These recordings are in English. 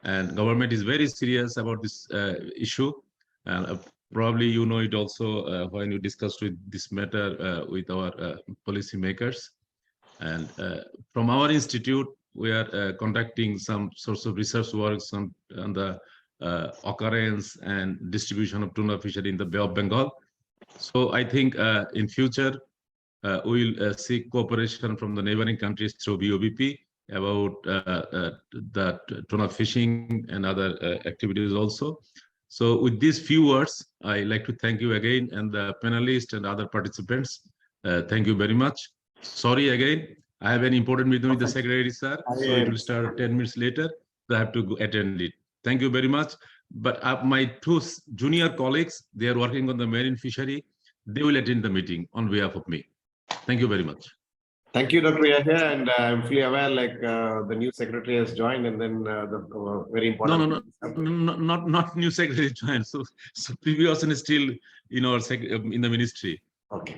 and government is very serious about this issue. And probably you know it also when you discussed with this matter with our policy makers. And from our institute, we are conducting some sorts of research works on the occurrence and distribution of tuna fishery in the Bay of Bengal. So I think in future, we will seek cooperation from the neighboring countries through BOBP about that tuna fishing and other activities also. So with these few words, I like to thank you again, and the panelists and other participants. Thank you very much. Sorry again, I have an important meeting with the secretary, sir. So it will start 10 minutes later. So I have to go attend it. Thank you very much. But my two junior colleagues, they are working on the marine fishery. They will attend the meeting on behalf of me. Thank you very much. Thank you, Dr. Yahya, and I'm fully aware like the new secretary has joined, and then the very important. Not new secretary joined. So previous person is still in our in the ministry. Okay.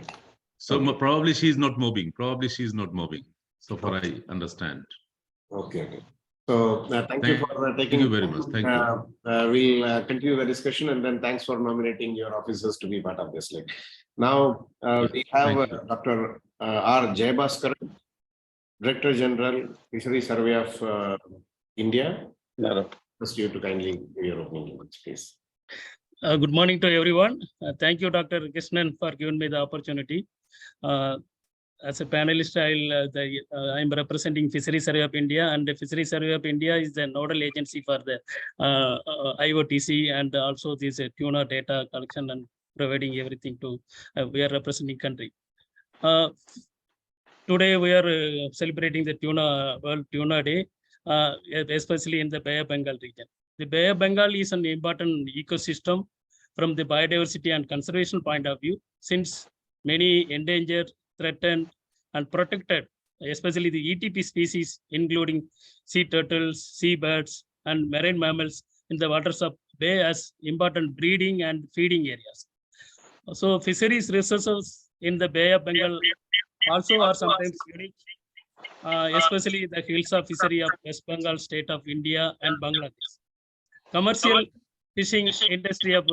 So okay. Probably she is not moving. So far I understand. Okay. So thank you for taking. Thank you very much. Thank you. We'll continue the discussion, and then thanks for nominating your officers to be part of this. Like now, we have Dr. R. Jayabhaskar, Director General, Fisheries Survey of India. Request you to kindly give your opening remarks, please. Good morning to everyone. Thank you, Dr. Krishnan, for giving me the opportunity. As a panelist, I'm representing Fisheries Survey of India, and the Fisheries Survey of India is the nodal agency for the IOTC and also this tuna data collection and providing everything to. We are representing country. Today we are celebrating the World Tuna Day, especially in the Bay of Bengal region. The Bay of Bengal is an important ecosystem from the biodiversity and conservation point of view, since many endangered, threatened, and protected, especially the ETP species, including sea turtles, seabirds, and marine mammals in the waters of Bay as important breeding and feeding areas. So fisheries resources in the Bay of Bengal also are sometimes unique, especially the hills of fishery of West Bengal state of India and Bangladesh. Commercial fishing industry of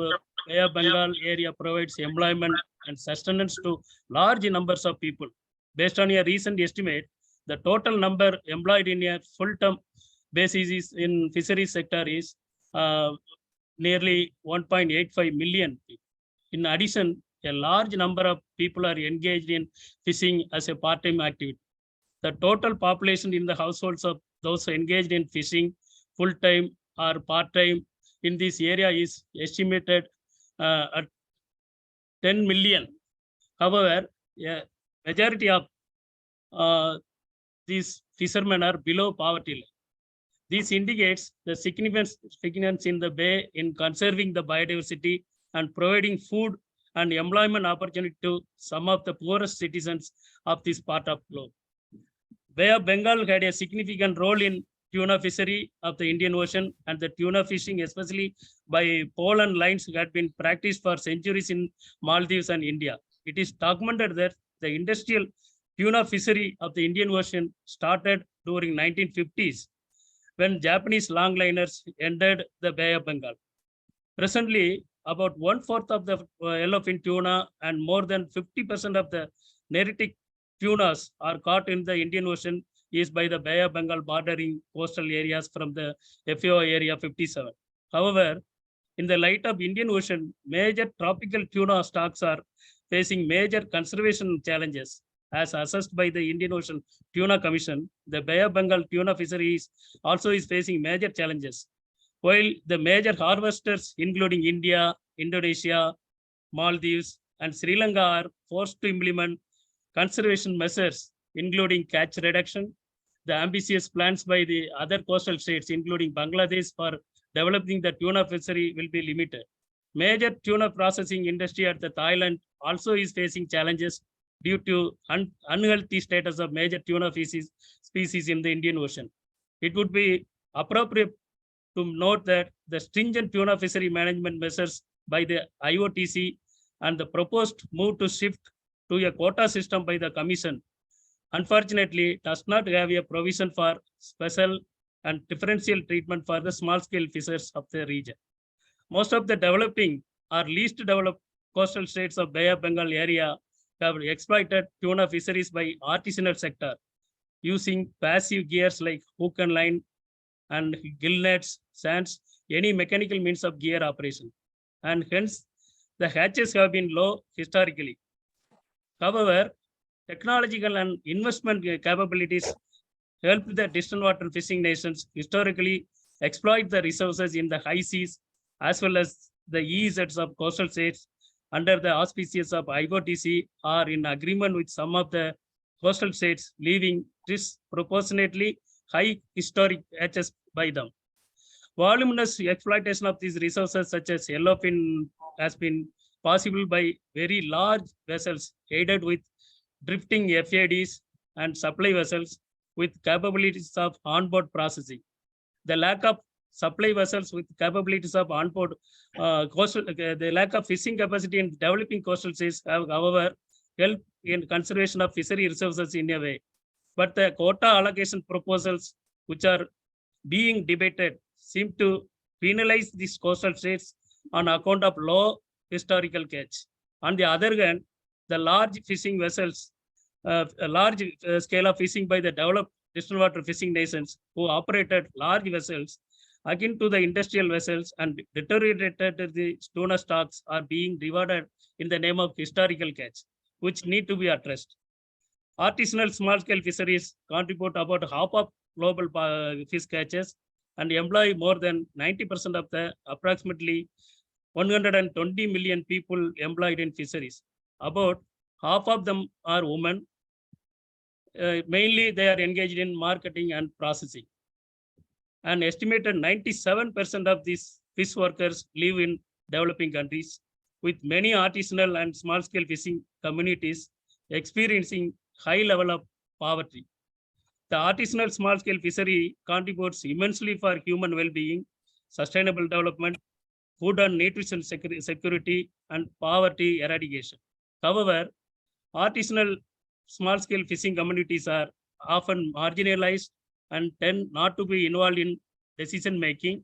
Bay of Bengal area provides employment and sustenance to large numbers of people. Based on a recent estimate, the total number employed in a full-term basis is in fisheries sector is nearly 1.85 million people. In addition, a large number of people are engaged in fishing as a part-time activity. The total population in the households of those engaged in fishing full-time or part-time in this area is estimated at 10 million. However, a majority of these fishermen are below poverty line. This indicates the significance in the bay in conserving the biodiversity and providing food and employment opportunity to some of the poorest citizens of this part of the globe. Bay of Bengal had a significant role in tuna fishery of the Indian Ocean, and the tuna fishing, especially by pole and lines, had been practiced for centuries in Maldives and India. It is documented that the industrial tuna fishery of the Indian Ocean started during 1950s when Japanese longliners entered the Bay of Bengal. Presently, about 1/4 of the yellowfin tuna and more than 50% of the neritic tunas are caught in the Indian Ocean is by the Bay of Bengal bordering coastal areas from the FAO Area 57. However, in the light of Indian Ocean, major tropical tuna stocks are facing major conservation challenges. As assessed by the Indian Ocean Tuna Commission, the Bay of Bengal tuna fisheries also is facing major challenges. While the major harvesters, including India, Indonesia, Maldives, and Sri Lanka, are forced to implement conservation measures, including catch reduction, the ambitious plans by the other coastal states, including Bangladesh, for developing the tuna fishery will be limited. Major tuna processing industry at the Thailand also is facing challenges due to unhealthy status of major tuna species in the Indian Ocean. It would be appropriate to note that the stringent tuna fishery management measures by the IOTC and the proposed move to shift to a quota system by the Commission, unfortunately, does not have a provision for special and differential treatment for the small-scale fishers of the region. Most of the developing or least developed coastal states of Bay of Bengal area have exploited tuna fisheries by artisanal sector using passive gears like hook and line and gill nets, sands, any mechanical means of gear operation. And hence, the hatches have been low historically. However, technological and investment capabilities helped the distant water fishing nations historically exploit the resources in the high seas as well as the EEZs of coastal states under the auspices of IOTC or in agreement with some of the coastal states, leaving disproportionately high historic hatches by them. Voluminous exploitation of these resources such as yellowfin has been possible by very large vessels aided with drifting FADs and supply vessels with capabilities of onboard processing. The lack of supply vessels with capabilities of onboard the lack of fishing capacity in developing coastal states have, however, helped in conservation of fishery resources in a way. But the quota allocation proposals which are being debated seem to penalize these coastal states on account of low historical catch. On the other hand, the large fishing vessels, a large scale of fishing by the developed distant water fishing nations who operated large vessels akin to the industrial vessels and deteriorated the tuna stocks are being rewarded in the name of historical catch, which need to be addressed. Artisanal small-scale fisheries contribute about half of global fish catches and employ more than 90% of the approximately 120 million people employed in fisheries. About half of them are women. Mainly, they are engaged in marketing and processing. An estimated 97% of these fish workers live in developing countries, with many artisanal and small-scale fishing communities experiencing high level of poverty. The artisanal small-scale fishery contributes immensely for human well-being, sustainable development, food and nutrition security, and poverty eradication. However, artisanal small-scale fishing communities are often marginalized and tend not to be involved in decision-making.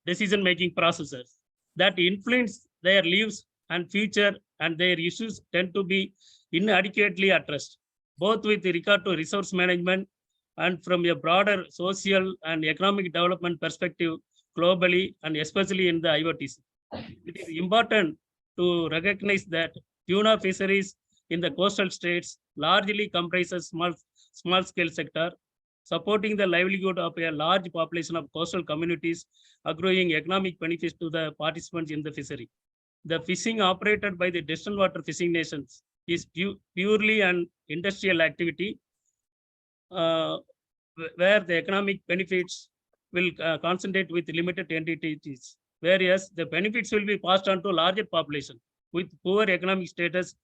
Decision-making processes that influence their lives and future, and their issues tend to be inadequately addressed, both with regard to resource management and from a broader social and economic development perspective globally and especially in the IOTC. It is important to recognize that tuna fisheries in the coastal states largely comprises small-scale sector, supporting the livelihood of a large population of coastal communities, accruing economic benefits to the participants in the fishery. The fishing operated by the distant water fishing nations is purely an industrial activity where the economic benefits will concentrate with limited entities, whereas the benefits will be passed on to larger population with poor economic status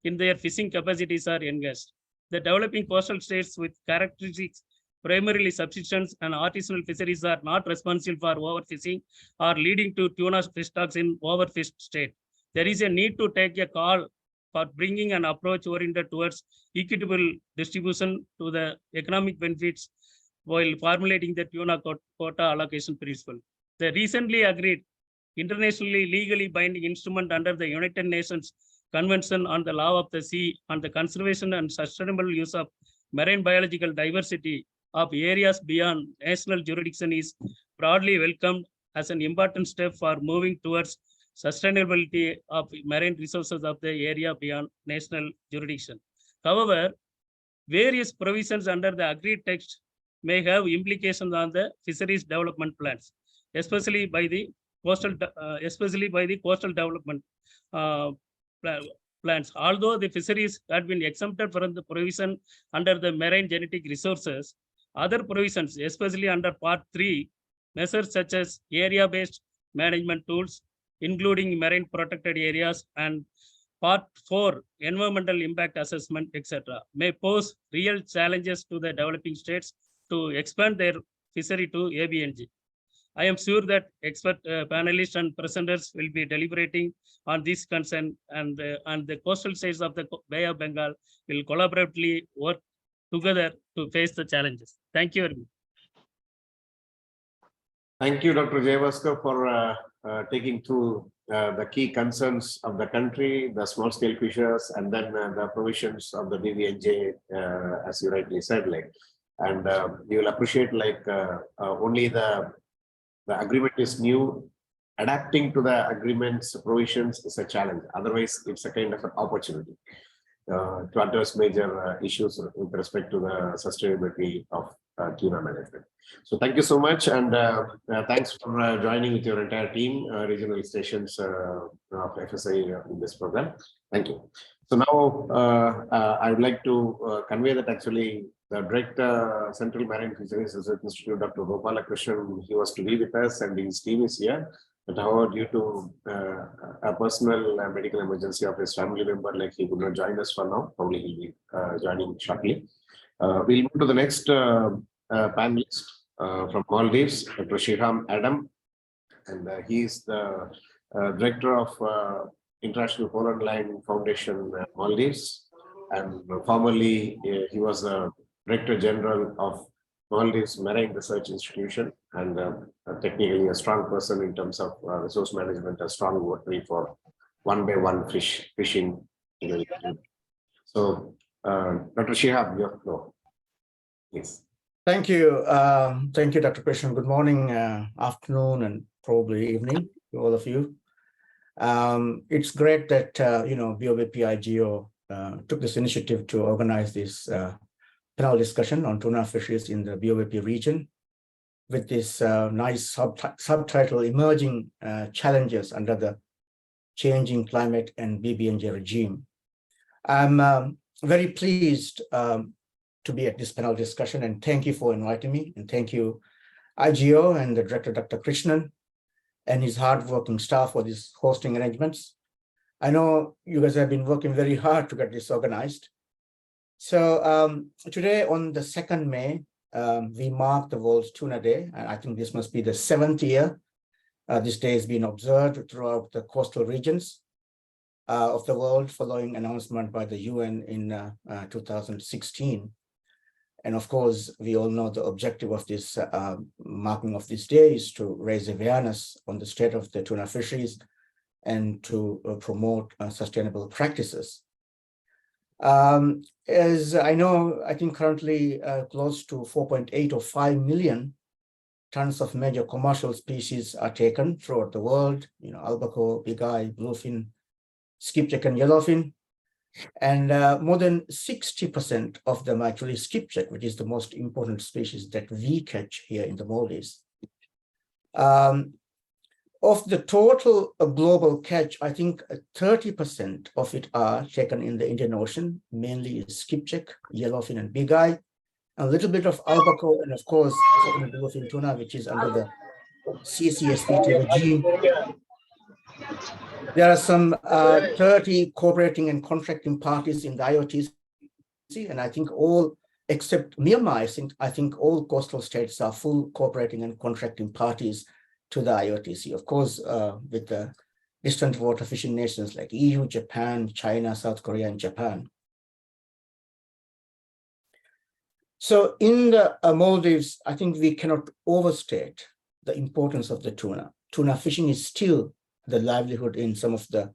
in their fishing capacities are engaged. The developing coastal states with characteristics primarily subsistence and artisanal fisheries are not responsible for overfishing or leading to tuna fish stocks in overfished state. There is a need to take a call for bringing an approach oriented towards equitable distribution to the economic benefits while formulating the tuna quota allocation principle. The recently agreed internationally legally binding instrument under the United Nations Convention on the Law of the Sea on the Conservation and Sustainable Use of Marine Biological Diversity of areas beyond national jurisdiction is broadly welcomed as an important step for moving towards sustainability of marine resources of the area beyond national jurisdiction. However, various provisions under the agreed text may have implications on the fisheries development plans, especially by the coastal development plans. Although the fisheries had been exempted from the provision under the marine genetic resources, other provisions, especially under Part 3, measures such as area-based management tools, including marine protected areas, and Part 4, environmental impact assessment, etc., may pose real challenges to the developing states to expand their fishery to ABNG. I am sure that expert panelists and presenters will be deliberating on this concern, and the coastal states of the Bay of Bengal will collaboratively work together to face the challenges. Thank you very much. Thank you, Dr. Jayavaskar, for taking through the key concerns of the country, the small-scale fishers, and then the provisions of the BBNJ, as you rightly said, like, and you will appreciate like only the agreement is new. Adapting to the agreement's provisions is a challenge. Otherwise, it's a kind of an opportunity to address major issues with respect to the sustainability of tuna management. So thank you so much, and thanks for joining with your entire team, regional stations of FSI in this program. Thank you. So now I would like to convey that actually the Director, Central Marine Fisheries Research Institute, Dr. Gopalakrishnan, he was to be with us and his team is here. But however, due to a personal medical emergency of his family member, like he could not join us for now. Probably he'll be joining shortly. We'll move to the next panelist from Maldives, Dr. Shiham Adam, and he is the Director of International Polar Line Foundation, Maldives, and formerly he was the Director General of Maldives Marine Research Institution, and technically a strong person in terms of resource management, a strong votary for one-by-one fishing. So, Dr. Shihab, your floor, please. Thank you. Thank you, Dr. Krishnan. Good morning, afternoon, and probably evening to all of you. It's great that, BOBP-IGO took this initiative to organize this panel discussion on tuna fisheries in the BOBP region with this nice subtitle, Emerging Challenges Under the Changing Climate and BBNJ Regime. I'm very pleased to be at this panel discussion, and thank you for inviting me, and thank you IGO and the Director, Dr. Krishnan, and his hardworking staff for these hosting arrangements. I know you guys have been working very hard to get this organized. So today on the 2nd May, we mark the World's Tuna Day, and I think this must be the 7th year this day has been observed throughout the coastal regions of the world following announcement by the UN in 2016. And of course, we all know the objective of this marking of this day is to raise awareness on the state of the tuna fisheries and to promote sustainable practices. As I know, I think currently close to 4.8 or 5 million tons of major commercial species are taken throughout the world, albacore, bigeye, bluefin, skipjack, and yellowfin. And more than 60% of them actually skipjack, which is the most important species that we catch here in the Maldives. Of the total global catch, I think 30% of it are taken in the Indian Ocean, mainly skipjack, yellowfin, and bigeye, a little bit of albacore, and of course, bluefin tuna, which is under the CCSPT regime. There are some 30 cooperating and contracting parties in the IOTC, and I think all except Myanmar, I think all coastal states are full cooperating and contracting parties to the IOTC, of course, with the distant water fishing nations like EU, Japan, China, South Korea, and Japan. So in the Maldives, I think we cannot overstate the importance of the tuna. Tuna fishing is still the livelihood in some of the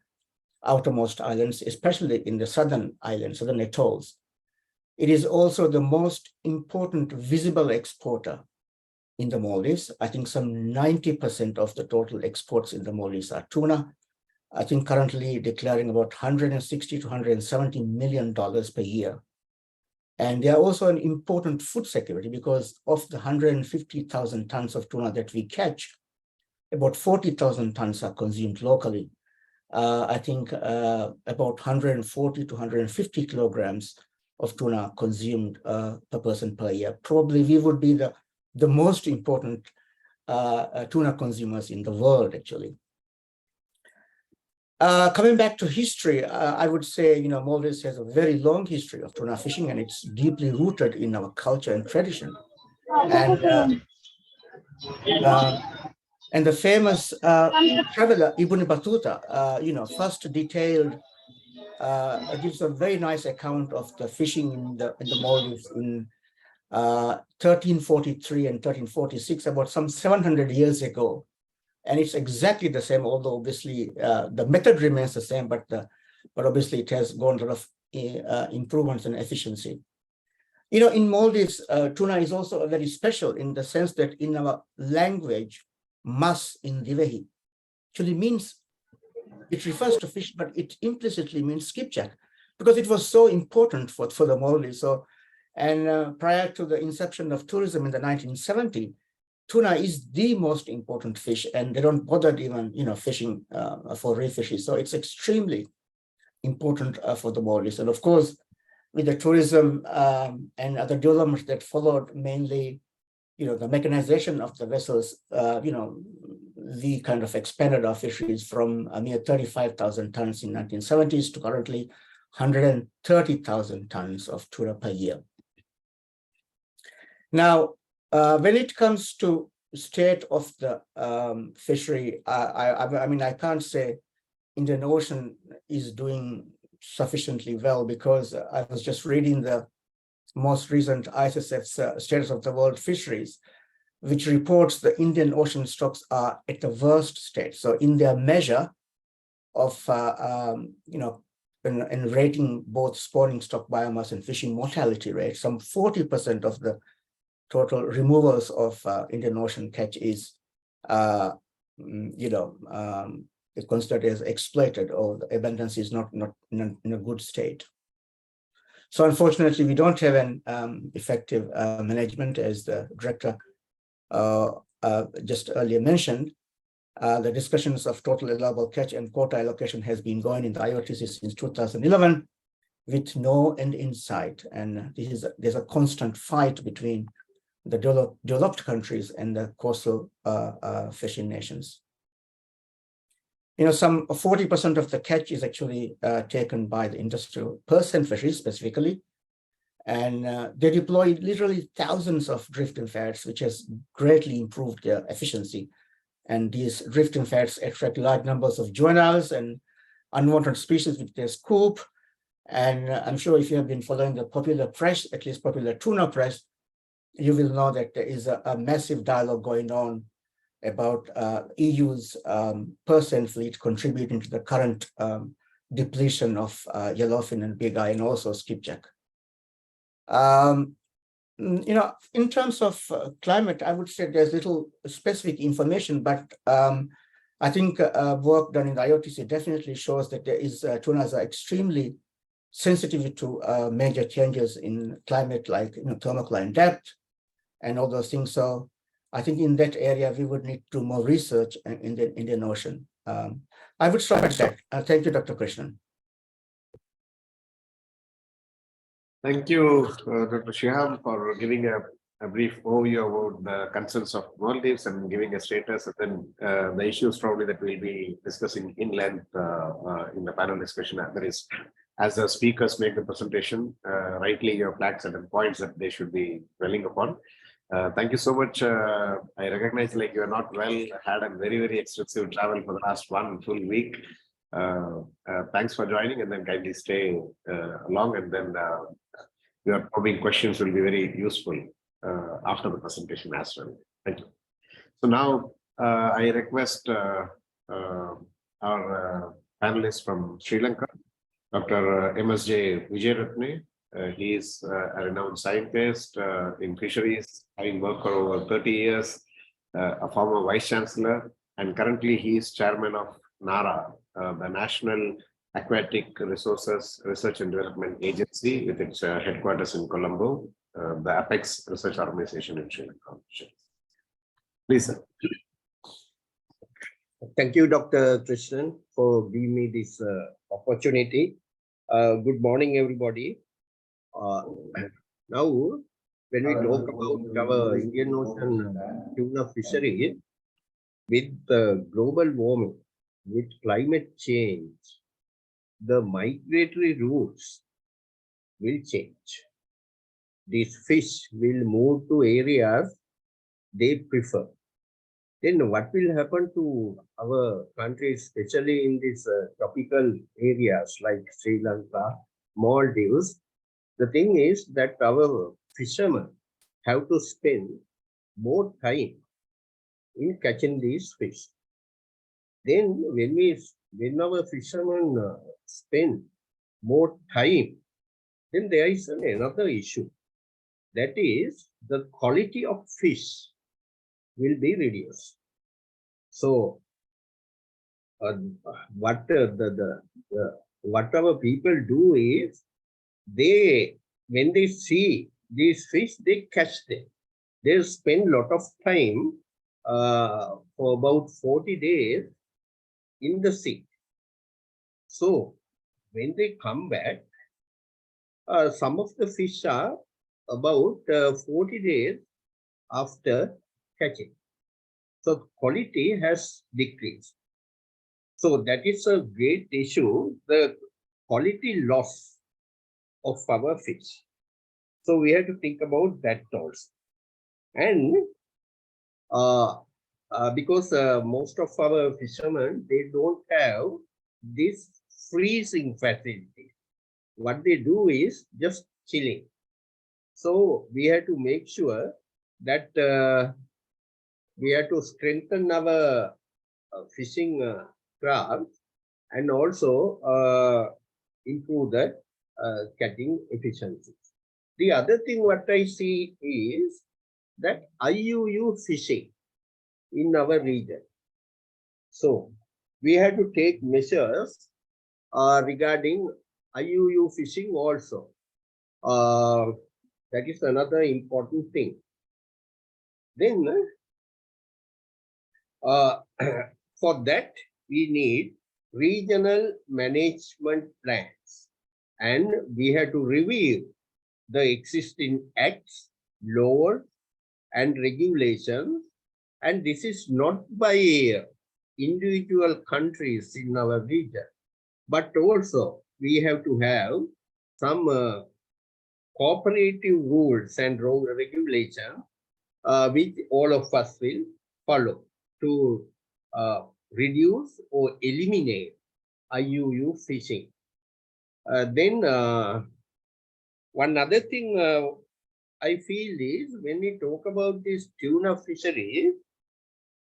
outermost islands, especially in the southern islands, southern atolls. It is also the most important visible exporter in the Maldives. I think some 90% of the total exports in the Maldives are tuna. I think currently declaring about $160 to $170 million per year. And they are also an important food security because of the 150,000 tons of tuna that we catch, about 40,000 tons are consumed locally. I think about 140 to 150 kilograms of tuna consumed per person per year. Probably we would be the most important tuna consumers in the world, actually. Coming back to history, I would say, Maldives has a very long history of tuna fishing, and it's deeply rooted in our culture and tradition. And And the famous traveler Ibn Battuta, first detailed, gives a very nice account of the fishing in the Maldives in 1343 and 1346, about some 700 years ago. And it's exactly the same, although obviously the method remains the same, but obviously it has gone a lot of improvements in efficiency. In Maldives, tuna is also very special in the sense that in our language, mas in Divehi actually means, it refers to fish, but it implicitly means skipjack, because it was so important for the Maldives. So, and prior to the inception of tourism in the 1970s, tuna is the most important fish, and they don't bother even, fishing for reef fishes. So it's extremely important for the Maldives. And of course, with the tourism and other developments that followed, mainly, the mechanization of the vessels, we kind of expanded our fisheries from a mere 35,000 tons in 1970s to currently 130,000 tons of tuna per year. Now, when it comes to state of the fishery, I mean, I can't say Indian Ocean is doing sufficiently well, because I was just reading the most recent ISSF's Status of the World Fisheries, which reports the Indian Ocean stocks are at the worst state. So in their measure of, in rating both spawning stock biomass and fishing mortality rate, some 40% of the total removals of Indian Ocean catch is, considered as exploited, or the abundance is not in a good state. So unfortunately, we don't have an effective management, as the director just earlier mentioned. The discussions of total allowable catch and quota allocation has been going in the IOTC since 2011, with no end in sight. And there's a constant fight between the developed countries and the coastal fishing nations. Some 40% of the catch is actually taken by the industrial percent fisheries specifically. And they deploy literally thousands of drift and fats, which has greatly improved their efficiency. And these drift and fats attract large numbers of juveniles and unwanted species with their scoop. And I'm sure if you have been following the popular press, at least popular tuna press, you will know that there is a massive dialogue going on about EU's percent fleet contributing to the current depletion of yellowfin and big eye, and also skipjack. In terms of climate, I would say there's little specific information, but I think work done in the IOTC definitely shows that there is tunas are extremely sensitive to major changes in climate, like thermocline depth and all those things. So I think in that area, we would need to do more research in the Indian Ocean. I would stop at that. Thank you, Dr. Krishnan. Thank you, Dr. Shihab, for giving a brief overview about the concerns of Maldives and giving a status, and then the issues probably that we'll be discussing in length in the panel discussion. There is, as the speakers make the presentation, rightly you have flagged certain points that they should be dwelling upon. Thank you so much. I recognize like you are not well, had a very, very extensive travel for the last one full week. Thanks for joining, and then kindly stay along, and then your probing questions will be very useful after the presentation as well. Thank you. So now I request our panelists from Sri Lanka, Dr. MSJ Vijayaratne. He is a renowned scientist in fisheries, having worked for over 30 years, a former vice chancellor, and currently he is chairman of NARA, the National Aquatic Resources Research and Development Agency, with its headquarters in Colombo, the Apex Research Organization in Sri Lanka. Please, sir. Thank you, Dr. Krishnan, for giving me this opportunity. Good morning, everybody. Now, when we talk about our Indian Ocean tuna fishery, with global warming, with climate change, the migratory routes will change. These fish will move to areas they prefer. then what will happen to our country, especially in these tropical areas like Sri Lanka, Maldives? The thing is that our fishermen have to spend more time in catching these fish. Then when our fishermen spend more time, then there is another issue. That is the quality of fish will be reduced. So what our people do is when they see these fish, they catch them. They spend a lot of time for about 40 days in the sea. So when they come back, some of the fish are about 40 days after catching. So quality has decreased. So that is a great issue, the quality loss of our fish. So we have to think about that also. And because most of our fishermen, they don't have this freezing facility. What they do is just chilling. So we have to make sure that we have to strengthen our fishing craft and also improve the catching efficiency. The other thing what I see is that IUU fishing in our region. So we have to take measures regarding IUU fishing also. That is another important thing. Then for that, we need regional management plans, and we have to review the existing acts, laws, and regulations. And this is not by individual countries in our region, but also we have to have some cooperative rules and regulations which all of us will follow to reduce or eliminate IUU fishing. Then one other thing I feel is when we talk about this tuna fishery,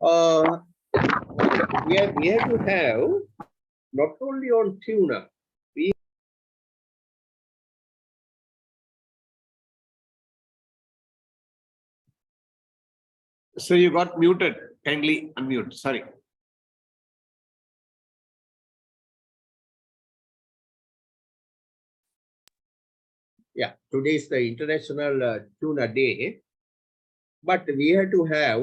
we have to have not only on tuna. So you got muted. Kindly unmute. Sorry. Yeah, today is the International Tuna Day, but we have to have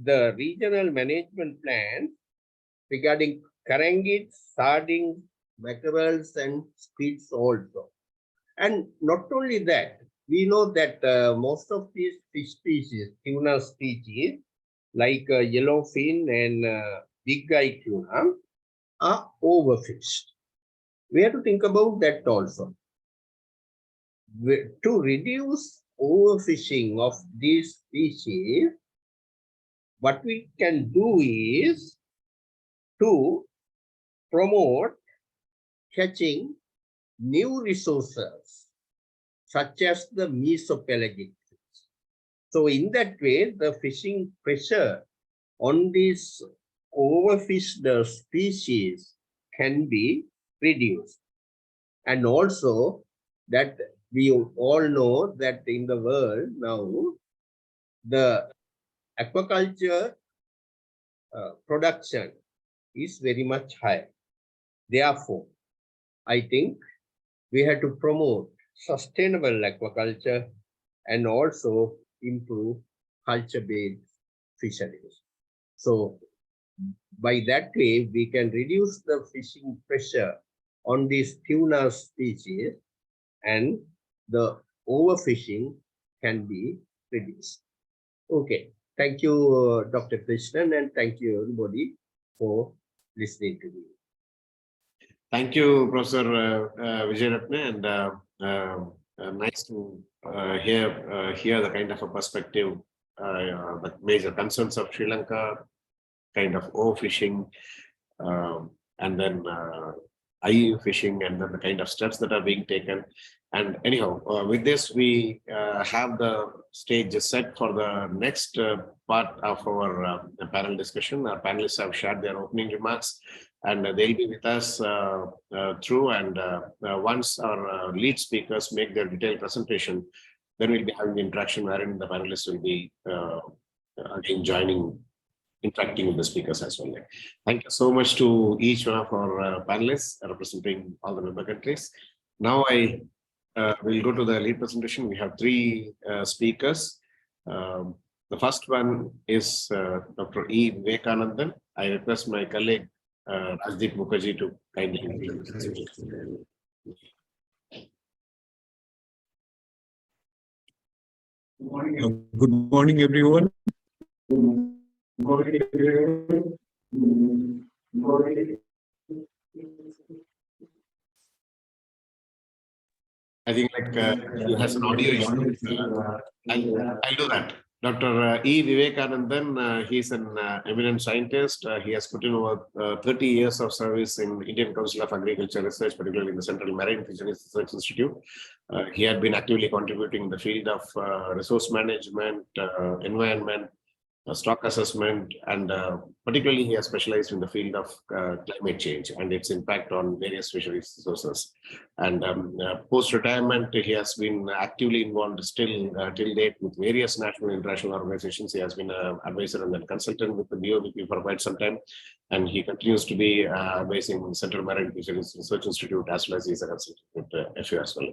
the regional management plan regarding karangit, sardines, mackerels, and squids also. And not only that, we know that most of these fish species, tuna species, like yellowfin and big eye tuna, are overfished. We have to think about that also. To reduce overfishing of these species, what we can do is to promote catching new resources, such as the mesopelagic fish. So in that way, the fishing pressure on these overfished species can be reduced. And also that we all know that in the world now, the aquaculture production is very much high. Therefore, I think we have to promote sustainable aquaculture and also improve culture-based fisheries. So by that way, we can reduce the fishing pressure on these tuna species and the overfishing can be reduced. Okay, thank you, Dr. Krishnan, and thank you everybody for listening to me. Thank you, Professor Vijayaratne, and nice to hear the kind of a perspective the major concerns of Sri Lanka, kind of overfishing, and then IU fishing, and then the kind of steps that are being taken. And anyhow, with this, we have the stage set for the next part of our panel discussion. Our panelists have shared their opening remarks, and they'll be with us through. And once our lead speakers make their detailed presentation, then we'll be having the interaction wherein the panelists will be again interacting with the speakers as well. Thank you so much to each one of our panelists representing all the member countries. Now I will go to the lead presentation. We have three speakers. The first one is Dr. E. Vivekanandan. I request my colleague Rajdeep Mukherjee to kindly introduce. Good morning, everyone. I think he has an audio issue. I'll do that. Dr. E. Vivekanandan, he's an eminent scientist. He has put in over 30 years of service in Indian Council of Agriculture Research, particularly in the Central Marine Fisheries Research Institute. He had been actively contributing in the field of resource management, environment, stock assessment, and particularly he has specialized in the field of climate change and its impact on various fisheries resources. And post-retirement, he has been actively involved still till date with various national and international organizations. He has been an advisor and a consultant with the BOBP for quite some time, and he continues to be advising Central Marine Fisheries Research Institute as well as he's a consultant with FAO as well.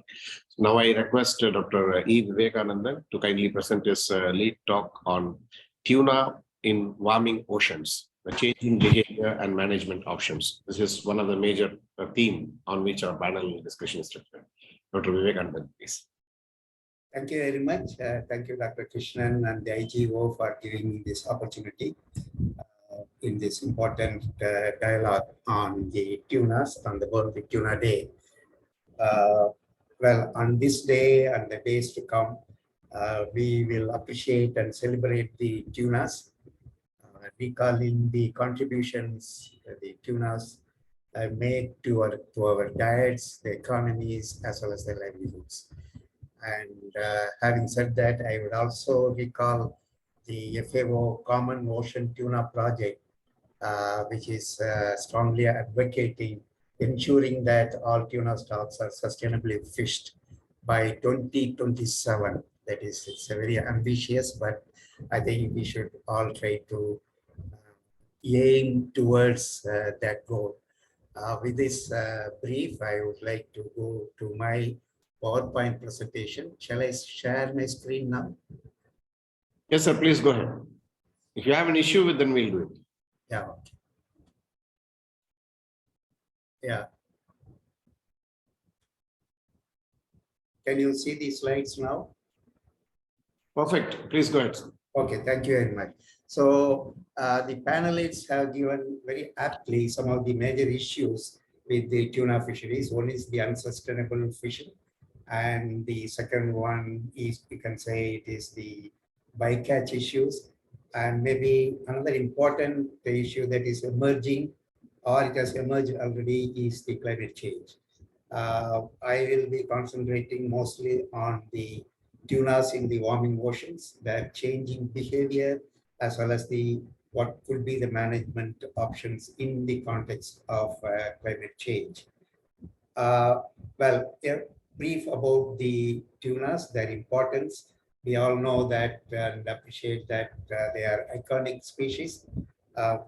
Now I request Dr. E. Vivekanandan to kindly present his lead talk on tuna in warming oceans, the changing behavior and management options. This is one of the major theme on which our panel discussion is structured. Dr. Vivekanandan, please. Thank you very much. Thank you, Dr. Krishnan and the IGO for giving me this opportunity in this important dialogue on the tunas, on the World Tuna Day. Well, on this day and the days to come, we will appreciate and celebrate the tunas, recalling the contributions the tunas made to our diets, the economies, as well as their livelihoods. And having said that, I would also recall the FAO Common Ocean Tuna Project, which is strongly advocating ensuring that all tuna stocks are sustainably fished by 2027. That is, it's a very ambitious, but I think we should all try to aim towards that goal. With this brief, I would like to go to my PowerPoint presentation. Shall I share my screen now? Yes, sir, please go ahead. If you have an issue with, then we'll do it. Yeah, okay. Yeah. Can you see the slides now? Perfect. Please go ahead, sir. Okay, thank you very much. So the panelists have given very aptly some of the major issues with the tuna fisheries. One is the unsustainable fishing, and the second one is, you can say, it is the bycatch issues, and maybe another important issue that is emerging, or it has emerged already, is the climate change. I will be concentrating mostly on the tunas in the warming oceans, their changing behavior, as well as what could be the management options in the context of climate change. Well, a brief about the tunas, their importance. We all know that and appreciate that they are iconic species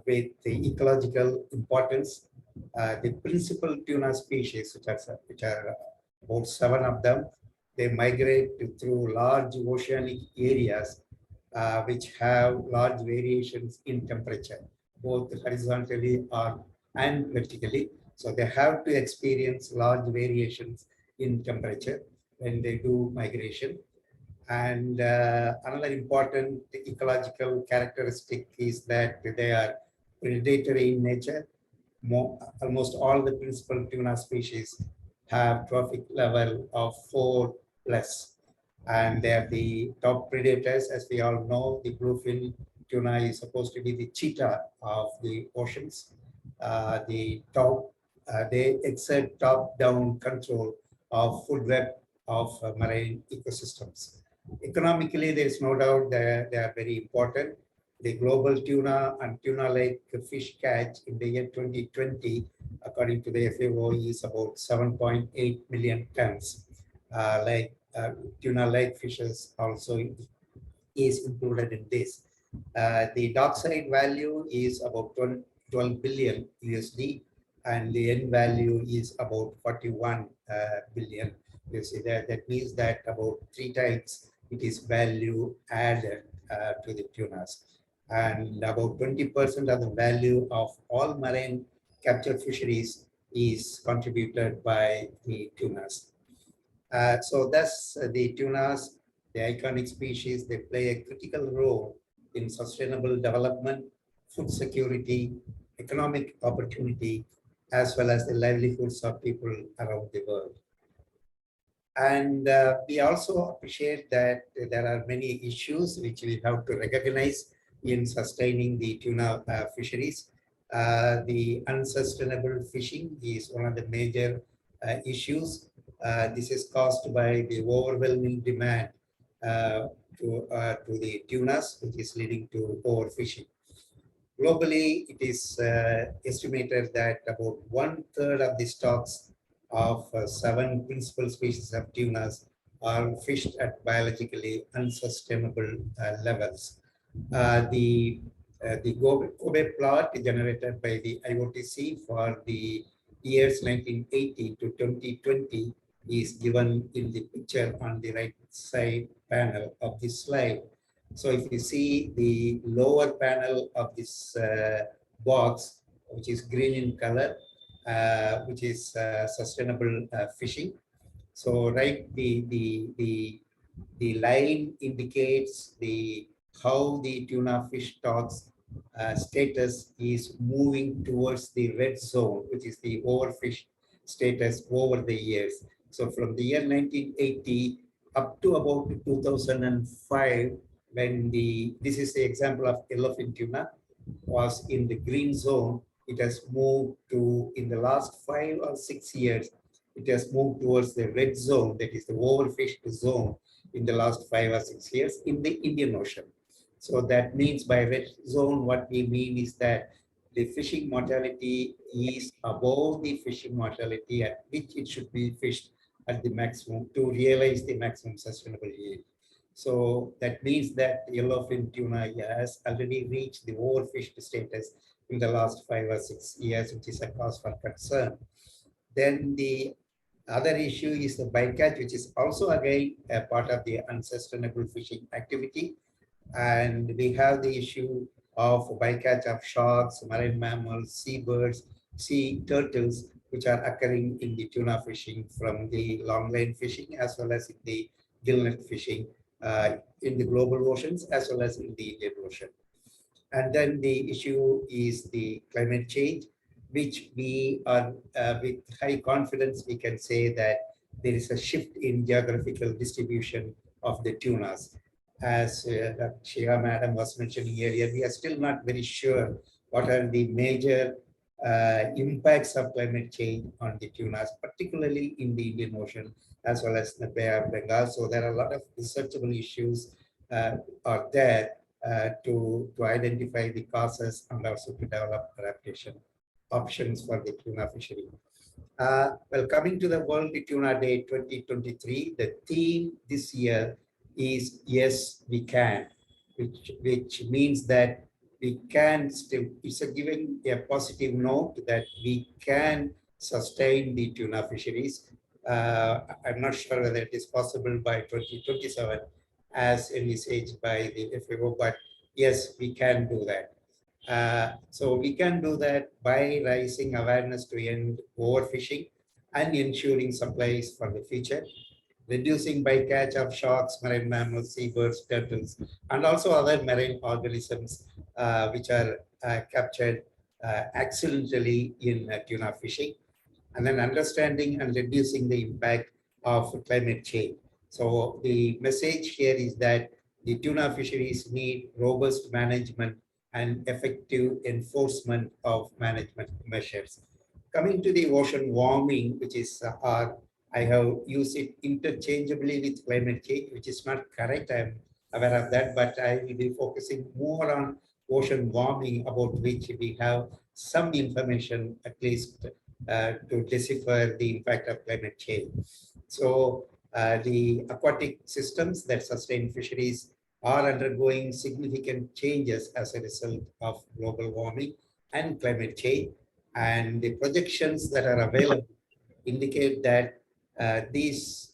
with the ecological importance. The principal tuna species, which are about 7 of them, they migrate through large oceanic areas which have large variations in temperature, both horizontally and vertically. So they have to experience large variations in temperature when they do migration. And another important ecological characteristic is that they are predatory in nature. Almost all the principal tuna species have trophic level of 4+. and they are the top predators. As we all know, the bluefin tuna is supposed to be the cheetah of the oceans. They exert top-down control of food web of marine ecosystems. Economically, there is no doubt that they are very important. The global tuna and tuna lake fish catch in the year 2020, according to the FAO, is about 7.8 million tons. Tuna lake fishes also is included in this. The dockside value is about 12 billion USD, and the end value is about 41 billion. You see that means that about 3 times it is value added to the tunas, and about 20% of the value of all marine captured fisheries is contributed by the tunas. So thus the tunas, the iconic species, they play a critical role in sustainable development, food security, economic opportunity, as well as the livelihoods of people around the world. And we also appreciate that there are many issues which we have to recognize in sustaining the tuna fisheries. The unsustainable fishing is one of the major issues. This is caused by the overwhelming demand to the tunas, which is leading to overfishing. Globally, it is estimated that about 1/3 of the stocks of 7 principal species of tunas are fished at biologically unsustainable levels. The Bobp plot generated by the IOTC for the years 1980 to 2020 is given in the picture on the right side panel of this slide. So if you see the lower panel of this box, which is green in color, which is sustainable fishing. So right, the line indicates how the tuna fish stocks status is moving towards the red zone, which is the overfish status over the years. So from the year 1980 up to about 2005, when this is the example of yellowfin tuna, was in the green zone, it has moved to, in the last 5 or 6 years, it has moved towards the red zone, that is the overfished zone in the last 5 or 6 years in the Indian Ocean. So that means by red zone, what we mean is that the fishing mortality is above the fishing mortality at which it should be fished at the maximum to realize the maximum sustainable yield. So that means that yellowfin tuna has already reached the overfished status in the last 5 or 6 years, which is a cause for concern. Then the other issue is the bycatch, which is also again a part of the unsustainable fishing activity. And we have the issue of bycatch of sharks, marine mammals, seabirds, sea turtles, which are occurring in the tuna fishing from the long line fishing as well as in the gillnet fishing in the global oceans as well as in the Indian Ocean. And then the issue is the climate change, which we are with high confidence, we can say that there is a shift in geographical distribution of the tunas. As Dr. Shira Madam was mentioning earlier, we are still not very sure what are the major impacts of climate change on the tunas, particularly in the Indian Ocean as well as the Bay of Bengal. So there are a lot of researchable issues are there to identify the causes and also to develop adaptation options for the tuna fishery. Well, coming to the World Tuna Day 2023, the theme this year is Yes, We Can, which means that we can still, it's a giving a positive note that we can sustain the tuna fisheries. I'm not sure whether it is possible by 2027 as envisaged by the FAO, but yes, we can do that. So we can do that by raising awareness to end overfishing and ensuring supplies for the future, reducing bycatch of sharks, marine mammals, seabirds, turtles, and also other marine organisms which are captured accidentally in tuna fishing, and then understanding and reducing the impact of climate change. So the message here is that the tuna fisheries need robust management and effective enforcement of management measures. Coming to the ocean warming, which is I have used it interchangeably with climate change, which is not correct. I'm aware of that, but I will be focusing more on ocean warming, about which we have some information, at least to decipher the impact of climate change. So the aquatic systems that sustain fisheries are undergoing significant changes as a result of global warming and climate change. And the projections that are available indicate that these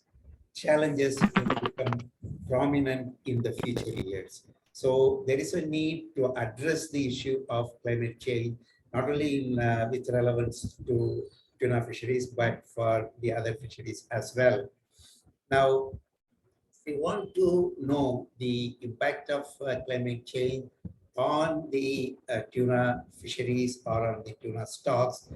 challenges will become prominent in the future years. So there is a need to address the issue of climate change, not only with relevance to tuna fisheries, but for the other fisheries as well. Now, if we want to know the impact of climate change on the tuna fisheries or on the tuna stocks,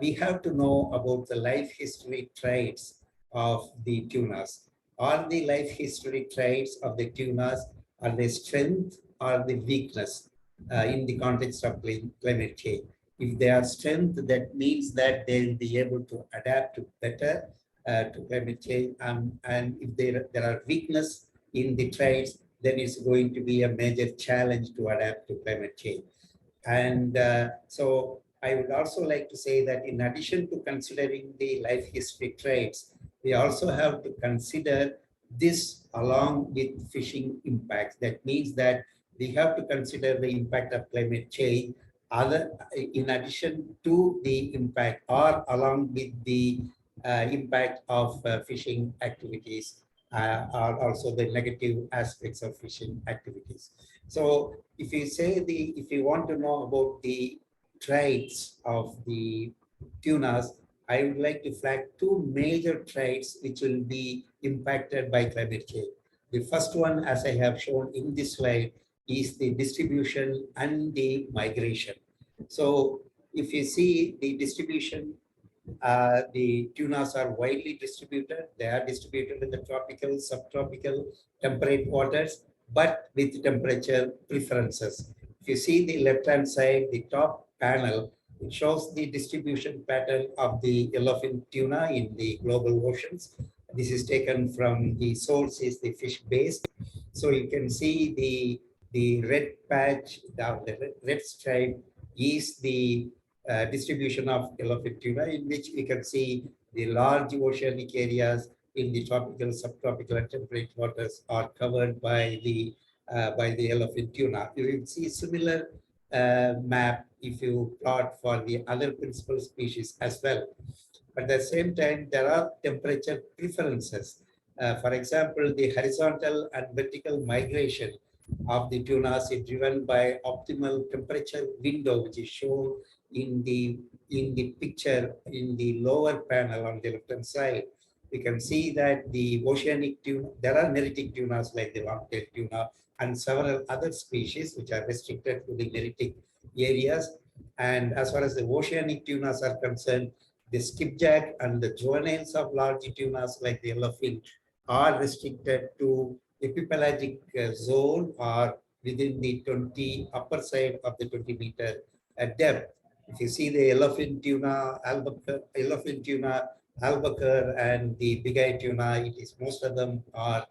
we have to know about the life history traits of the tunas. Are the life history traits of the tunas, are they strength or the weakness in the context of climate change? If they are strength, that means that they will be able to adapt better to climate change. And if there are weakness in the traits, then it's going to be a major challenge to adapt to climate change. And so I would also like to say that in addition to considering the life history traits, we also have to consider this along with fishing impacts. That means that we have to consider the impact of climate change in addition to the impact or along with the impact of fishing activities are also the negative aspects of fishing activities. So if you want to know about the traits of the tunas, I would like to flag two major traits which will be impacted by climate change. The first one, as I have shown in this slide, is the distribution and the migration. So if you see the distribution, the tunas are widely distributed. They are distributed in the tropical, subtropical, temperate waters, but with temperature preferences. If you see the left-hand side, the top panel, it shows the distribution pattern of the yellowfin tuna in the global oceans. This is taken from the source is the fish base. So you can see the red patch, the red stripe is the distribution of yellowfin tuna, in which we can see the large oceanic areas in the tropical, subtropical, and temperate waters are covered by the yellowfin tuna. You will see similar map if you plot for the other principal species as well. But at the same time, there are temperature preferences. For example, the horizontal and vertical migration of the tunas is driven by optimal temperature window, which is shown in the picture in the lower panel on the left-hand side. We can see that the oceanic tuna, there are neritic tunas like the long-tailed tuna and several other species which are restricted to the neritic areas. And as far as the oceanic tunas are concerned, the skipjack and the juveniles of large tunas like the yellowfin are restricted to epipelagic zone or within the upper side of the 20-meter depth. If you see the yellowfin tuna, albacore, and the big-eye tuna, it is most of them are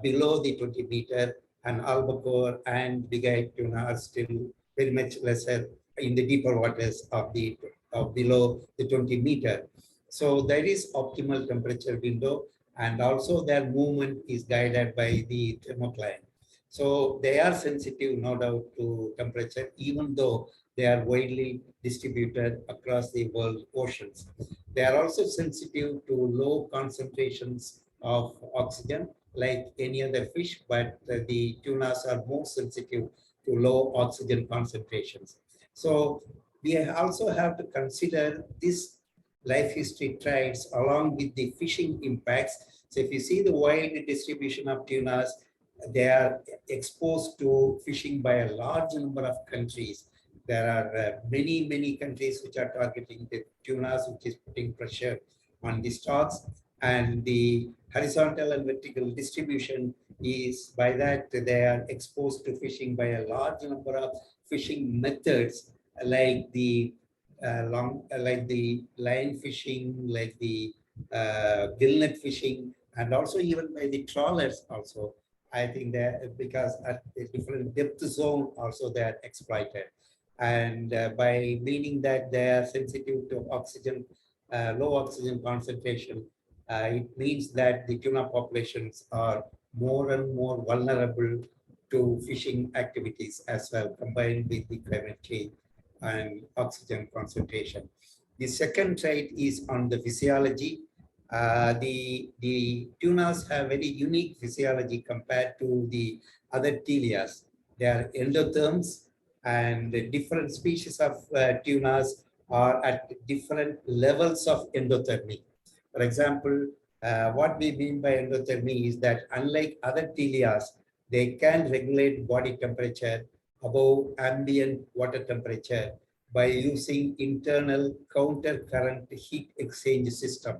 below the 20-meter, and albacore and big-eye tuna are still very much lesser in the deeper waters of below the 20-meter. So there is optimal temperature window, and also their movement is guided by the thermocline. So they are sensitive, no doubt, to temperature, even though they are widely distributed across the world oceans. They are also sensitive to low concentrations of oxygen, like any other fish, but the tunas are more sensitive to low oxygen concentrations. So we also have to consider this life history traits along with the fishing impacts. So if you see the wide distribution of tunas, they are exposed to fishing by a large number of countries. There are many countries which are targeting the tunas, which is putting pressure on the stocks. And the horizontal and vertical distribution is by that they are exposed to fishing by a large number of fishing methods, like the like the line fishing, like the gill net fishing, and also even by the trawlers also. I think that because at a different depth zone also they are exploited. And by meaning that they are sensitive to oxygen, low oxygen concentration, it means that the tuna populations are more and more vulnerable to fishing activities as well, combined with the climate change and oxygen concentration. The second trait is on the physiology. The tunas have very unique physiology compared to the other telias. They are endotherms, and the different species of tunas are at different levels of endothermy. For example, what we mean by endothermy is that unlike other telias, they can regulate body temperature above ambient water temperature by using internal counter current heat exchange system.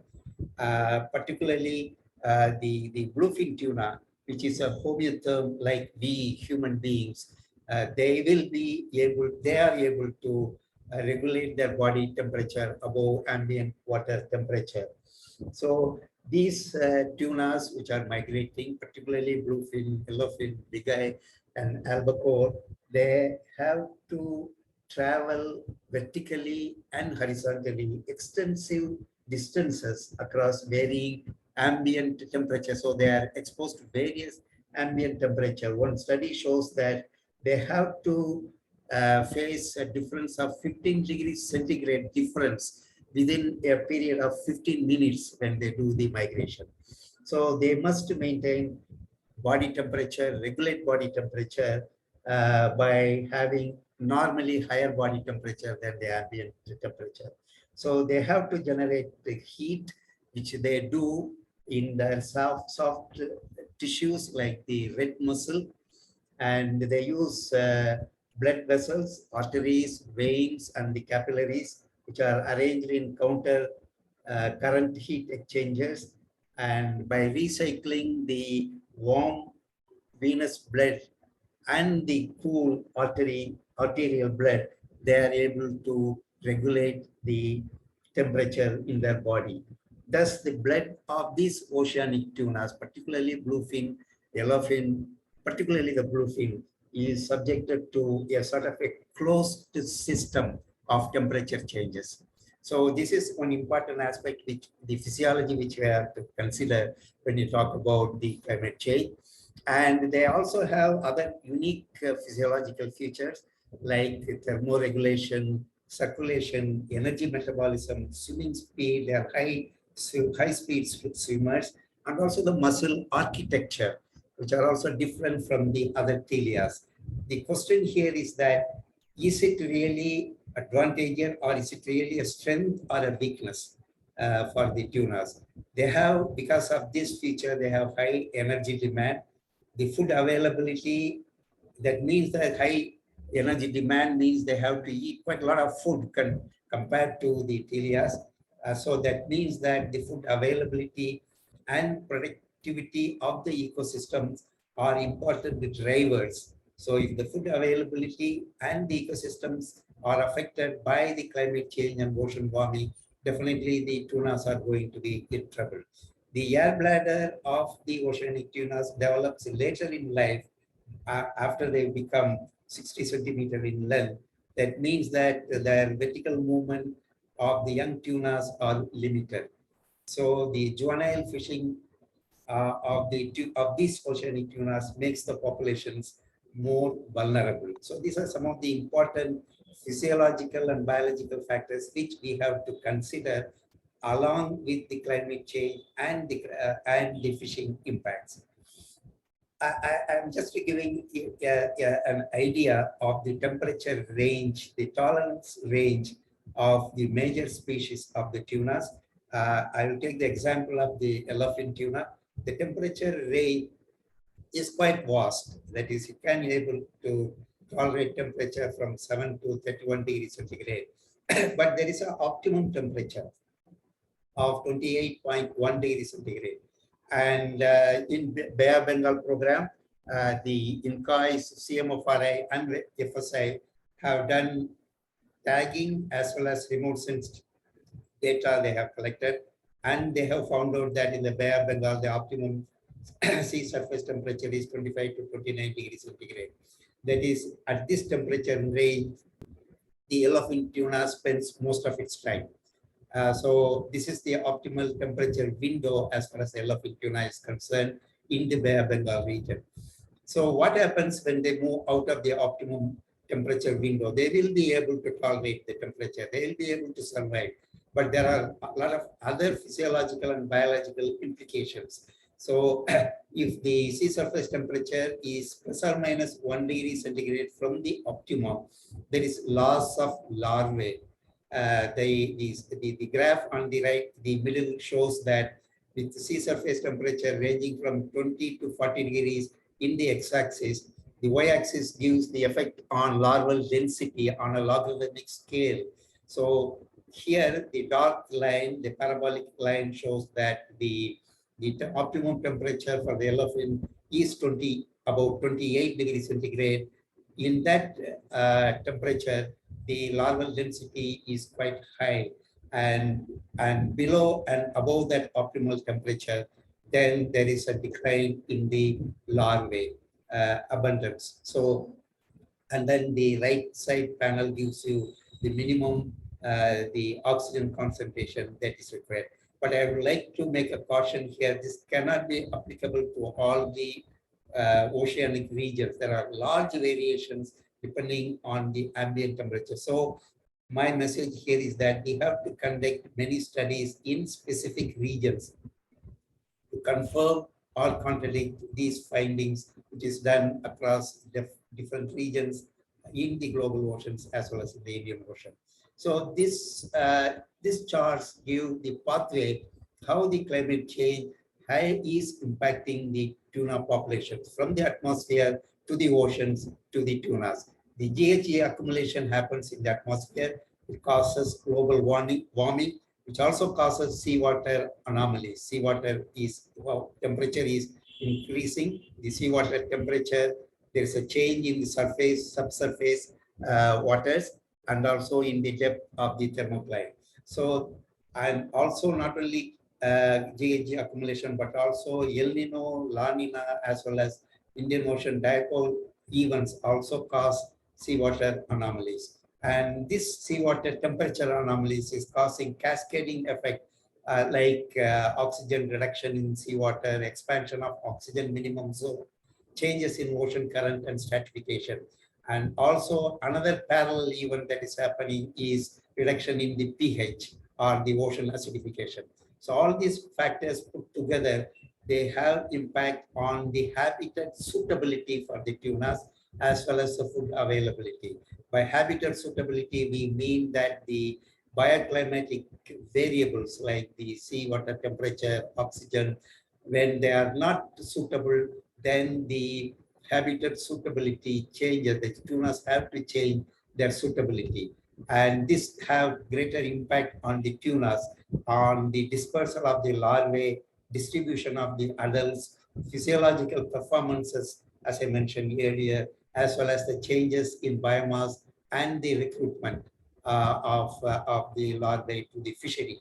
Particularly the bluefin tuna, which is a homeotherm like we human beings, they are able to regulate their body temperature above ambient water temperature. So these tunas which are migrating, particularly bluefin, yellowfin, bigeye, and albacore, they have to travel vertically and horizontally extensive distances across varying ambient temperature. So they are exposed to various ambient temperature. One study shows that they have to face a difference of 15 degrees centigrade difference within a period of 15 minutes when they do the migration. So they must maintain body temperature, regulate body temperature by having normally higher body temperature than the ambient temperature. So they have to generate the heat, which they do in their soft tissues like the red muscle, and they use blood vessels, arteries, veins, and the capillaries, which are arranged in counter current heat exchangers. And by recycling the warm venous blood and the cool arterial blood, they are able to regulate the temperature in their body. Thus, the blood of these oceanic tunas, particularly bluefin, yellowfin, particularly the bluefin, is subjected to a sort of a closed system of temperature changes. So this is one important aspect, which the physiology which we have to consider when you talk about the climate change. And they also have other unique physiological features like thermoregulation, circulation, energy metabolism, swimming speed. They are high speed swimmers, and also the muscle architecture, which are also different from the other telias. The question here is that, is it really advantageous, or is it really a strength or a weakness for the tunas? They have, because of this feature, they have high energy demand. The food availability, that means that high energy demand means they have to eat quite a lot of food compared to the telias. So that means that the food availability and productivity of the ecosystems are important drivers. So if the food availability and the ecosystems are affected by the climate change and ocean warming, definitely the tunas are going to be in trouble. The air bladder of the oceanic tunas develops later in life after they become 60 centimeter in length. That means that their vertical movement of the young tunas are limited. So the juvenile fishing of these oceanic tunas makes the populations more vulnerable. So these are some of the important physiological and biological factors which we have to consider along with the climate change and the fishing impacts. I'm just giving an idea of the temperature range, the tolerance range of the major species of the tunas. I will take the example of the yellowfin tuna. The temperature range is quite vast. That is, it can be able to tolerate temperature from 7 to 31 degrees centigrade. But there is an optimum temperature of 28.1 degrees centigrade. And in Bay of Bengal program, the INCOIS, CMFRI, and FSI have done tagging as well as remote sensed data they have collected, and they have found out that in the Bay of Bengal, the optimum sea surface temperature is 25 to 29 degrees centigrade. That is, at this temperature range, the yellowfin tuna spends most of its time. So this is the optimal temperature window as far as yellowfin tuna is concerned in the Bay of Bengal region. So what happens when they move out of the optimum temperature window? They will be able to tolerate the temperature. They will be able to survive. But there are a lot of other physiological and biological implications. So if the sea surface temperature is plus or minus 1 degree centigrade from the optimum, there is loss of larvae. The graph on the right, the middle shows that with sea surface temperature ranging from 20 to 40 degrees in the x-axis, the y-axis gives the effect on larval density on a logarithmic scale. So here the dark line, the parabolic line, shows that the optimum temperature for the yellowfin is about 28 degrees centigrade. In that temperature, the larval density is quite high, and below and above that optimal temperature, then there is a decline in the larvae abundance. So, and then the right side panel gives you the minimum the oxygen concentration that is required. But I would like to make a caution here. This cannot be applicable to all the oceanic regions. There are large variations depending on the ambient temperature. So my message here is that we have to conduct many studies in specific regions to confirm or contradict these findings, which is done across different regions in the global oceans as well as in the Indian Ocean. So this charts give the pathway how the climate change is impacting the tuna populations from the atmosphere to the oceans to the tunas. The GHG accumulation happens in the atmosphere. It causes global warming, which also causes seawater anomalies. Seawater is, temperature is increasing. The seawater temperature, there's a change in the surface, subsurface waters, and also in the depth of the thermocline. So, and also not only GHG accumulation, but also El Nino, La Nina, as well as Indian Ocean dipole events also cause seawater anomalies. And this seawater temperature anomalies is causing cascading effect like oxygen reduction in seawater, expansion of oxygen minimum zone, changes in ocean current and stratification. And also another parallel event that is happening is reduction in the pH or the ocean acidification. So all these factors put together, they have impact on the habitat suitability for the tunas as well as the food availability. By habitat suitability, we mean that the bioclimatic variables like the seawater temperature, oxygen, when they are not suitable, then the habitat suitability changes. The tunas have to change their suitability. And this have greater impact on the tunas, on the dispersal of the larvae, distribution of the adults, physiological performances, as I mentioned earlier, as well as the changes in biomass and the recruitment of the larvae to the fishery.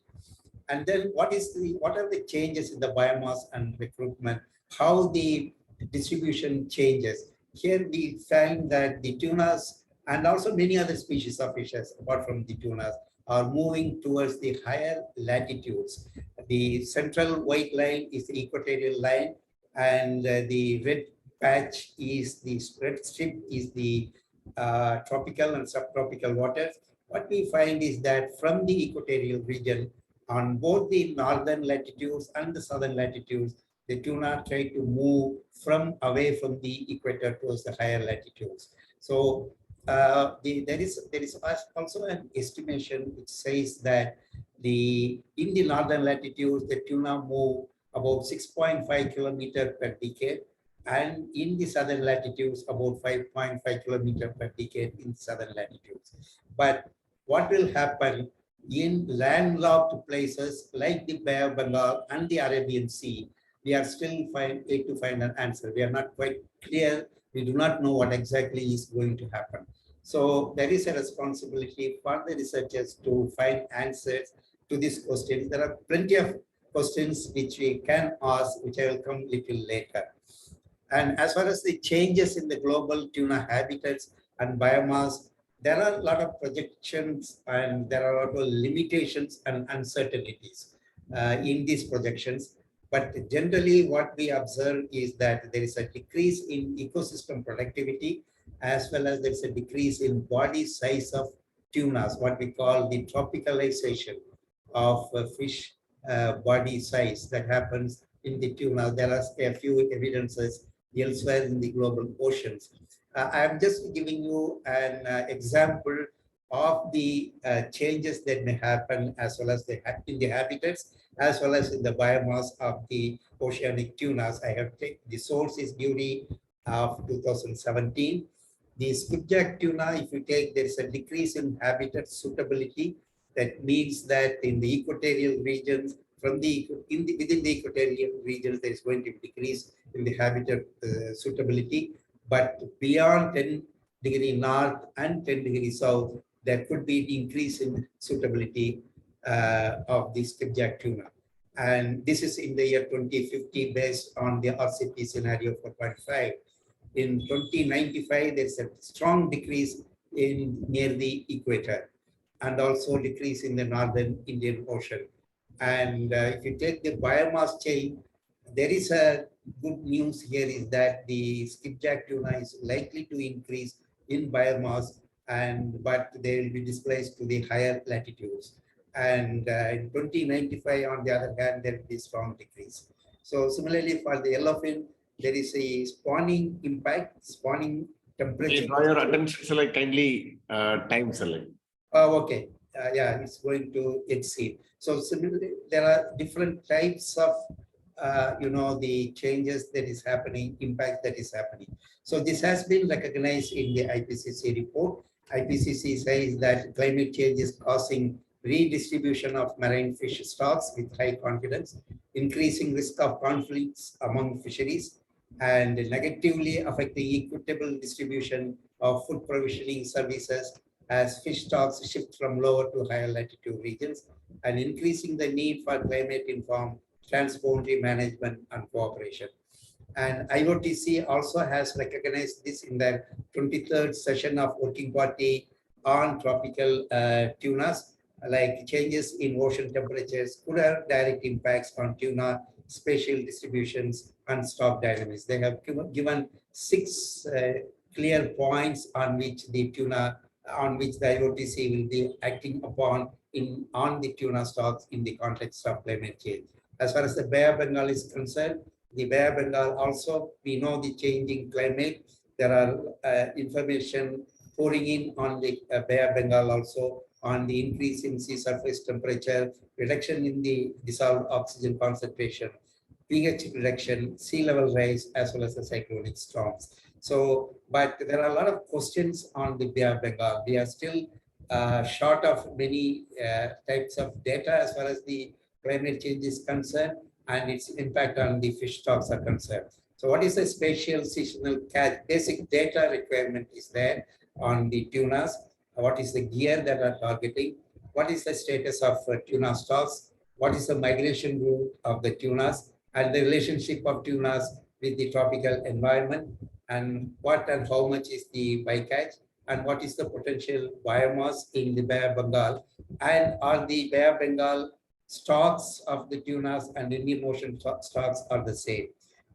And then what are the changes in the biomass and recruitment? How the distribution changes? Here we find that the tunas and also many other species of fishes, apart from the tunas, are moving towards the higher latitudes. The central white line is the equatorial line, and the red patch is the red strip is the tropical and subtropical waters. What we find is that from the equatorial region, on both the northern latitudes and the southern latitudes, the tuna try to move away from the equator towards the higher latitudes. So there is also an estimation which says that in the northern latitudes, the tuna move about 6.5 kilometers per decade, and in the southern latitudes, about 5.5 kilometers per decade in southern latitudes. But what will happen in landlocked places like the Bay of Bengal and the Arabian Sea, we are still yet to find an answer. We are not quite clear. We do not know what exactly is going to happen. So there is a responsibility for the researchers to find answers to these questions. There are plenty of questions which we can ask, which I will come a little later. And as far as the changes in the global tuna habitats and biomass, there are a lot of projections and there are a lot of limitations and uncertainties in these projections. But generally what we observe is that there is a decrease in ecosystem productivity, as well as there is a decrease in body size of tunas, what we call the tropicalization of fish body size that happens in the tuna. There are a few evidences elsewhere in the global oceans. I'm just giving you an example of the changes that may happen as well as in the habitats, as well as in the biomass of the oceanic tunas. I have taken the source is beauty of 2017. The skipjack tuna, if you take, there is a decrease in habitat suitability. That means that in the equatorial regions, within the equatorial regions, there is going to be decrease in the habitat suitability. But beyond 10° north and 10° south, there could be an increase in suitability of the skipjack tuna. And this is in the year 2050 based on the RCP scenario 4.5. In 2095, there's a strong decrease near the equator, and also decrease in the northern Indian Ocean. And if you take the biomass chain, there is a good news here is that the skipjack tuna is likely to increase in biomass, but they will be displaced to the higher latitudes. And in 2095, on the other hand, there will be strong decrease. So similarly for the yellowfin, there is a spawning impact, spawning temperature. Draw your attention, so like kindly time select. Oh, okay. Yeah, it's going to exceed. So similarly, there are different types of, the changes that is happening, impact that is happening. So this has been recognized in the IPCC report. IPCC says that climate change is causing redistribution of marine fish stocks with high confidence, increasing risk of conflicts among fisheries, and negatively affecting equitable distribution of food provisioning services as fish stocks shift from lower to higher latitude regions, and increasing the need for climate-informed transboundary management and cooperation. And IOTC also has recognized this in their 23rd session of Working Party on tropical tunas, like changes in ocean temperatures could have direct impacts on tuna spatial distributions and stock dynamics. They have given 6 clear points on which the IOTC will be acting upon on the tuna stocks in the context of climate change. As far as the Bay of Bengal is concerned, the Bay of Bengal also, we know the changing climate. There are information pouring in on the Bay of Bengal also on the increase in sea surface temperature, reduction in the dissolved oxygen concentration, pH reduction, sea level rise, as well as the cyclonic storms. So, but there are a lot of questions on the Bay of Bengal. We are still short of many types of data as far as the climate change is concerned and its impact on the fish stocks are concerned. So what is the spatial seasonal catch? Basic data requirement is there on the tunas. What is the gear that are targeting? What is the status of tuna stocks? What is the migration route of the tunas and the relationship of tunas with the tropical environment? And what and how much is the bycatch? And what is the potential biomass in the Bay of Bengal? And are the Bay of Bengal stocks of the tunas and Indian Ocean stocks are the same?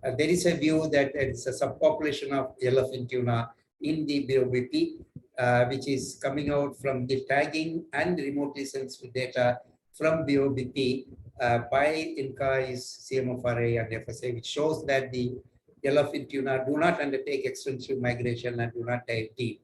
There is a view that there is a subpopulation of yellowfin tuna in the Bobp, which is coming out from the tagging and remotely sensitive data from Bobp by INCA's CMFRA and FSA, which shows that the yellowfin tuna do not undertake extensive migration and do not dive deep.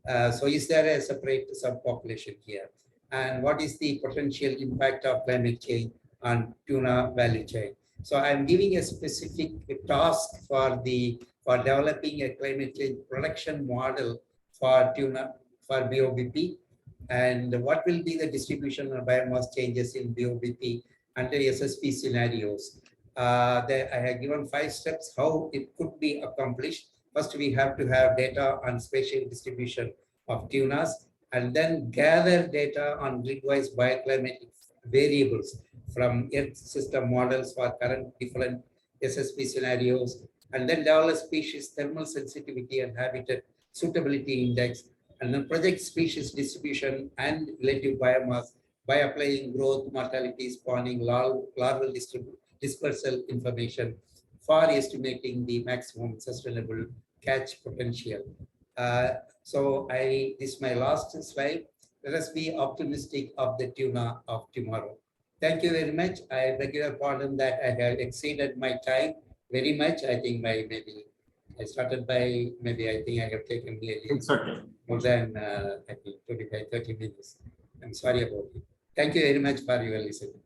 So is there a separate subpopulation here? And what is the potential impact of climate change on tuna value chain? So I'm giving a specific task for developing a climate change production model for tuna, for Bobp. And what will be the distribution of biomass changes in BOBP under SSP scenarios? I have given 5 steps how it could be accomplished. First, we have to have data on spatial distribution of tunas, and then gather data on grid-wise bioclimatic variables from Earth system models for current different SSP scenarios, and then develop species thermal sensitivity and habitat suitability index, and then project species distribution and relative biomass by applying growth, mortality, spawning, larval dispersal information for estimating the maximum sustainable catch potential. This is my last slide. Let us be optimistic of the tuna of tomorrow. Thank you very much. I beg your pardon that I have exceeded my time very much. I think I started by I think I have taken nearly more than 25, 30 minutes. I'm sorry about it. Thank you very much for your listening.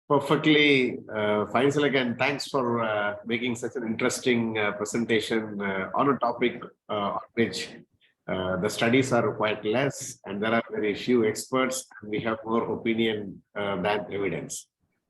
Perfectly fine, Sulek, and thanks for making such an interesting presentation on a topic on which the studies are quite less, and there are very few experts, and we have more opinion than evidence.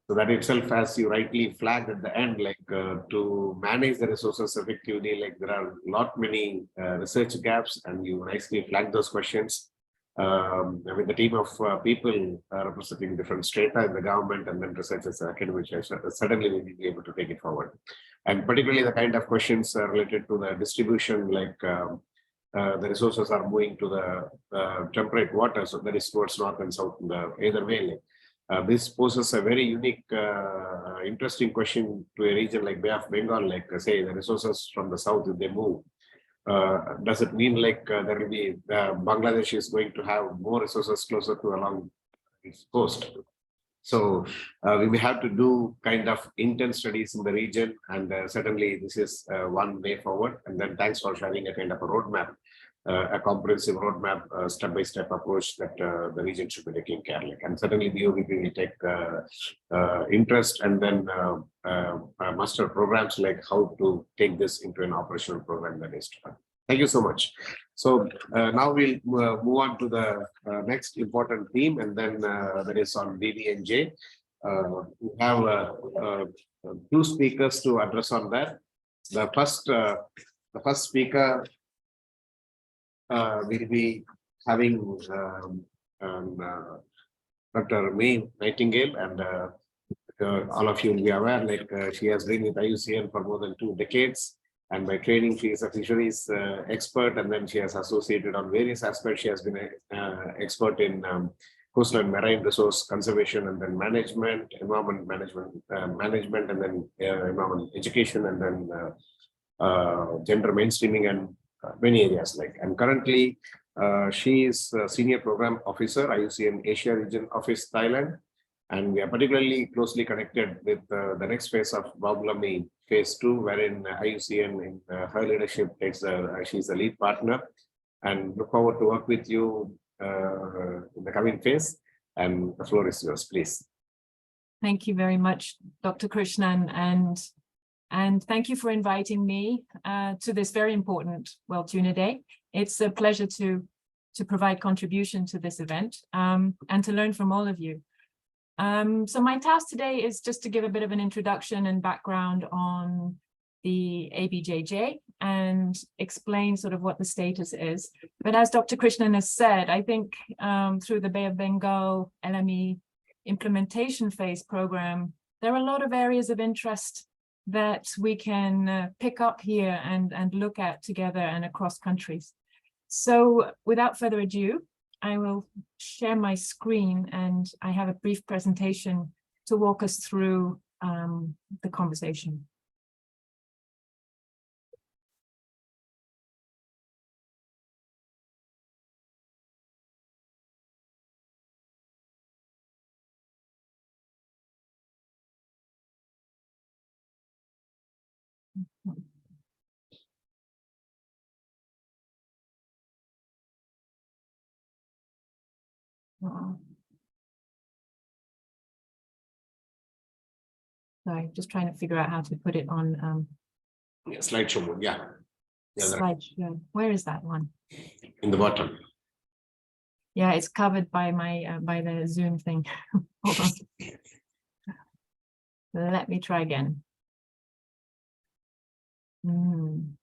So that itself, as you rightly flagged at the end, to manage the resources effectively, there are many research gaps, and you nicely flagged those questions. With the team of people representing different strata in the government and then researchers and academics, suddenly we will be able to take it forward. And particularly the kind of questions related to the distribution, the resources are moving to the temperate water, so that is towards north and south, either way. This poses a very unique, interesting question to a region like Bay of Bengal, say the resources from the south, if they move. Does it mean there will be Bangladesh is going to have more resources closer to along its coast? So we may have to do kind of intense studies in the region, and certainly this is one way forward. And then thanks for sharing a kind of a roadmap, a comprehensive roadmap, step-by-step approach that the region should be taking care of. And certainly BOBP will take interest and then master programs like how to take this into an operational program that is to come. Thank you so much. So now we'll move on to the next important theme, and then that is on BBNJ. We have 2 speakers to address on that. The first speaker will be having Dr. May Nightingale, and all of you will be aware, she has been with IUCN for more than 2 decades. And by training, she is a fisheries expert, and then she has associated on various aspects. She has been an expert in coastal and marine resource conservation, and then management, environment management, and then environment education, and then gender mainstreaming, and many areas And currently, she is a senior program officer, IUCN Asia Region Office, Thailand. And we are particularly closely connected with the next phase of Bobp phase 2, wherein IUCN in her leadership takes she's the lead partner, and look forward to work with you in the coming phase. And the floor is yours, please. Thank you very much, Dr. Krishnan, and thank you for inviting me to this very important World Tuna Day. It's a pleasure to provide contribution to this event and to learn from all of you. So my task today is just to give a bit of an introduction and background on the ABJJ and explain sort of what the status is. But as Dr. Krishnan has said, I think through the Bay of Bengal LME implementation phase program, there are a lot of areas of interest that we can pick up here and look at together and across countries. So without further ado, I will share my screen, and I have a brief presentation to walk us through the conversation. Sorry, just trying to figure out how to put it on Slideshow mode, yeah. slideshow. Where is that one? In the bottom. Yeah, it's covered by my by the Zoom thing. Hold on. Let me try again. One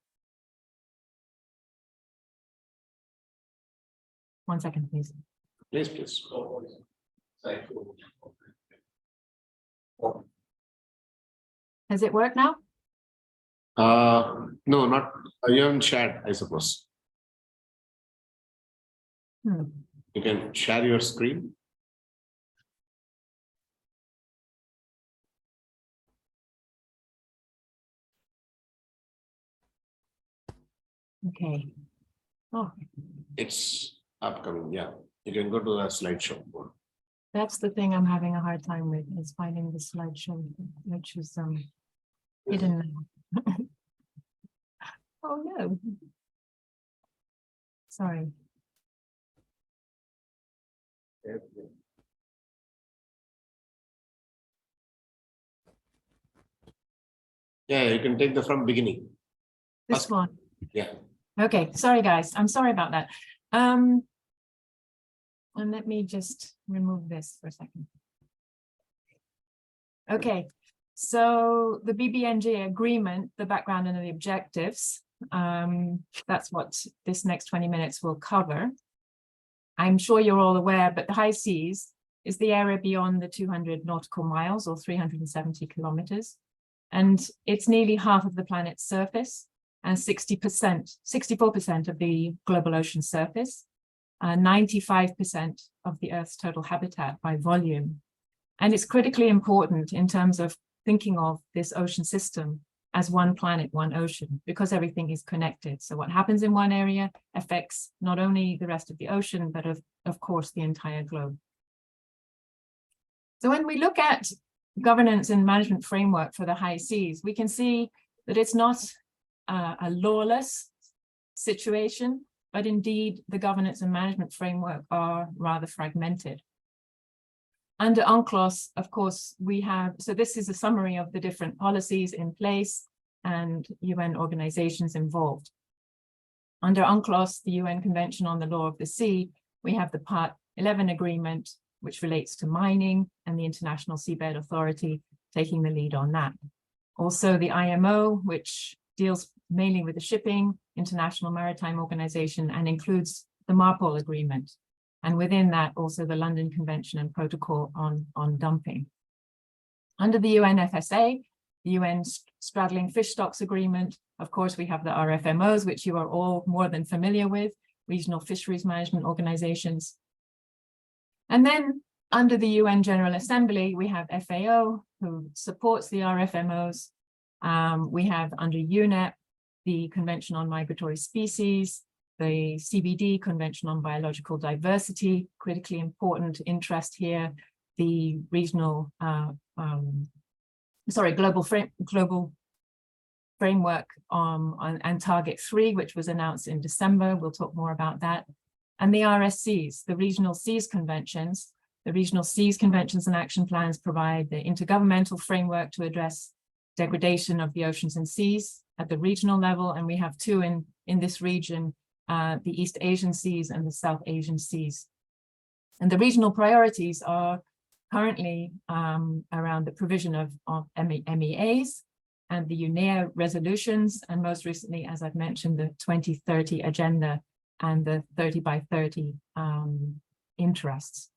second, please. Please, please. Has it worked now? No, not, you haven't shared, I suppose. You can share your screen. Okay. Oh, It's upcoming, yeah. You can go to the slideshow. that's the thing I'm having a hard time with, is finding the slideshow, which is hidden now. Oh no. Sorry. Yeah, you can take the from beginning. This First- one. Yeah. Okay, sorry guys, I'm sorry about that. And let me just remove this for a second. Okay, so the BBNJ agreement, the background and the objectives, that's what this next 20 minutes will cover. I'm sure you're all aware, but the high seas is the area beyond the 200 nautical miles or 370 kilometers. And it's nearly half of the planet's surface and 64% of the global ocean surface, 95% of the Earth's total habitat by volume. And it's critically important in terms of thinking of this ocean system as one planet, one ocean, because everything is connected. So what happens in one area affects not only the rest of the ocean, but of course, the entire globe. So when we look at governance and management framework for the high seas, we can see that it's not a lawless situation, but indeed the governance and management framework are rather fragmented. Under UNCLOS, of course, we have, so this is a summary of the different policies in place and UN organizations involved. Under UNCLOS, the UN Convention on the Law of the Sea, we have the Part 11 agreement, which relates to mining, and the International Seabed Authority taking the lead on that. Also the IMO, which deals mainly with the shipping, International Maritime Organization, and includes the MARPOL agreement. And within that, also the London Convention and Protocol on dumping. Under the UNFSA, the UN Straddling Fish Stocks Agreement, of course, we have the RFMOs, which you are all more than familiar with, Regional Fisheries Management Organizations. And then under the UN General Assembly, we have FAO, who supports the RFMOs. We have under UNEP, the Convention on Migratory Species, the CBD, Convention on Biological Diversity, critically important interest here, the regional, global framework and Target 3, which was announced in December. We'll talk more about that. And the RSCs, the Regional Seas Conventions. The Regional Seas Conventions and Action Plans provide the intergovernmental framework to address degradation of the oceans and seas at the regional level. And we have two in this region, the East Asian Seas and the South Asian Seas. And the regional priorities are currently around the provision of MEAs and the UNEA resolutions, and most recently, as I've mentioned, the 2030 agenda and the 30 by 30 interests.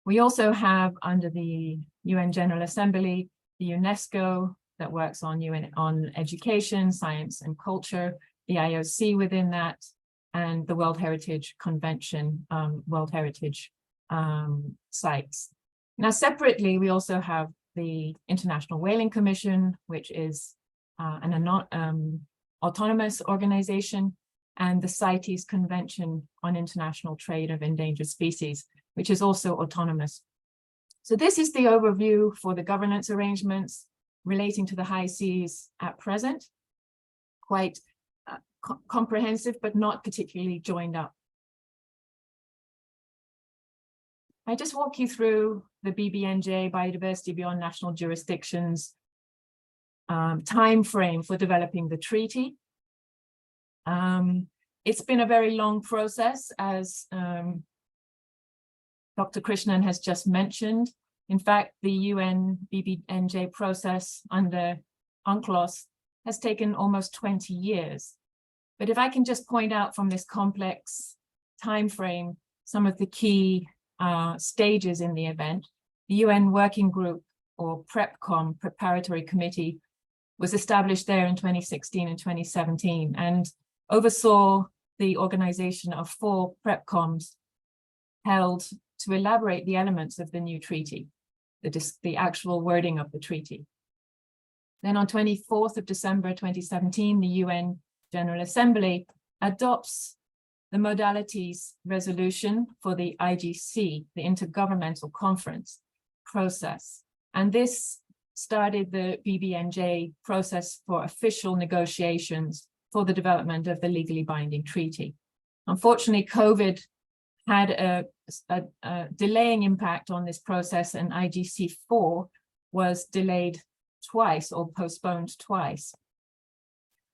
We also have under the UN General Assembly, the UNESCO that works on education, science and culture, the IOC within that, and the World Heritage Convention, World Heritage sites. Now, separately, we also have the International Whaling Commission, which is an autonomous organization, and the CITES Convention on International Trade of Endangered Species, which is also autonomous. So this is the overview for the governance arrangements relating to the high seas at present. Quite comprehensive, but not particularly joined up. I just walk you through the BBNJ, Biodiversity Beyond National Jurisdictions, time frame for developing the treaty. It's been a very long process, as Dr. Krishnan has just mentioned. In fact, the UN BBNJ process under UNCLOS has taken almost 20 years. But if I can just point out from this complex time frame some of the key stages in the event, the UN Working Group, or PrepCom, Preparatory Committee, was established there in 2016 and 2017 and oversaw the organization of 4 PrepComs held to elaborate the elements of the new treaty, the actual wording of the treaty. Then on 24th of December 2017, the UN General Assembly adopts the modalities resolution for the IGC, the Inter-Governmental Conference process. And this started the BBNJ process for official negotiations for the development of the legally binding treaty. Unfortunately, COVID had a delaying impact on this process, and IGC4 was delayed twice or postponed twice.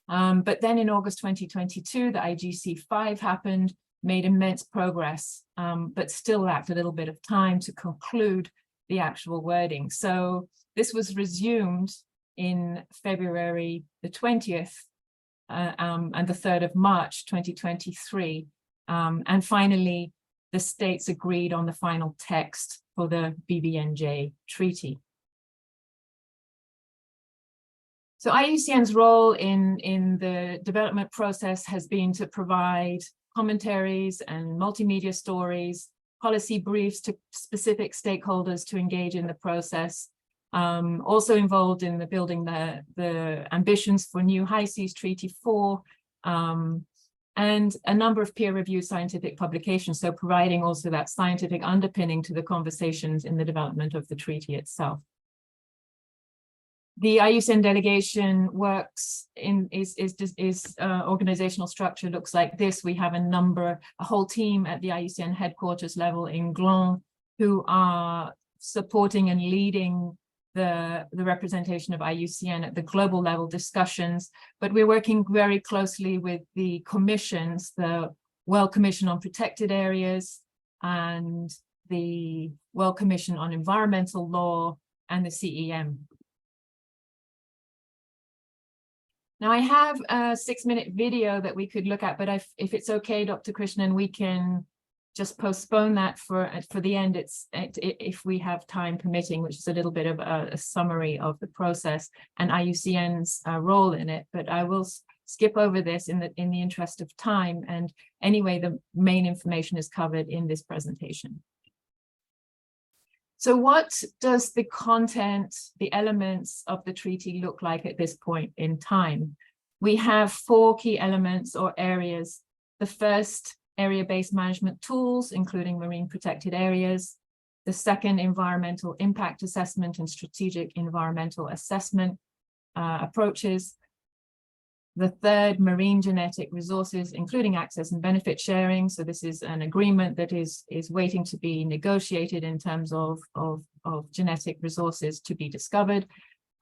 But then in August 2022, the IGC5 happened, made immense progress, but still lacked a little bit of time to conclude the actual wording. So this was resumed in February the 20th and the 3rd of March 2023. And finally, the states agreed on the final text for the BBNJ treaty. So IUCN's role in the development process has been to provide commentaries and multimedia stories, policy briefs to specific stakeholders to engage in the process, also involved in the building the ambitions for new High Seas Treaty 4, and a number of peer-reviewed scientific publications, so providing also that scientific underpinning to the conversations in the development of the treaty itself. The IUCN delegation works in organizational structure looks like this. We have a whole team at the IUCN headquarters level in Gland who are supporting and leading the representation of IUCN at the global level discussions, but we're working very closely with the commissions, the World Commission on Protected Areas and the World Commission on Environmental Law and the CEM. Now I have a 6-minute video that we could look at, but if it's okay, Dr. Krishnan, we can just postpone that for the end. If we have time permitting, which is a little bit of a summary of the process and IUCN's role in it. But I will skip over this in the interest of time. And anyway, the main information is covered in this presentation. So what does the content, the elements of the treaty look like at this point in time? We have 4 key elements or areas. The first, area-based management tools, including marine protected areas. The second, environmental impact assessment and strategic environmental assessment approaches. The third, marine genetic resources, including access and benefit sharing. So this is an agreement that is waiting to be negotiated in terms of genetic resources to be discovered.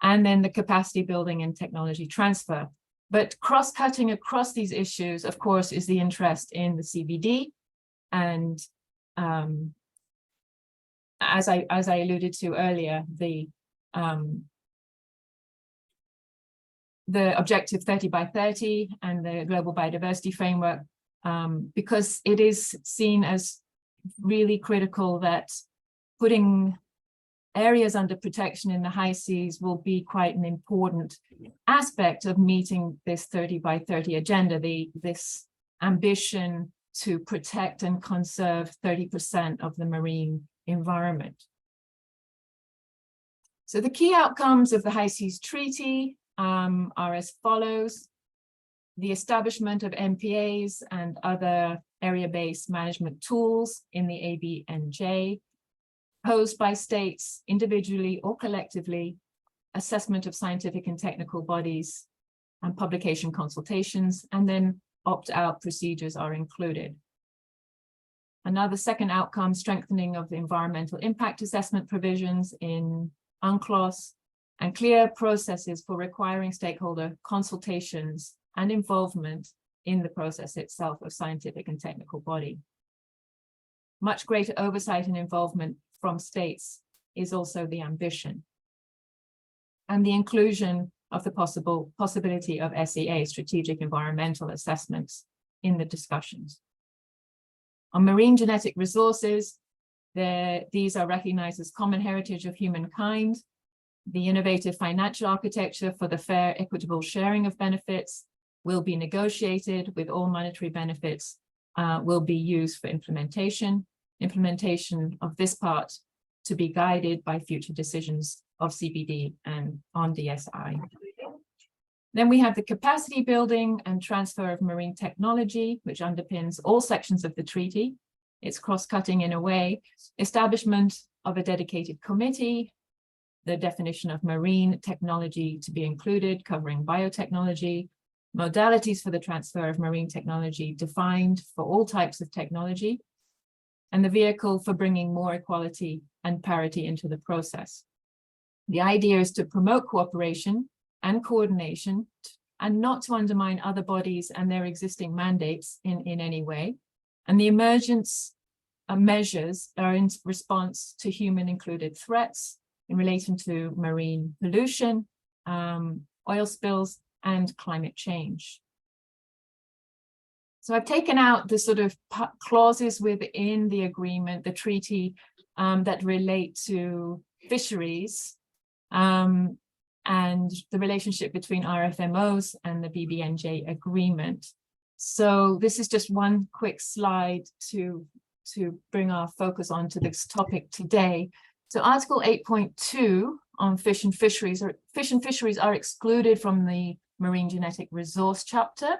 And then the capacity building and technology transfer. But cross-cutting across these issues, of course, is the interest in the CBD. And as I alluded to earlier, the objective 30 by 30 and the global biodiversity framework, because it is seen as really critical that putting areas under protection in the high seas will be quite an important aspect of meeting this 30 by 30 agenda, this ambition to protect and conserve 30% of the marine environment. So the key outcomes of the High Seas Treaty are as follows: the establishment of MPAs and other area-based management tools in the ABNJ, posed by states individually or collectively, assessment of scientific and technical bodies and publication consultations, and then opt-out procedures are included. Another second outcome, strengthening of the environmental impact assessment provisions in UNCLOS, and clear processes for requiring stakeholder consultations and involvement in the process itself of scientific and technical body. Much greater oversight and involvement from states is also the ambition. And the inclusion of the possibility of SEA, strategic environmental assessments, in the discussions. On marine genetic resources, these are recognized as common heritage of humankind. The innovative financial architecture for the fair, equitable sharing of benefits will be negotiated, with all monetary benefits will be used for implementation. Implementation of this part to be guided by future decisions of CBD and on DSI. Then we have the capacity building and transfer of marine technology, which underpins all sections of the treaty. It's cross-cutting in a way. Establishment of a dedicated committee, the definition of marine technology to be included, covering biotechnology, modalities for the transfer of marine technology defined for all types of technology, and the vehicle for bringing more equality and parity into the process. The idea is to promote cooperation and coordination, and not to undermine other bodies and their existing mandates in any way. And the emergence of measures are in response to human-included threats in relation to marine pollution, oil spills, and climate change. So I've taken out the sort of clauses within the agreement, the treaty, that relate to fisheries, and the relationship between RFMOs and the BBNJ agreement. So this is just one quick slide to bring our focus onto this topic today. So Article 8.2 on fish and fisheries are excluded from the marine genetic resource chapter.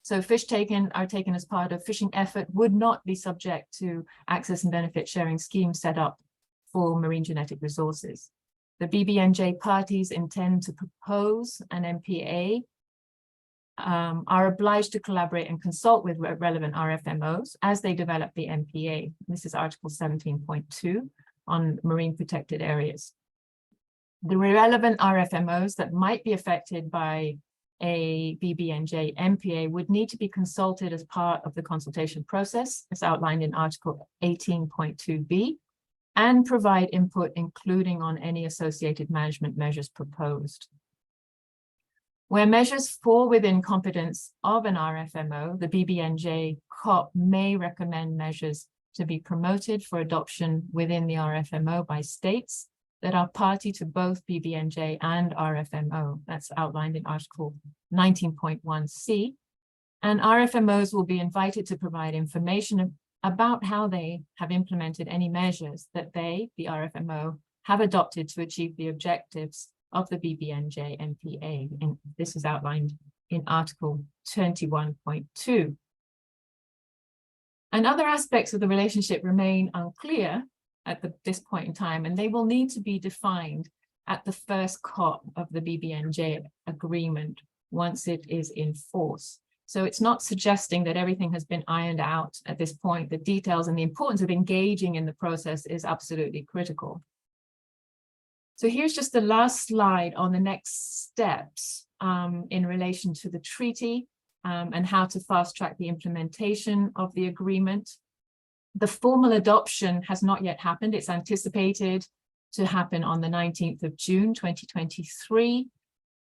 So fish are taken as part of fishing effort would not be subject to access and benefit sharing schemes set up for marine genetic resources. The BBNJ parties intend to propose an MPA, are obliged to collaborate and consult with relevant RFMOs as they develop the MPA. This is Article 17.2 on marine protected areas. The relevant RFMOs that might be affected by a BBNJ MPA would need to be consulted as part of the consultation process, as outlined in Article 18.2b, and provide input, including on any associated management measures proposed. Where measures fall within competence of an RFMO, the BBNJ COP may recommend measures to be promoted for adoption within the RFMO by states that are party to both BBNJ and RFMO. That's outlined in Article 19.1c. And RFMOs will be invited to provide information about how they have implemented any measures that they, the RFMO, have adopted to achieve the objectives of the BBNJ MPA. And this is outlined in Article 21.2. And other aspects of the relationship remain unclear at this point in time, and they will need to be defined at the first COP of the BBNJ agreement once it is in force. So it's not suggesting that everything has been ironed out at this point. The details and the importance of engaging in the process is absolutely critical. So here's just the last slide on the next steps in relation to the treaty and how to fast track the implementation of the agreement. The formal adoption has not yet happened. It's anticipated to happen on the 19th of June, 2023.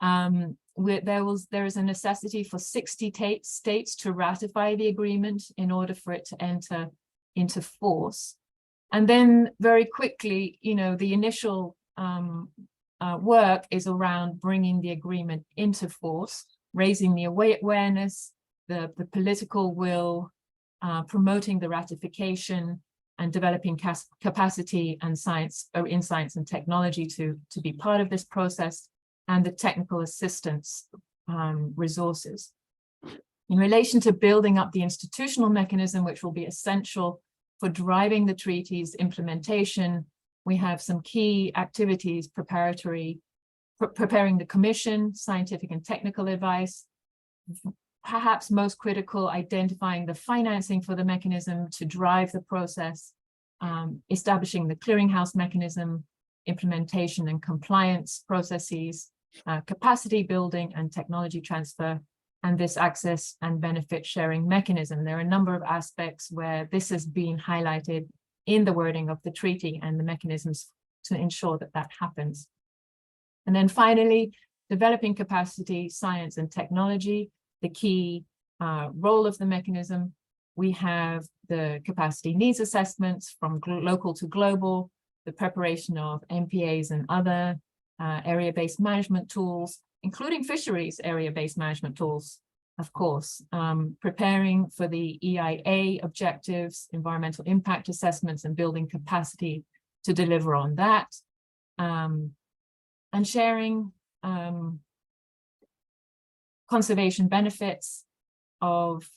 There is a necessity for 60 states to ratify the agreement in order for it to enter into force. And then very quickly, the initial work is around bringing the agreement into force, raising the awareness, the political will, promoting the ratification, and developing capacity and science and technology to be part of this process, and the technical assistance resources. In relation to building up the institutional mechanism, which will be essential for driving the treaty's implementation, we have some key activities preparing the commission, scientific and technical advice, perhaps most critical, identifying the financing for the mechanism to drive the process, establishing the clearinghouse mechanism, implementation and compliance processes, capacity building and technology transfer, and this access and benefit sharing mechanism. There are a number of aspects where this has been highlighted in the wording of the treaty and the mechanisms to ensure that that happens. And then finally, developing capacity, science and technology, the key role of the mechanism. We have the capacity needs assessments from local to global, the preparation of MPAs and other area-based management tools, including fisheries area-based management tools, of course, preparing for the EIA objectives, environmental impact assessments, and building capacity to deliver on that, and sharing conservation benefits of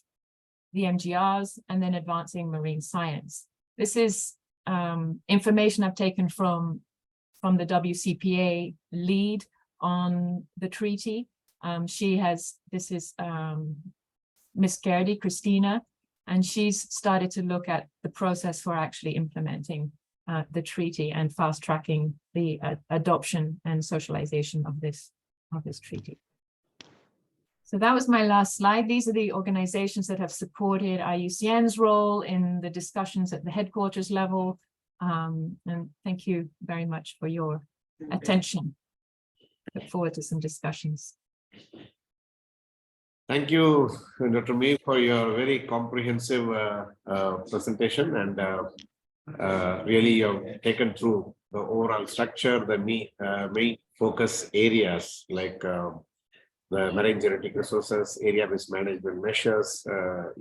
the MGRs, and then advancing marine science. This is information I've taken from the WCPA lead on the treaty. This is Miss Gerdy, Christina, and she's started to look at the process for actually implementing the treaty and fast tracking the adoption and socialization of this treaty. So that was my last slide. These are the organizations that have supported IUCN's role in the discussions at the headquarters level. And thank you very much for your attention. Look forward to some discussions. Thank you, Dr. Mee, for your very comprehensive presentation, and really you've taken through the overall structure, the main focus areas like the marine genetic resources, area-based management measures,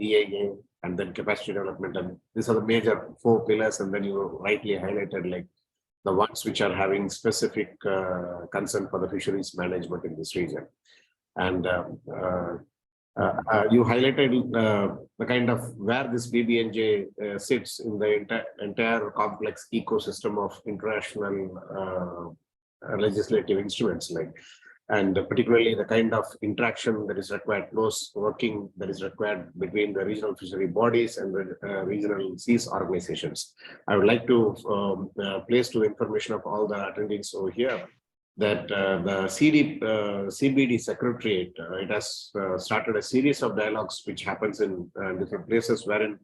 EAA, and then capacity development. And these are the major 4 pillars. And then you rightly highlighted like the ones which are having specific concern for the fisheries management in this region. And you highlighted the kind of where this BBNJ sits in the entire complex ecosystem of international legislative instruments, like, and particularly the kind of interaction that is required, close working that is required between the regional fishery bodies and the regional seas organizations. I would like to place to information of all the attendees over here that the CBD Secretariat, it has started a series of dialogues which happens in different places, wherein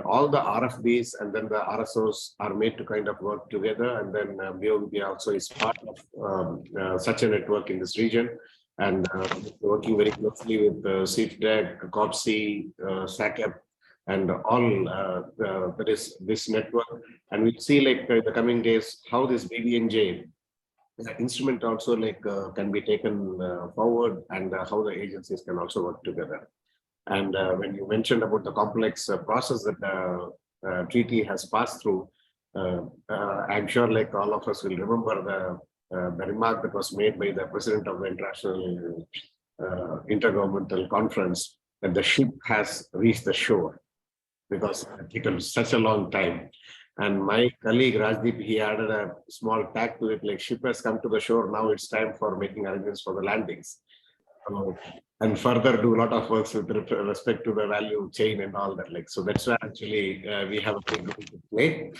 all the RFBs and then the RSOs are made to kind of work together, and then BOVP also is part of such a network in this region, and working very closely with CFDEC, COPSI, SACEP, and all that is this network. And we'll see like in the coming days how this BBNJ instrument also like can be taken forward, and how the agencies can also work together. And when you mentioned about the complex process that the treaty has passed through, I'm sure like all of us will remember the remark that was made by the president of the International Inter-Governmental Conference, that the ship has reached the shore, because it taken such a long time. And my colleague Rajdeep, he added a small tag to it, like ship has come to the shore, now it's time for making arrangements for the landings. And further do a lot of work with respect to the value chain and all that. Like, so that's where actually we have a big role to play.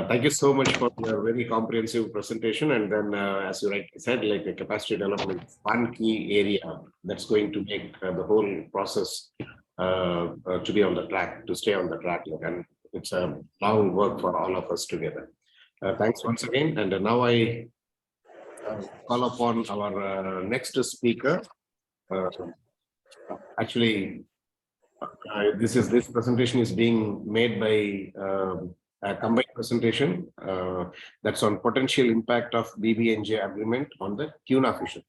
Thank you so much for your very comprehensive presentation. And then, as you rightly said, like the capacity development is one key area that's going to make the whole process to be on the track, to stay on the track. Like, and it's a long work for all of us together. Thanks once again. And now I call upon our next speaker. Actually, this presentation is being made by a combined presentation that's on potential impact of BBNJ agreement on the tuna fishery,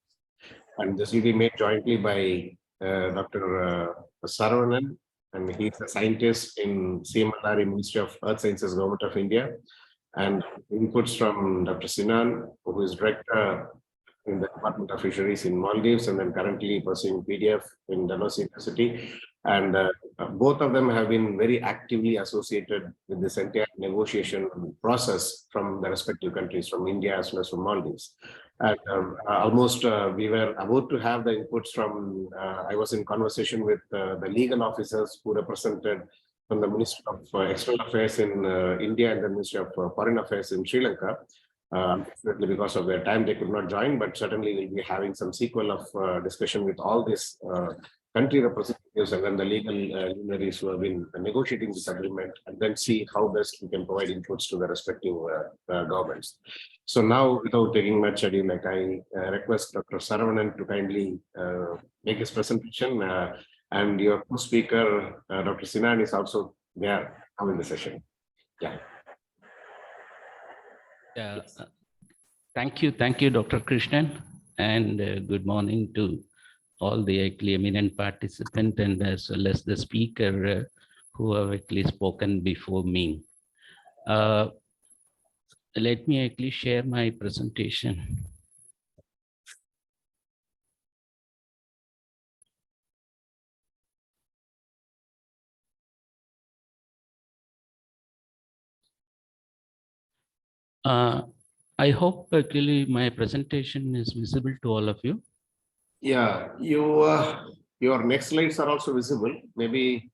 and this will be made jointly by Dr. Saravanan, and he's a scientist in CMLR, Ministry of Earth Sciences, Government of India, and inputs from Dr. Sinan, who is director in the Department of Fisheries in Maldives, and then currently pursuing PDF in Dalhousie University. And both of them have been very actively associated with this entire negotiation process from the respective countries, from India as well as from Maldives. And almost we were about to have the inputs from, I was in conversation with the legal officers who represented from the Ministry of External Affairs in India and the Ministry of Foreign Affairs in Sri Lanka. Unfortunately, because of their time, they could not join, but certainly we'll be having some sequel of discussion with all these country representatives and then the legal luminaries who have been negotiating this agreement, and then see how best we can provide inputs to the respective governments. So now, without taking much ado, like I request Dr. Saravanan to kindly make his presentation, and your co-speaker, Dr. Sinan, is also there in the session. Yeah. Yeah, thank you, Dr. Krishnan, and good morning to all the actually eminent participant and as well as the speaker who have actually spoken before me. Let me actually share my presentation. I hope actually my presentation is visible to all of you. Yeah, your next slides are also visible. Maybe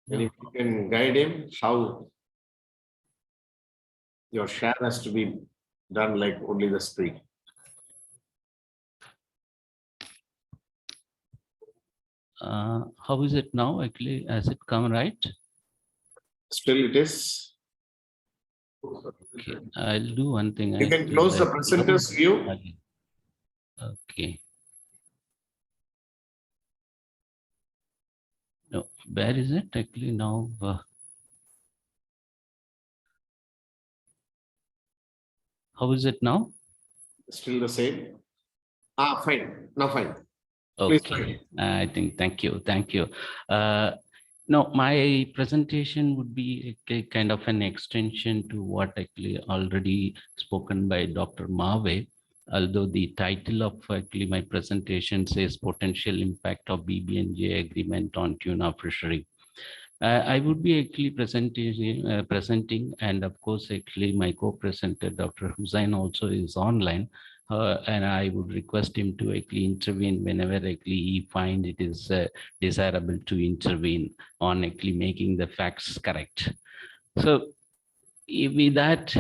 if you can guide him how your share has to be done like only the screen. How is it now? Actually, has it come right? Still it is. Okay, I'll do one thing. You can close the presenter's view. Okay. No, where is it actually now? How is it now? Still the same. Fine. Now fine. Okay, I think, thank you. No, my presentation would be a kind of an extension to what actually already spoken by Dr. Mave, although the title of actually my presentation says potential impact of BBNJ agreement on tuna fishery. I would be actually presenting, and of course, actually my co-presenter, Dr. Hussain, also is online. And I would request him to actually intervene whenever actually he finds it is desirable to intervene on actually making the facts correct. So with that,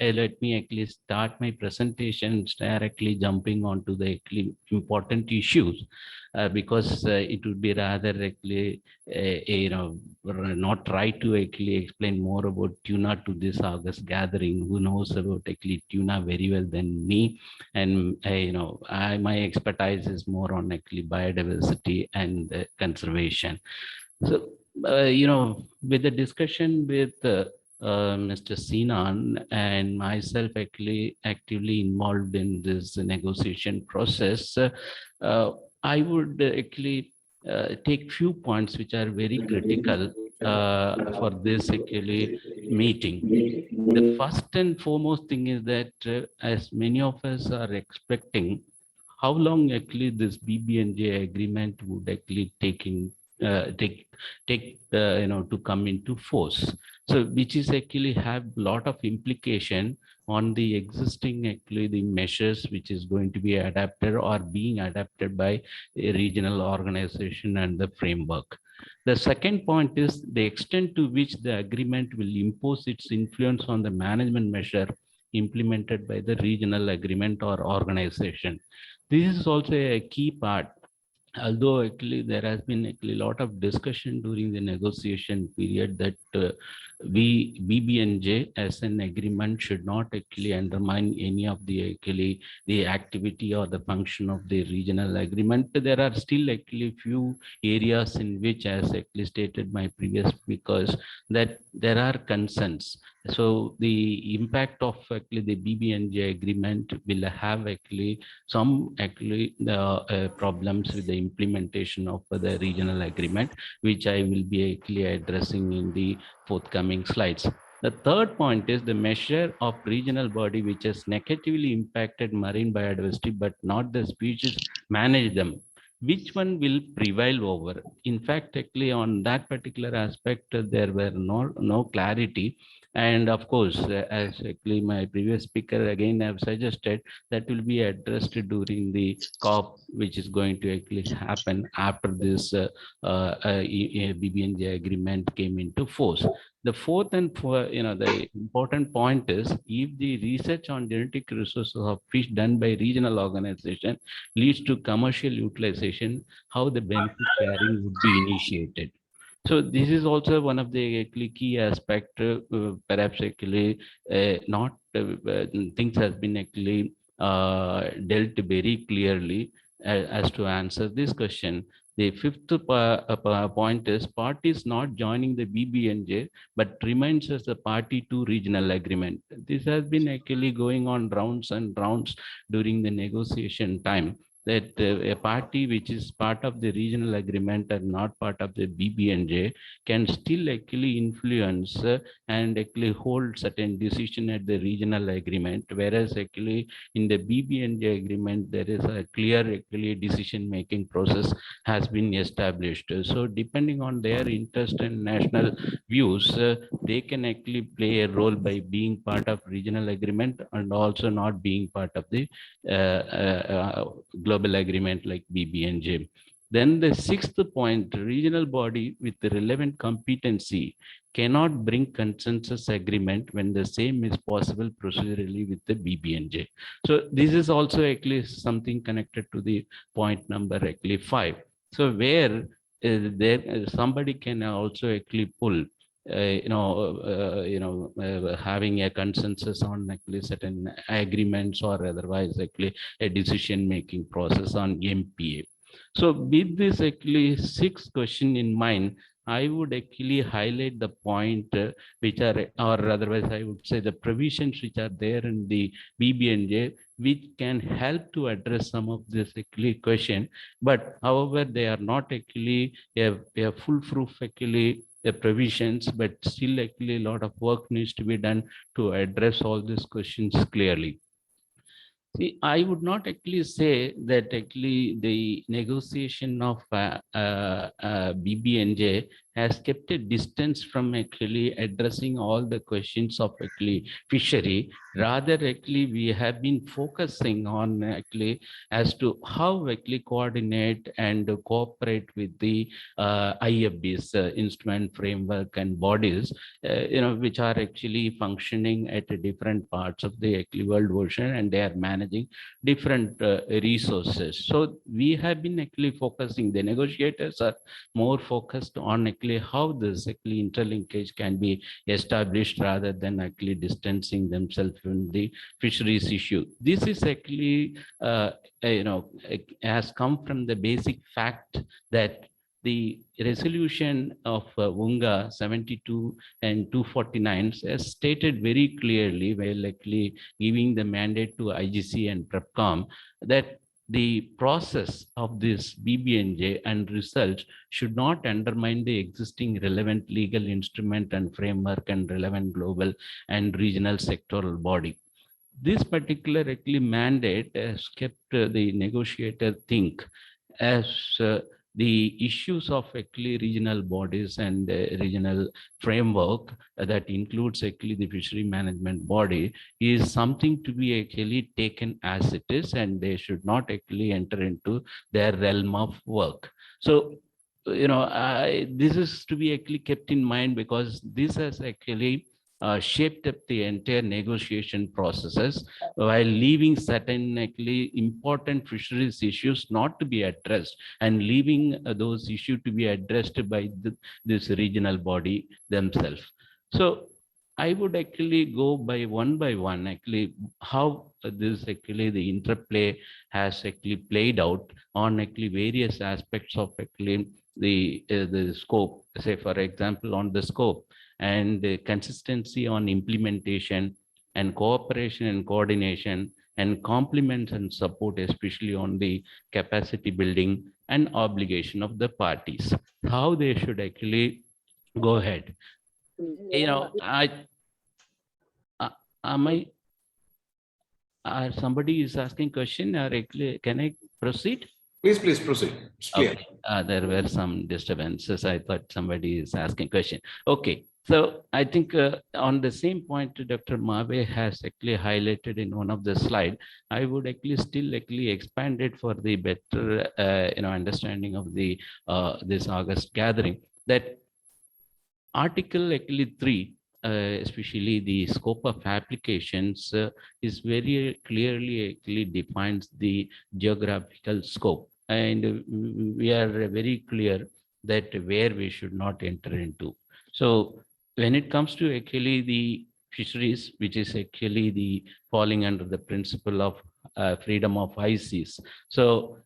let me actually start my presentation directly jumping onto the actually important issues, because it would be rather actually, not try to actually explain more about tuna to this August gathering. Who knows about actually tuna very well than me, and my expertise is more on actually biodiversity and conservation. So with the discussion with Mr. Sinan and myself actually actively involved in this negotiation process, I would actually take few points which are very critical for this actually meeting. The first and foremost thing is that as many of us are expecting, how long actually this BBNJ agreement would actually take to come into force. So which is actually have a lot of implication on the existing actually the measures which is going to be adapted or being adapted by a regional organization and the framework. The second point is the extent to which the agreement will impose its influence on the management measure implemented by the regional agreement or organization. This is also a key part. Although actually there has been actually a lot of discussion during the negotiation period that BBNJ as an agreement should not actually undermine any of the actually the activity or the function of the regional agreement. There are still actually few areas in which, as actually stated my previous speakers, that there are concerns. So the impact of actually the BBNJ agreement will have actually some actually problems with the implementation of the regional agreement, which I will be actually addressing in the forthcoming slides. The third point is the measure of regional body which has negatively impacted marine biodiversity, but not the species manage them. Which one will prevail over? In fact, actually on that particular aspect, there were no clarity. And of course, as actually my previous speaker again have suggested, that will be addressed during the COP, which is going to actually happen after this BBNJ agreement came into force. The fourth and the important point is, if the research on genetic resources of fish done by regional organization leads to commercial utilization, how the benefit sharing would be initiated. So this is also one of the actually key aspect, perhaps actually not things has been actually dealt very clearly as to answer this question. The fifth point is, parties not joining the BBNJ but remains as a party to regional agreement. This has been actually going on rounds and rounds during the negotiation time, that a party which is part of the regional agreement and not part of the BBNJ can still actually influence and actually hold certain decision at the regional agreement, whereas actually in the BBNJ agreement there is a clear actually decision making process has been established. So depending on their interest and national views, they can actually play a role by being part of regional agreement and also not being part of the global agreement like BBNJ. Then the sixth point, regional body with the relevant competency cannot bring consensus agreement when the same is possible procedurally with the BBNJ. So this is also actually something connected to the point number actually 5. So where there somebody can also actually pull having a consensus on actually certain agreements or otherwise actually a decision making process on MPA. So with this actually 6 question in mind, I would actually highlight the point which are, or otherwise I would say the provisions which are there in the BBNJ, which can help to address some of this actually question, but however they are not actually a foolproof actually the provisions, but still actually a lot of work needs to be done to address all these questions clearly. See, I would not actually say that actually the negotiation of BBNJ has kept a distance from actually addressing all the questions of actually fishery. Rather, actually, we have been focusing on actually as to how actually coordinate and cooperate with the IFB's instrument framework and bodies, which are actually functioning at different parts of the actually world ocean, and they are managing different resources. So we have been actually focusing, the negotiators are more focused on actually how this actually interlinkage can be established rather than actually distancing themselves from the fisheries issue. This is actually, has come from the basic fact that the resolution of UNGA 72 and 249 has stated very clearly, while actually giving the mandate to IGC and PREPCOM, that the process of this BBNJ and results should not undermine the existing relevant legal instrument and framework and relevant global and regional sectoral body. This particular actually mandate has kept the negotiator think as the issues of actually regional bodies and regional framework that includes actually the fishery management body is something to be actually taken as it is, and they should not actually enter into their realm of work. So, this is to be actually kept in mind, because this has actually shaped up the entire negotiation processes, while leaving certain actually important fisheries issues not to be addressed and leaving those issues to be addressed by this regional body themselves. So I would actually go by one actually how this actually the interplay has actually played out on actually various aspects of actually the scope. Say for example, on the scope and the consistency on implementation and cooperation and coordination and complements and support, especially on the capacity building and obligation of the parties, how they should actually go ahead. Somebody is asking question, or actually, can I proceed? Please proceed. It's clear. Okay. There were some disturbances. I thought somebody is asking question. Okay. So I think on the same point Dr. Mabe has actually highlighted in one of the slide, I would actually still actually expand it for the better understanding of the this August gathering, that Article actually 3, especially the scope of applications, is very clearly actually defines the geographical scope. And we are very clear that where we should not enter into. So when it comes to actually the fisheries, which is actually the falling under the principle of freedom of high seas. So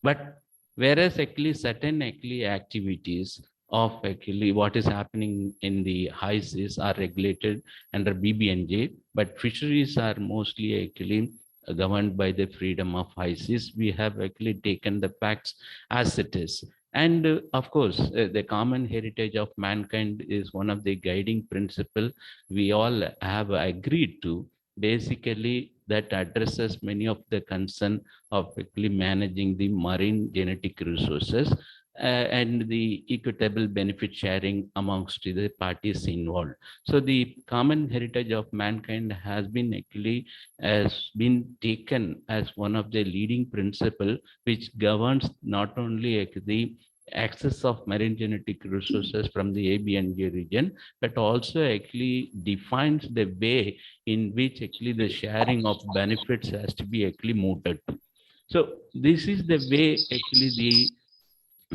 but whereas actually certain actually activities of actually what is happening in the high seas are regulated under BBNJ, but fisheries are mostly actually governed by the freedom of high seas. We have actually taken the facts as it is. And of course, the common heritage of mankind is one of the guiding principle we all have agreed to, basically that addresses many of the concern of actually managing the marine genetic resources and the equitable benefit sharing amongst the parties involved. So the common heritage of mankind has been actually has been taken as one of the leading principle which governs not only the access of marine genetic resources from the ABNJ region, but also actually defines the way in which actually the sharing of benefits has to be actually mooted to. So this is the way actually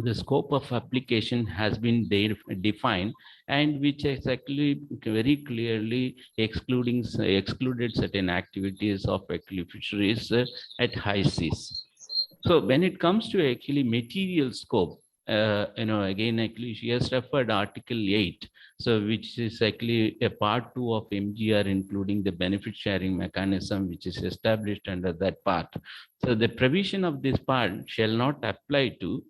the scope of application has been defined, and which is actually very clearly excluded certain activities of actually fisheries at high seas. So when it comes to actually material scope, again, actually, she has referred Article 8, so which is actually a part 2 of MGR, including the benefit sharing mechanism, which is established under that part. So the provision of this part shall not apply to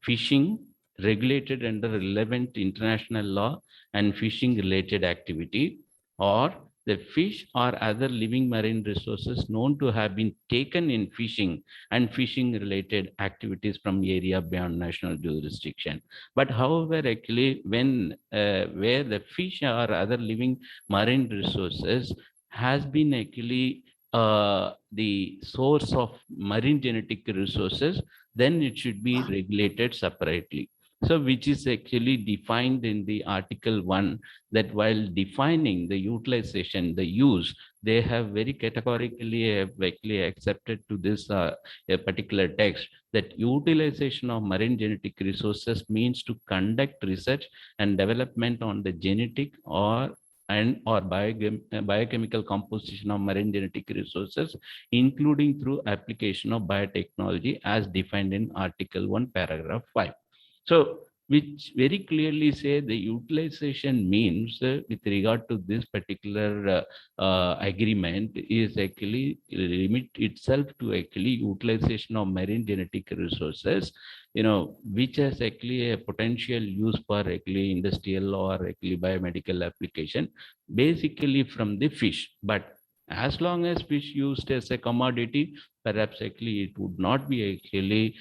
fishing regulated under relevant international law and fishing related activity, or the fish or other living marine resources known to have been taken in fishing and fishing related activities from area beyond national jurisdiction. But however, actually, when where the fish or other living marine resources has been actually the source of marine genetic resources, then it should be regulated separately. So which is actually defined in the Article 1, that while defining the utilization, the use, they have very categorically actually accepted to this a particular text, that utilization of marine genetic resources means to conduct research and development on the genetic or biochemical composition of marine genetic resources, including through application of biotechnology as defined in Article 1, paragraph 5. So which very clearly say the utilization means with regard to this particular agreement is actually limit itself to actually utilization of marine genetic resources, which has actually a potential use for actually industrial or actually biomedical application, basically from the fish. But as long as fish used as a commodity, perhaps actually it would not be actually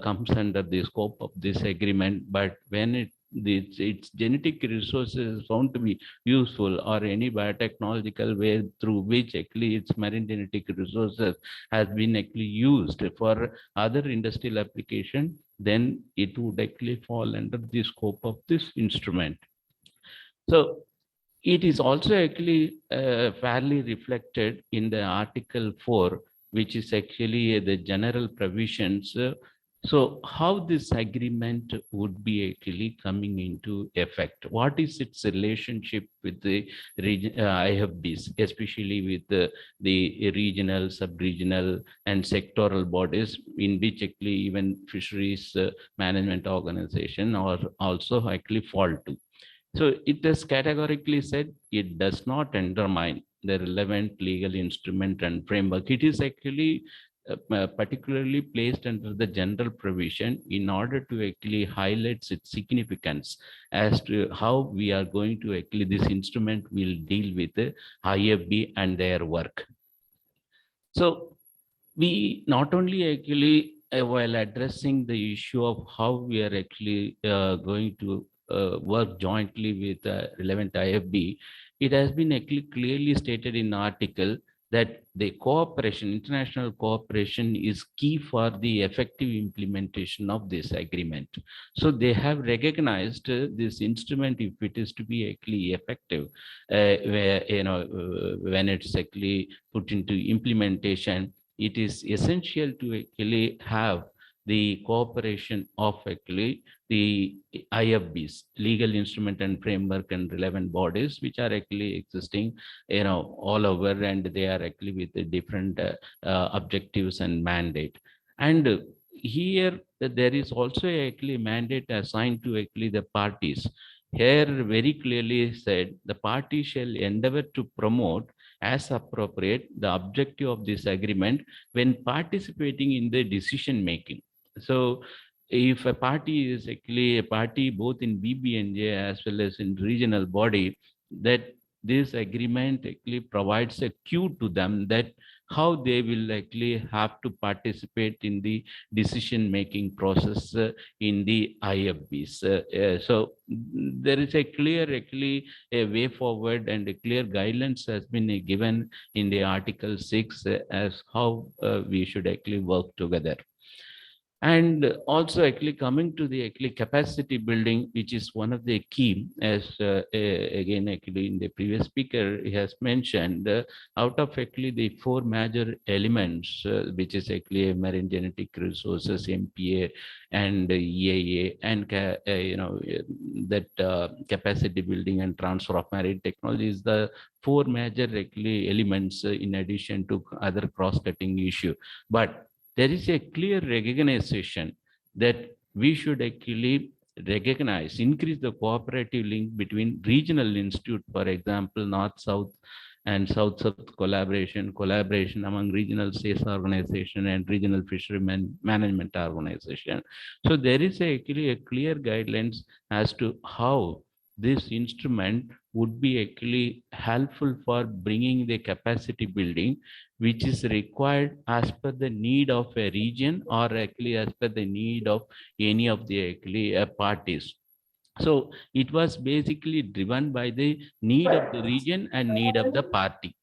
comes under the scope of this agreement. But when its genetic resources is found to be useful, or any biotechnological way through which actually its marine genetic resources has been actually used for other industrial application, then it would actually fall under the scope of this instrument. So it is also actually fairly reflected in the Article 4, which is actually the general provisions. So how this agreement would be actually coming into effect? What is its relationship with the region, IFBs, especially with the regional, sub-regional, and sectoral bodies, in which actually even fisheries management organization or also actually fall to? So it is categorically said it does not undermine the relevant legal instrument and framework. It is actually particularly placed under the general provision in order to actually highlight its significance as to how we are going to actually this instrument will deal with the IFB and their work. So we not only actually while addressing the issue of how we are actually going to work jointly with relevant IFB, it has been actually clearly stated in the article that the cooperation, international cooperation is key for the effective implementation of this agreement. So they have recognized this instrument, if it is to be actually effective, where, when it's actually put into implementation, it is essential to actually have the cooperation of actually the IFBs, legal instrument and framework and relevant bodies, which are actually existing, all over, and they are actually with the different objectives and mandate. And here there is also actually mandate assigned to actually the parties. Here very clearly said, the party shall endeavor to promote as appropriate the objective of this agreement when participating in the decision making. So if a party is actually a party both in BBNJ as well as in regional body, that this agreement actually provides a cue to them that how they will actually have to participate in the decision making process in the IFBs. So there is a clear actually a way forward, and a clear guidelines has been given in the Article 6 as how we should actually work together. And also actually coming to the actually capacity building, which is one of the key, as again actually in the previous speaker he has mentioned, out of actually the four major elements, which is actually marine genetic resources, MPA and EAA, and that capacity building and transfer of marine technology is the four major actually elements in addition to other cross-cutting issue. But there is a clear recognition that we should actually recognize, increase the cooperative link between regional institute, for example, North-South and South-South collaboration among regional SACE organization and regional fishery management organization. So there is actually a clear guidelines as to how this instrument would be actually helpful for bringing the capacity building, which is required as per the need of a region or actually as per the need of any of the actually parties. So it was basically driven by the need of the region and need of the party.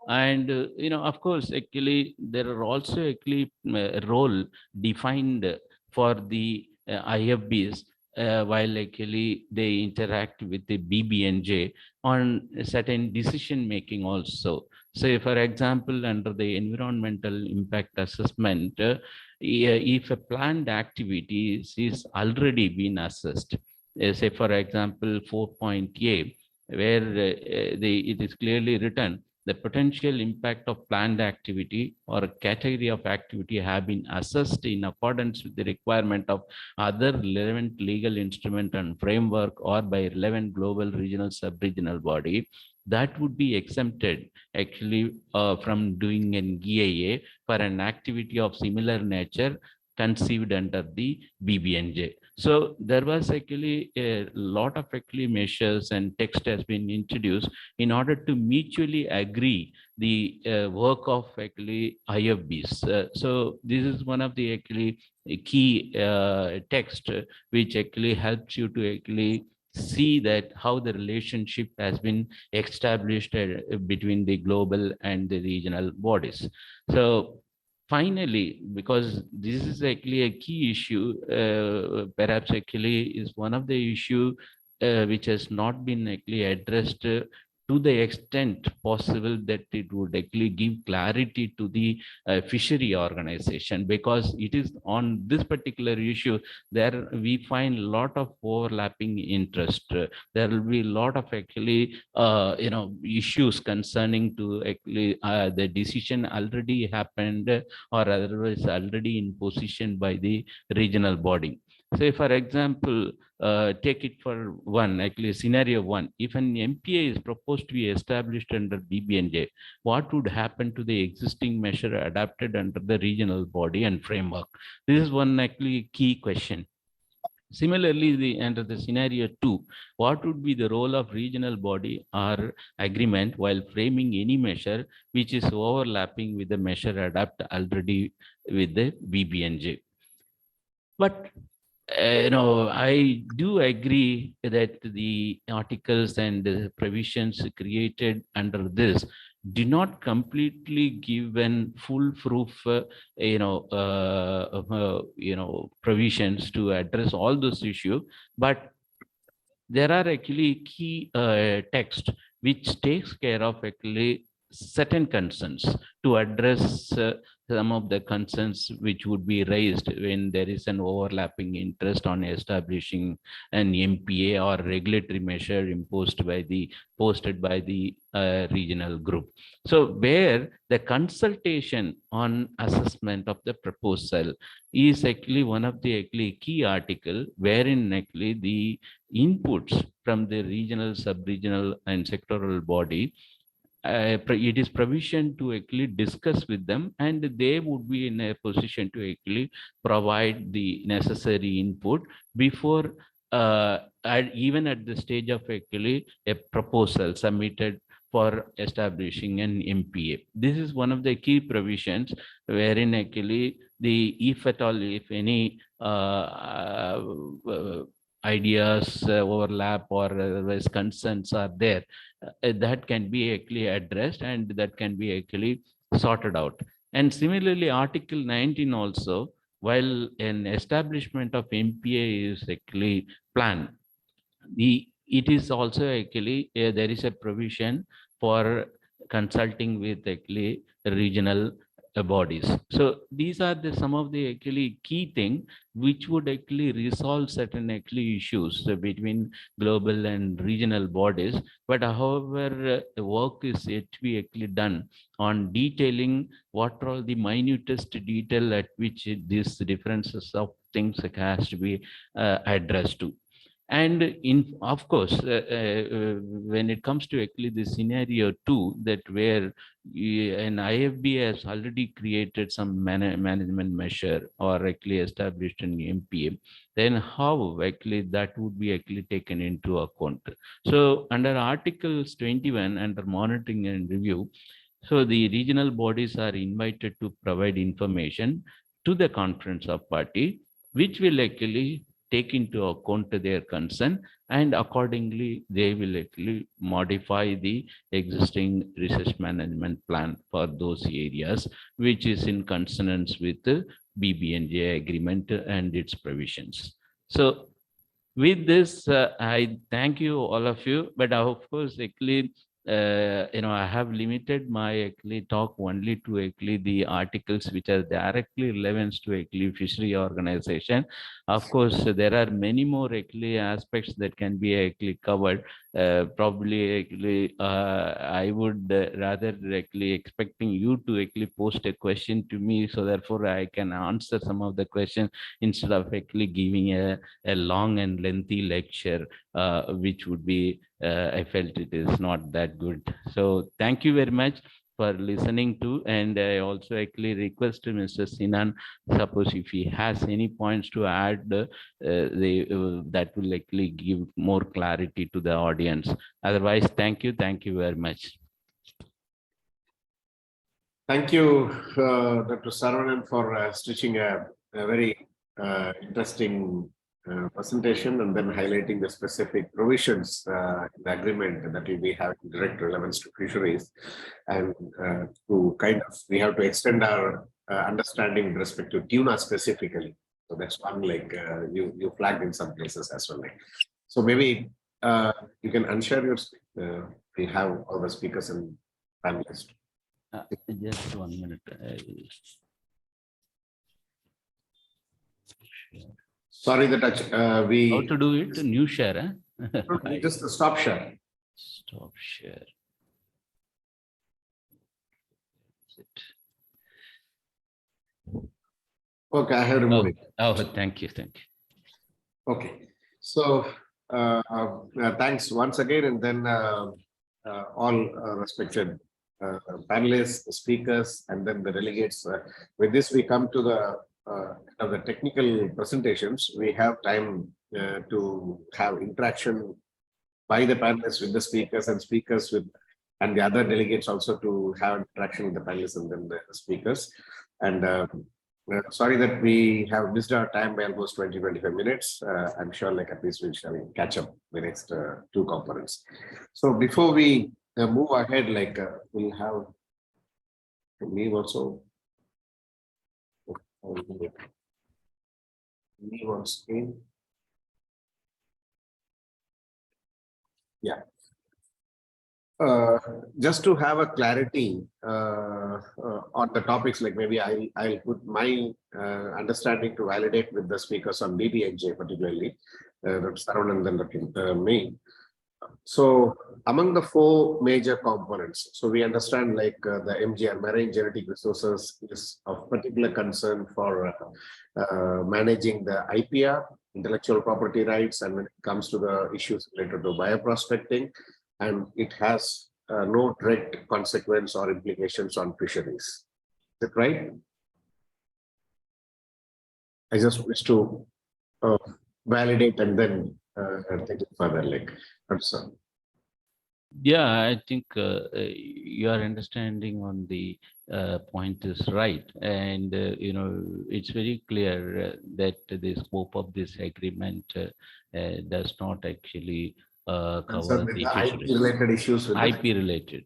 And of course actually there are also actually a role defined for the IFBs while actually they interact with the BBNJ on certain decision making also. Say for example, under the environmental impact assessment, if a planned activity is already been assessed, say for example 4.A, where it is clearly written the potential impact of planned activity or a category of activity have been assessed in accordance with the requirement of other relevant legal instrument and framework or by relevant global, regional, sub-regional body, that would be exempted actually from doing an EAA for an activity of similar nature conceived under the BBNJ. So there was actually a lot of actually measures and text has been introduced in order to mutually agree the work of actually IFBs. So this is one of the actually key text which actually helps you to actually see that how the relationship has been established between the global and the regional bodies. So finally, because this is actually a key issue, perhaps actually is one of the issue which has not been actually addressed to the extent possible that it would actually give clarity to the fishery organization, because it is on this particular issue there we find a lot of overlapping interest. There will be a lot of actually issues concerning to actually the decision already happened or otherwise already in position by the regional body. Say for example, take it for one, actually scenario one, if an MPA is proposed to be established under BBNJ, what would happen to the existing measure adapted under the regional body and framework? This is one actually key question. Similarly, under the scenario 2, what would be the role of regional body or agreement while framing any measure which is overlapping with the measure adapted already with the BBNJ? But I do agree that the articles and the provisions created under this do not completely give an foolproof, provisions to address all those issues, but there are actually key text which takes care of actually certain concerns to address some of the concerns which would be raised when there is an overlapping interest on establishing an MPA or regulatory measure posted by the regional group. So where the consultation on assessment of the proposal is actually one of the actually key article wherein actually the inputs from the regional, sub-regional and sectoral body, it is provision to actually discuss with them, and they would be in a position to actually provide the necessary input before even at the stage of actually a proposal submitted for establishing an MPA. This is one of the key provisions wherein actually if at all, if any ideas overlap or otherwise concerns are there, that can be actually addressed and that can be actually sorted out. And similarly, Article 19 also, while an establishment of MPA is actually planned, it is also actually there is a provision for consulting with actually regional bodies. So these are some of the actually key thing which would actually resolve certain actually issues between global and regional bodies. But however, the work is yet to be actually done on detailing what are the minutest detail at which these differences of things has to be addressed to. And of course, when it comes to actually the scenario 2, that where an IFB has already created some management measure or actually established an MPA, then how actually that would be actually taken into account. So under Articles 21, under monitoring and review, so the regional bodies are invited to provide information to the conference of party, which will actually take into account their concern, and accordingly they will actually modify the existing research management plan for those areas which is in consonance with the BBNJ agreement and its provisions. So with this, I thank you all of you, but of course actually I have limited my actually talk only to actually the articles which are directly relevant to actually fishery organization. Of course, there are many more actually aspects that can be actually covered. Probably actually I would rather actually expecting you to actually post a question to me, so therefore I can answer some of the questions instead of actually giving a long and lengthy lecture, which would be, I felt it is not that good. So thank you very much for listening to, and I also actually request Mr. Sinan, suppose if he has any points to add, that will actually give more clarity to the audience. Otherwise, thank you very much. Thank you, Dr. Saravanan, for stitching a very interesting presentation and then highlighting the specific provisions in the agreement that we have direct relevance to fisheries, and to kind of we have to extend our understanding with respect to tuna specifically. So that's one, like you flagged in some places as well. Like. So maybe you can unshare your. We have all the speakers and panelists. Just 1 minute. Sorry that we. How to do it? New share? Just a stop share. Stop share. Okay, I have removed it. Oh, thank you. Okay, so thanks once again, and then all respected panelists, speakers, and then the delegates. With this, we come to the technical presentations. We have time to have interaction by the panelists with the speakers, and speakers with, and the other delegates also to have interaction with the panelists and then the speakers. And Sorry that we have missed our time by almost 20-25 minutes. I'm sure like at least we shall catch up the next two components. So before we move ahead, like we'll have leave also. Leave on screen. Yeah. Just to have a clarity on the topics, like maybe I'll put my understanding to validate with the speakers on BBNJ particularly, Saran and then me. So among the four major components, so we understand like the MGR, marine genetic resources, is of particular concern for managing the IPR, intellectual property rights, and when it comes to the issues related to bioprospecting, and it has no direct consequence or implications on fisheries. Is that right? I just wish to validate and then take it further. Like, I'm sorry. Yeah, I think your understanding on the point is right. And, it's very clear that the scope of this agreement does not actually cover the fisheries. IP-related issues. With IP related.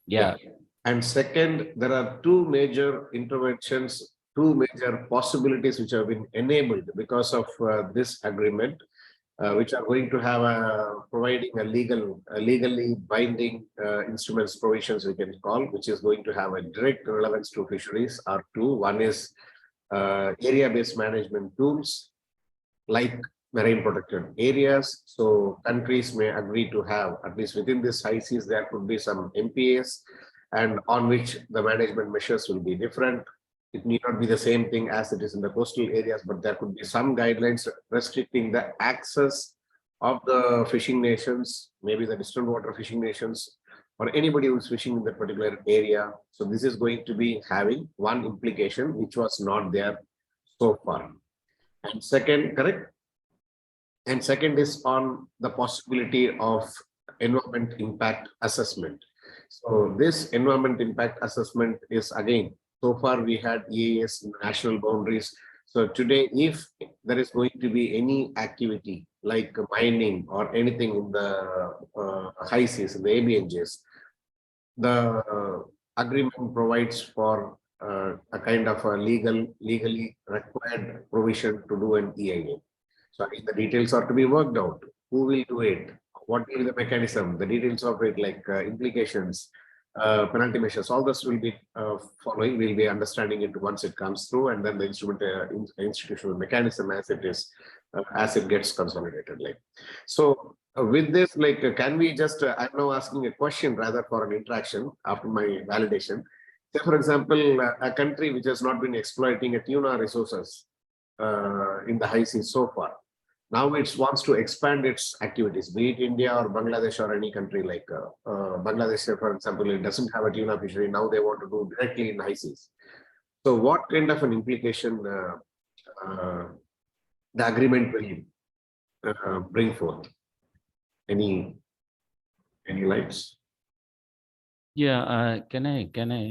Yeah. And second, there are two major interventions, two major possibilities which have been enabled because of this agreement. Which are going to have providing a legally binding instruments provisions we can call, which is going to have a direct relevance to fisheries are two. One is area-based management tools like marine protected areas. So countries may agree to have, at least within this high seas, there could be some MPAs and on which the management measures will be different. It need not be the same thing as it is in the coastal areas, but there could be some guidelines restricting the access of the fishing nations, maybe the distant water fishing nations, or anybody who's fishing in that particular area. So this is going to be having one implication which was not there so far. And second, correct? And second is on the possibility of environment impact assessment. So this environment impact assessment is again, so far we had EAS national boundaries. So today, if there is going to be any activity like mining or anything in the high seas, in the ABNJs, the agreement provides for a kind of a legally required provision to do an EIA. So the details are to be worked out. Who will do it? What will be the mechanism? The details of it, like implications, penalty measures, all this will be following. We'll be understanding it once it comes through, and then the instrument institutional mechanism as it is, as it gets consolidated. Like so, with this, like, can we just? I'm now asking a question rather for an interaction after my validation. Say, for example, a country which has not been exploiting a tuna resources in the high seas so far. Now it wants to expand its activities, be it India or Bangladesh or any country like Bangladesh, for example, it doesn't have a tuna fishery. Now they want to do directly in high seas. So what kind of an implication the agreement will bring forth? Any lights? Yeah, can I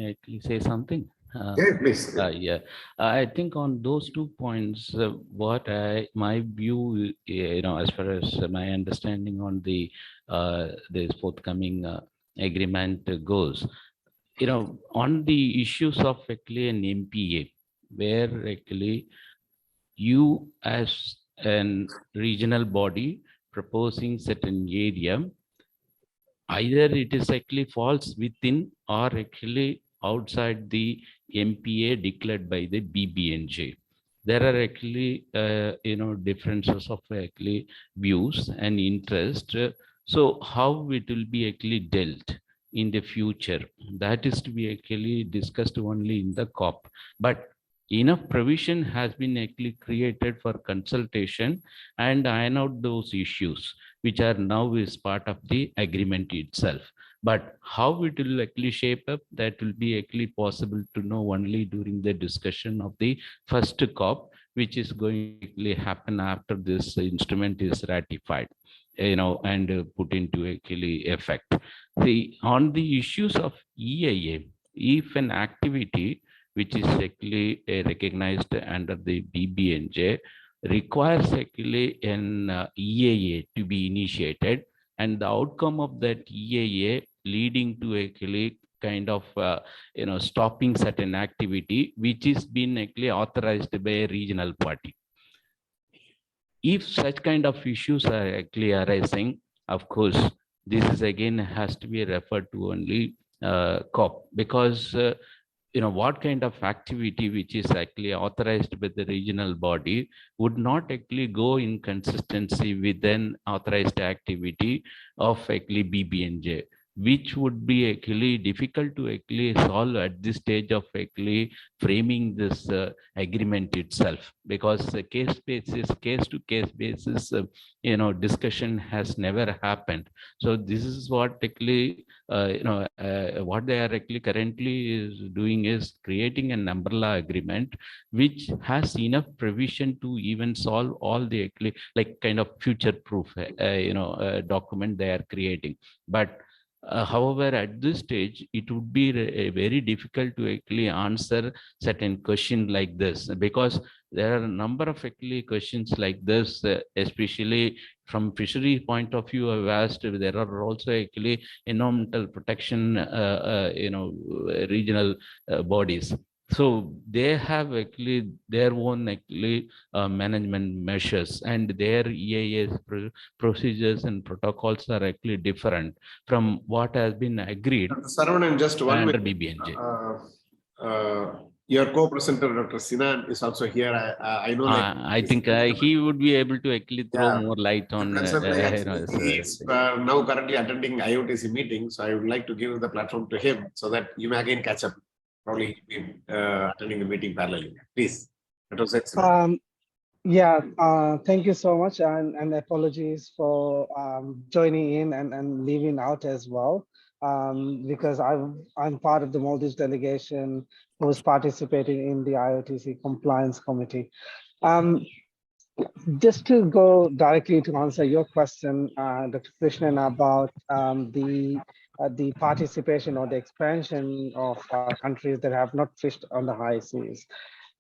actually say something? Yeah, please. Yeah, I think on those 2 points, my view, as far as my understanding on the this forthcoming agreement goes, on the issues of actually an MPA, where actually you as an regional body proposing certain area, either it is actually falls within or actually outside the MPA declared by the BBNJ. There are actually, differences of actually views and interest. So how it will be actually dealt in the future, that is to be actually discussed only in the COP. But enough provision has been actually created for consultation and iron out those issues, which are now is part of the agreement itself. But how it will actually shape up, that will be actually possible to know only during the discussion of the first COP, which is going to actually happen after this instrument is ratified, and put into actually effect. See, on the issues of EIA, if an activity which is actually recognized under the BBNJ, requires actually an EAA to be initiated, and the outcome of that EAA leading to actually kind of stopping certain activity which is been actually authorized by a regional party. If such kind of issues are actually arising, of course, this is again has to be referred to only COP, because what kind of activity which is actually authorized by the regional body would not actually go in consistency with an authorized activity of actually BBNJ, which would be actually difficult to actually solve at this stage of actually framing this agreement itself, because the case to case basis discussion has never happened. So this is what actually what they are actually currently is doing is creating an umbrella agreement which has enough provision to even solve all the actually like kind of future proof document they are creating. But however, at this stage, it would be very difficult to actually answer certain question like this, because there are a number of actually questions like this, especially from fishery point of view. I've asked, there are also actually environmental protection, regional bodies. So they have actually their own actually management measures, and their EAS procedures and protocols are actually different from what has been agreed Saravanan, just one under minute. BBNJ. Your co-presenter, Dr. Sinan, is also here. I know that. I think he would be able to actually throw more light on. He is now currently attending IOTC meeting, so I would like to give the platform to him so that you may again catch up. Probably attending the meeting parallelly. Please. That was excellent. Yeah, thank you so much, and apologies for joining in and leaving out as well, because I'm part of the Maldives delegation who's participating in the IOTC compliance committee. Just to go directly to answer your question, Dr. Krishnan, about the participation or the expansion of countries that have not fished on the high seas.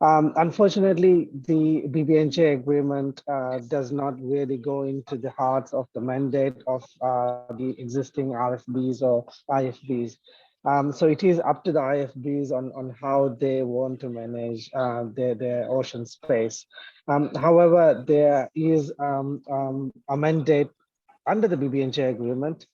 Unfortunately, the BBNJ agreement does not really go into the heart of the mandate of the existing RFBs or IFBs. So it is up to the IFBs on how they want to manage their ocean space. However, there is a mandate under the BBNJ agreement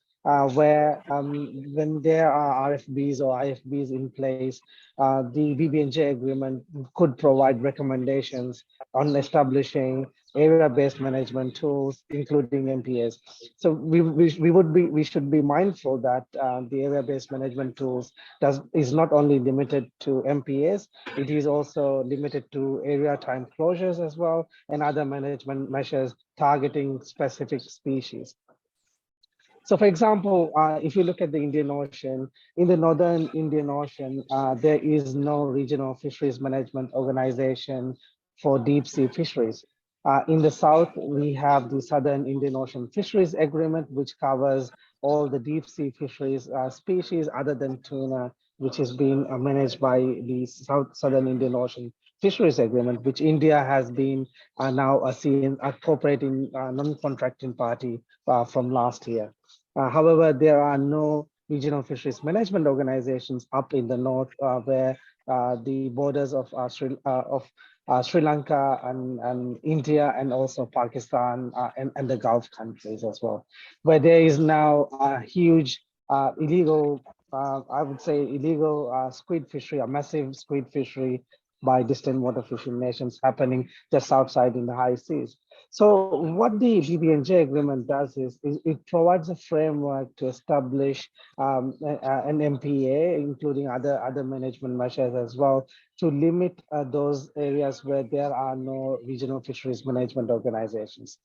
where when there are RFBs or IFBs in place, the BBNJ agreement could provide recommendations on establishing area-based management tools, including MPAs. So we should be mindful that the area-based management tools is not only limited to MPAs, it is also limited to area time closures as well, and other management measures targeting specific species. So for example, if you look at the Indian Ocean, in the northern Indian Ocean, there is no regional fisheries management organization for deep sea fisheries. In the south, we have the Southern Indian Ocean Fisheries Agreement, which covers all the deep sea fisheries species other than tuna, which is being managed by the Southern Indian Ocean Fisheries Agreement, which India has been now a cooperating non-contracting party from last year. However, there are no regional fisheries management organizations up in the north where the borders of Sri Lanka and India and also Pakistan and the Gulf countries as well, where there is now a huge illegal, I would say illegal squid fishery, a massive squid fishery by distant water fishing nations happening just outside in the high seas. So what the BBNJ agreement does is it provides a framework to establish an MPA, including other management measures as well, to limit those areas where there are no regional fisheries management organizations.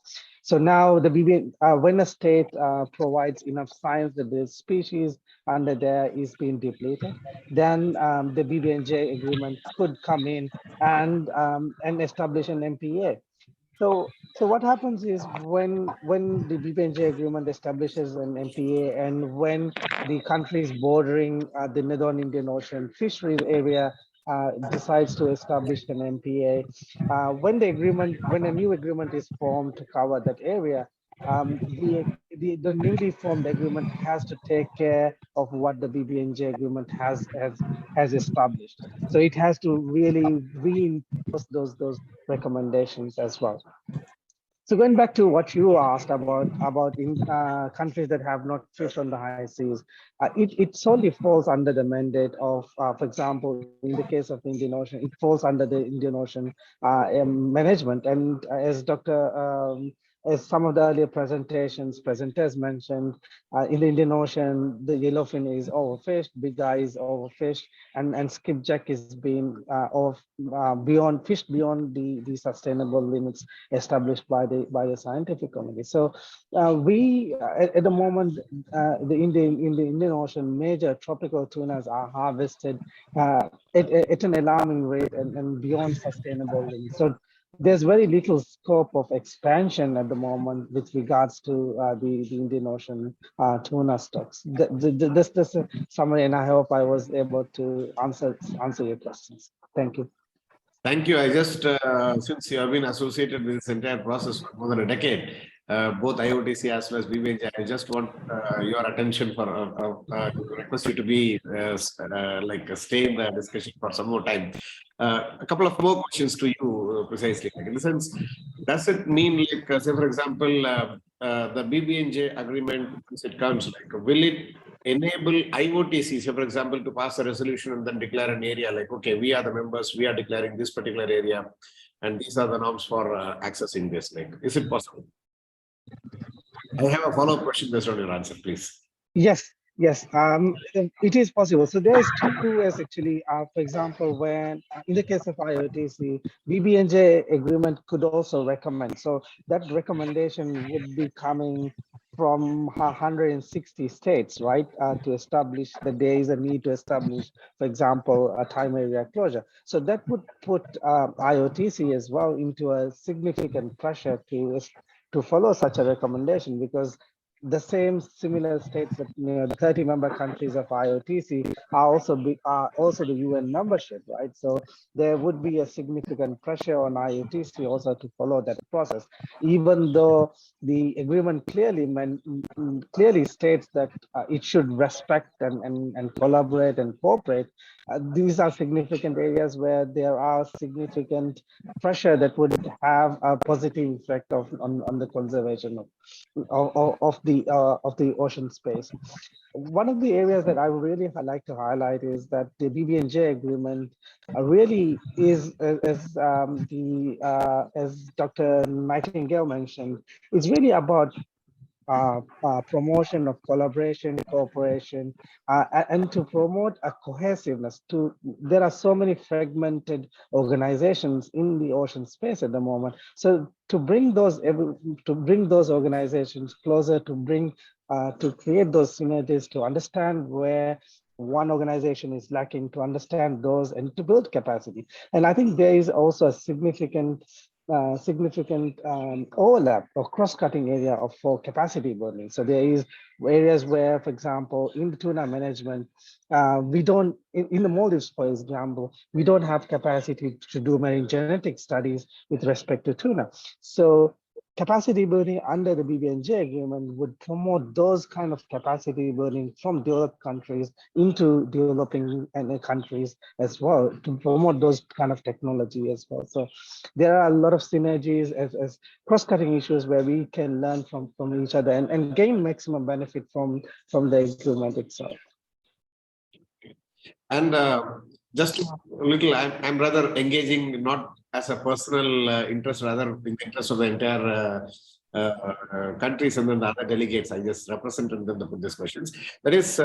So now the when a state provides enough signs that the species under there is being depleted, then the BBNJ agreement could come in and establish an MPA. So what happens is when the BBNJ agreement establishes an MPA and when the countries bordering the Northern Indian Ocean fisheries area decides to establish an MPA, when a new agreement is formed to cover that area, the newly formed agreement has to take care of what the BBNJ agreement has established. So it has to really reinforce those recommendations as well. So going back to what you asked about in countries that have not fished on the high seas, it solely falls under the mandate of, for example, in the case of the Indian Ocean, it falls under the Indian Ocean management. And as some of the earlier presenters mentioned, in the Indian Ocean, the yellowfin is overfished, big eye is overfished, and skipjack is being fished beyond the sustainable limits established by the scientific community. So we at the moment in the Indian Ocean, major tropical tunas are harvested at an alarming rate and beyond sustainable limits. So there's very little scope of expansion at the moment with regards to the Indian Ocean tuna stocks. That's a summary, and I hope I was able to answer your questions. Thank you. Thank you. I just, since you have been associated with this entire process for more than a decade, both IOTC as well as BBNJ, I just want your attention for request you to be stay in the discussion for some more time. A couple of more questions to you precisely. Like in the sense, does it mean like, say for example, the BBNJ agreement, once it comes, like, will it enable IOTC, say for example, to pass a resolution and then declare an area like, okay, we are the members, we are declaring this particular area, and these are the norms for accessing this. Like, is it possible? I have a follow-up question based on your answer, please. Yes, it is possible. So there's two ways actually. For example, when in the case of IOTC, BBNJ agreement could also recommend. So that recommendation would be coming from 160 states, right? To establish that there is a need to establish, for example, a time area closure. So that would put IOTC as well into a significant pressure to follow such a recommendation, because the same similar states that the 30 member countries of IOTC are also the UN membership, right? So there would be a significant pressure on IOTC also to follow that process, even though the agreement clearly states that it should respect and collaborate and cooperate. These are significant areas where there are significant pressure that would have a positive effect on the conservation of the ocean space. One of the areas that I would really like to highlight is that the BBNJ agreement really is, as Dr. Nightingale mentioned, is really about promotion of collaboration, cooperation, and to promote a cohesiveness. There are so many fragmented organizations in the ocean space at the moment. So to bring those organizations closer, to create those synergies, to understand where one organization is lacking, to understand those, and to build capacity. And I think there is also a significant overlap or cross-cutting area for capacity building. So there is areas where, for example, in the tuna management, we don't, in the Maldives, for example, we don't have capacity to do marine genetic studies with respect to tuna. So capacity building under the BBNJ agreement would promote those kind of capacity building from developed countries into developing countries as well, to promote those kind of technology as well. So there are a lot of synergies as cross-cutting issues where we can learn from each other and gain maximum benefit from the agreement itself. And just a little, I'm rather engaging not as a personal interest, rather in the interest of the entire countries and then the other delegates. I just represented them to put these questions. That is,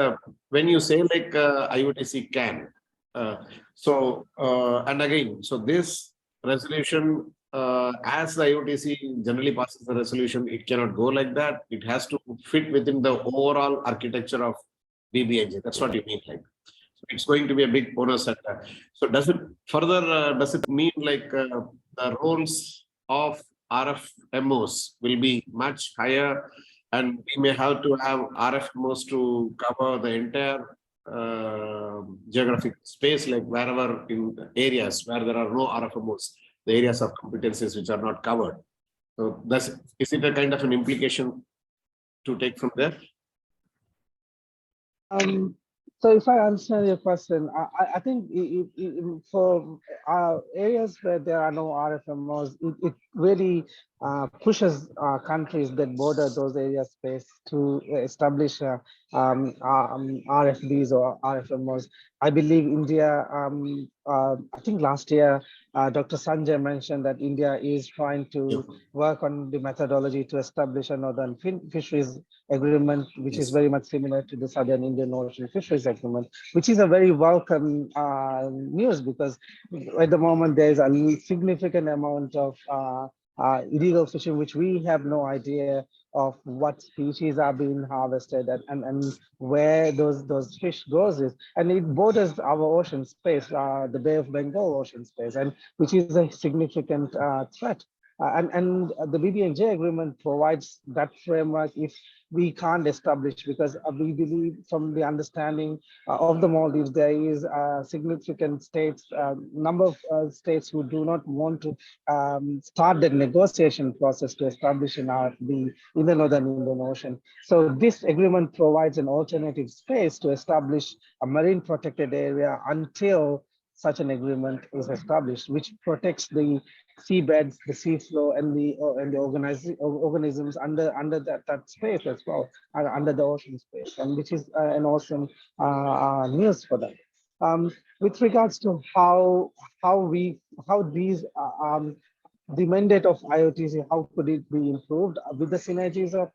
when you say like IOTC can, and again, so this resolution, as the IOTC generally passes the resolution, it cannot go like that. It has to fit within the overall architecture of BBNJ. That's what you mean, like. It's going to be a big bonus sector. So does it further, does it mean like the roles of RFMOs will be much higher, and we may have to have RFMOs to cover the entire geographic space, like wherever in areas where there are no RFMOs, the areas of competencies which are not covered. So is it a kind of an implication to take from there? So if I understand your question, I think for areas where there are no RFMOs, it really pushes countries that border those areas space to establish RFBs or RFMOs. I believe India, I think last year, Dr. Sanjay mentioned that India is trying to work on the methodology to establish a Northern Fisheries Agreement, which is very much similar to the Southern Indian Ocean Fisheries Agreement, which is a very welcome news, because at the moment there is a significant amount of illegal fishing, which we have no idea of what species are being harvested and where those fish goes is, and it borders our ocean space, the Bay of Bengal ocean space, and which is a significant threat. And the BBNJ agreement provides that framework if we can't establish, because we believe from the understanding of the Maldives, there is a significant states, number of states who do not want to start the negotiation process to establish an RFB in the Northern Indian Ocean. So this agreement provides an alternative space to establish a marine protected area until such an agreement is established, which protects the seabeds, the seafloor, and the organisms under that space as well, under the ocean space, and which is an awesome news for them. With regards to how these the mandate of IOTC, how could it be improved with the synergies of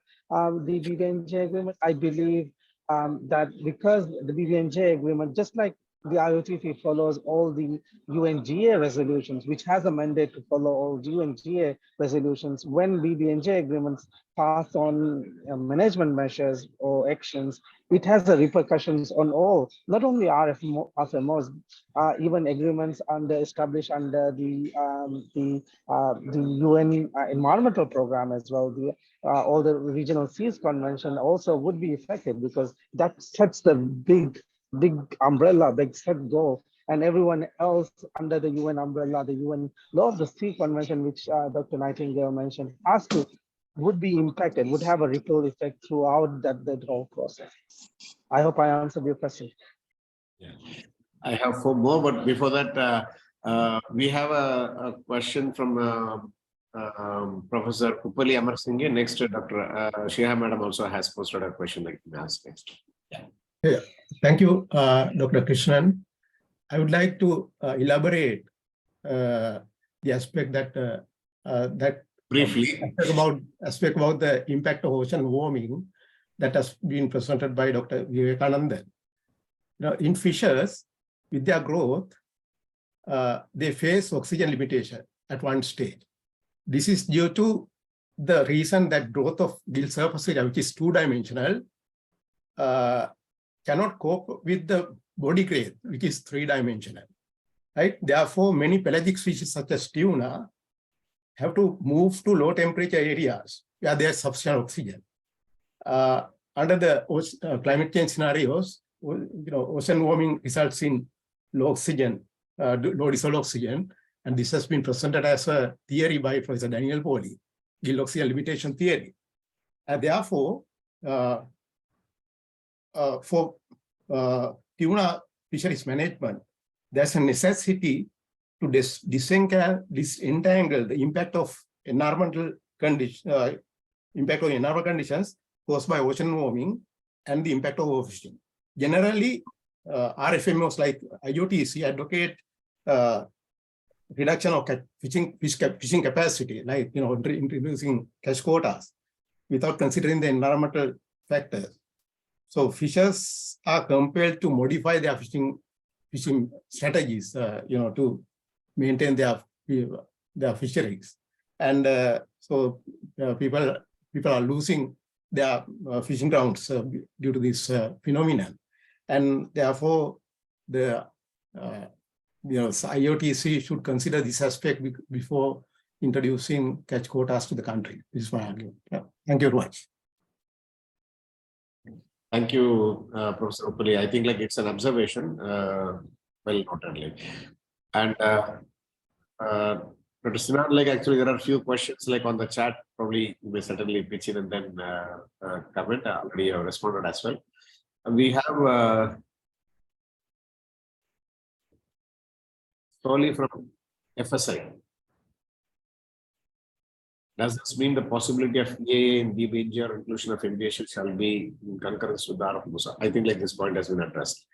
the BBNJ agreement? I believe that because the BBNJ agreement, just like the IOTC follows all the UNGA resolutions, which has a mandate to follow all UNGA resolutions. When BBNJ agreements pass on management measures or actions, it has a repercussions on all, not only RFMOs, even agreements established under the UN environmental program as well. All the regional seas convention also would be affected, because that sets the big umbrella, big set goal, and everyone else under the UN umbrella, the UN Law of the Sea Convention, which Dr. Nightingale mentioned, would be impacted, would have a ripple effect throughout that whole process. I hope I answered your question. Yeah. I have 4 more, but before that, we have a question from Professor Upali Amarasinghe. Next, Dr. Shiha Madam also has posted a question that you may ask next. Yeah. Thank you, Dr. Krishnan. I would like to elaborate the aspect that briefly aspect about the impact of ocean warming that has been presented by Dr. Vivekanandan. Now, in fishes, with their growth, they face oxygen limitation at one stage. This is due to the reason that growth of gill surface area, which is 2-dimensional, cannot cope with the body grade, which is 3-dimensional. Right? Therefore, many pelagic species such as tuna have to move to low temperature areas where there is sufficient oxygen. Under the climate change scenarios, ocean warming results in low oxygen, low dissolved oxygen, and this has been presented as a theory by Professor Daniel Pauly, gill oxygen limitation theory. And therefore, for tuna fisheries management, there's a necessity to disentangle the impact of environmental conditions caused by ocean warming and the impact of overfishing. Generally, RFMOs like IOTC advocate reduction of fishing capacity, like introducing catch quotas without considering the environmental factors. So fishers are compelled to modify their fishing strategies, to maintain their fisheries, and so people are losing their fishing grounds due to this phenomenon, and therefore the IOTC should consider this aspect before introducing catch quotas to the country. This is my argument. Yeah. Thank you very much. Thank you, Professor Uppali. I think like it's an observation, well noted. Like. And Dr. Sinan, like actually there are a few questions like on the chat. Probably you may certainly pitch in and then comment. Already have responded as well. And we have Solely from FSI. Does this mean the possibility of EAA and BBNG or inclusion of MBA shall be in concurrence with the R of Musa? I think like this point has been addressed.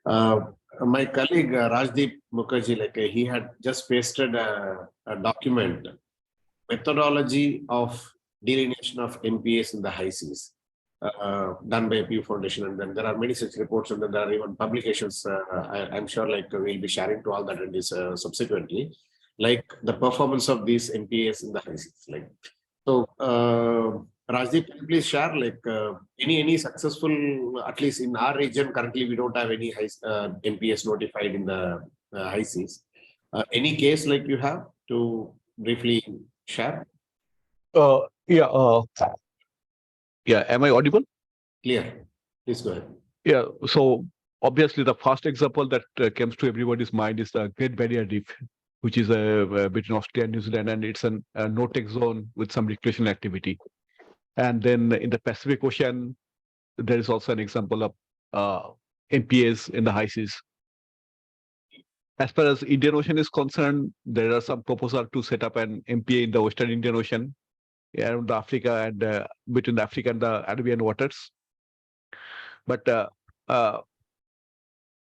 My colleague Rajdeep Mukherjee, like he had just pasted a document, methodology of delineation of MPAs in the high seas, done by a Pew Foundation, and then there are many such reports, and then there are even publications. I'm sure like we'll be sharing to all the attendees subsequently, like the performance of these MPAs in the high seas. Like so, Rajdeep, can you please share like any successful, at least in our region currently we don't have any MPS notified in the high seas. Any case like you have to briefly share? Yeah. Yeah. Am I audible? Clear. Please go ahead. Yeah. So obviously, the first example that comes to everybody's mind is the Great Barrier Reef, which is between Australia and New Zealand, and it's a no-take zone with some recreational activity. And then in the Pacific Ocean, there is also an example of MPAs in the high seas. As far as Indian Ocean is concerned, there are some proposals to set up an MPA in the Western Indian Ocean, around Africa and between Africa and the Arabian waters. But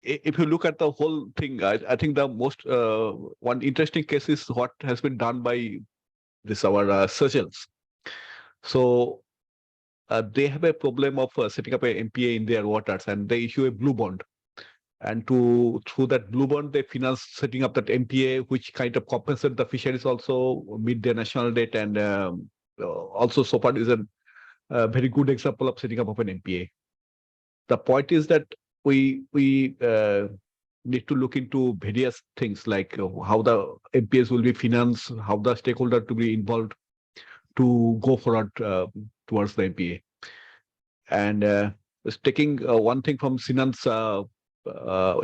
if you look at the whole thing, I think the most one interesting case is what has been done by our Seychelles. So they have a problem of setting up a MPA in their waters, and they issue a blue bond. And through that blue bond, they finance setting up that MPA, which kind of compensate the fisheries also, meet their national debt, and also so far is a very good example of setting up of an MPA. The point is that we need to look into various things like how the MPAs will be financed, how the stakeholder to be involved to go forward towards the MPA. And taking one thing from Sinan's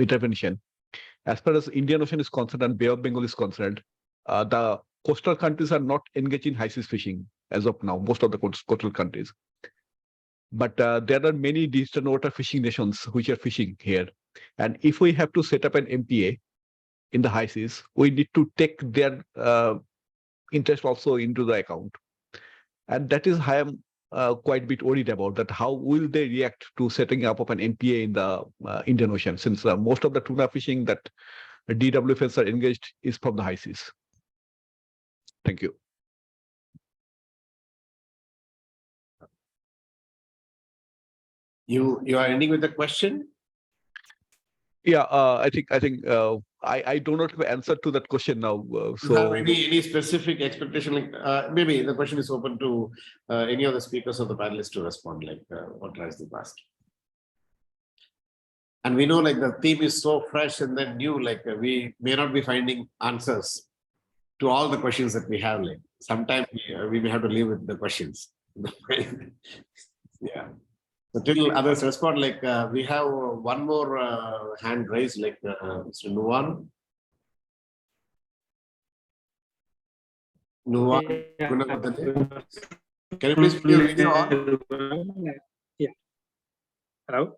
intervention, as far as Indian Ocean is concerned and Bay of Bengal is concerned, the coastal countries are not engaged in high seas fishing as of now, most of the coastal countries. But there are many distant water fishing nations which are fishing here. And if we have to set up an MPA in the high seas, we need to take their interest also into the account. And that is how I'm quite a bit worried about that. How will they react to setting up of an MPA in the Indian Ocean, since most of the tuna fishing that DWFs are engaged is from the high seas. Thank you. You are ending with the question? Yeah, I think I do not have an answer to that question now. So any specific expectation? Like maybe the question is open to any of the speakers or the panelists to respond. Like what tries the past. And we know like the theme is so fresh and then new. Like we may not be finding answers to all the questions that we have. Like sometimes we may have to live with the questions. Yeah. So till others respond, like we have one more hand raised, like Mr. Nuwan. Nuwan, can you please put your video on? Yeah. Hello.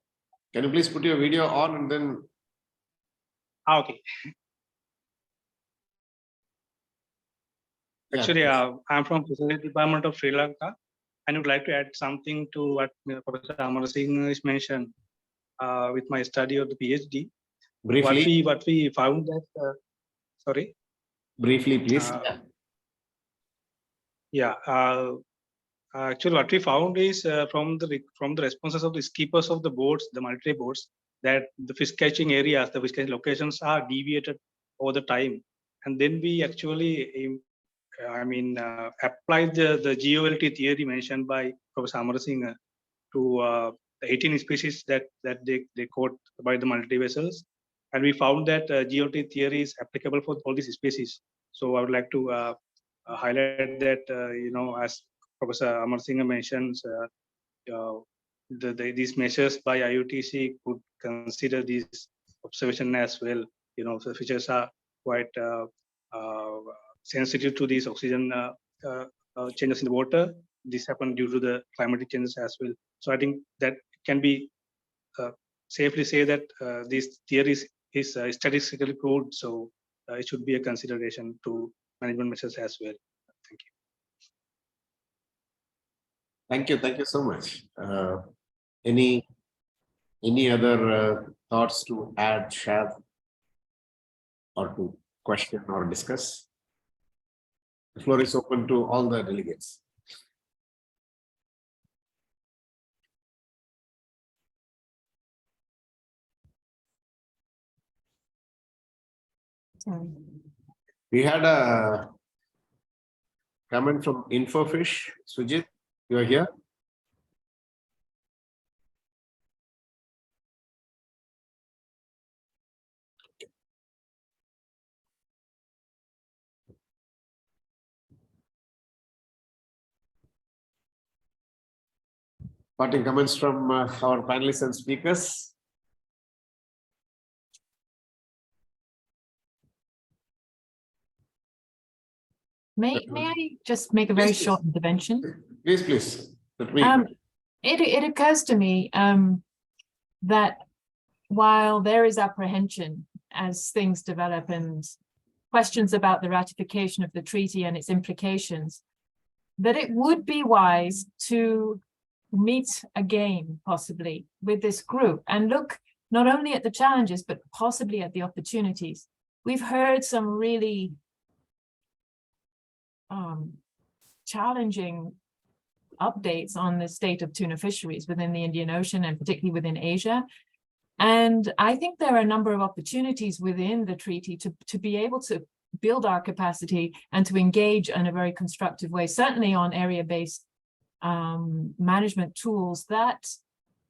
Can you please put your video on and then? Okay. Actually, I'm from Fisheries Department of Sri Lanka. And would like to add something to what Professor Amar Singh has mentioned with my study of the PhD. Briefly. What we found that, sorry. Briefly, please. Actually, what we found is from the responses of the skippers of the boats, the military boats, that the fish catching areas, the fish catching locations are deviated over the time, and then we actually. Applied the GOLT theory mentioned by Professor Amar Singh to the 18 species that they caught by the military vessels, and we found that GOLT theory is applicable for all these species. So I would like to highlight that as Professor Amar Singh mentions, these measures by IUTC could consider these observation as well. You know, the fishes are quite sensitive to these oxygen changes in the water. This happened due to the climatic changes as well. So I think that can be safely say that this theory is statistically proved. So it should be a consideration to management measures as well. Thank you. Thank you. Thank you so much. Any other thoughts to add, share, or to question or discuss? The floor is open to all the delegates. We had a comment from Infofish. Sujit, you are here. Parting comments from our panelists and speakers. May I just make a very short intervention? Please. It occurs to me that while there is apprehension as things develop and questions about the ratification of the treaty and its implications, that it would be wise to meet again, possibly, with this group and look not only at the challenges, but possibly at the opportunities. We've heard some really challenging updates on the state of tuna fisheries within the Indian Ocean and particularly within Asia. And I think there are a number of opportunities within the treaty to be able to build our capacity and to engage in a very constructive way, certainly on area-based management tools that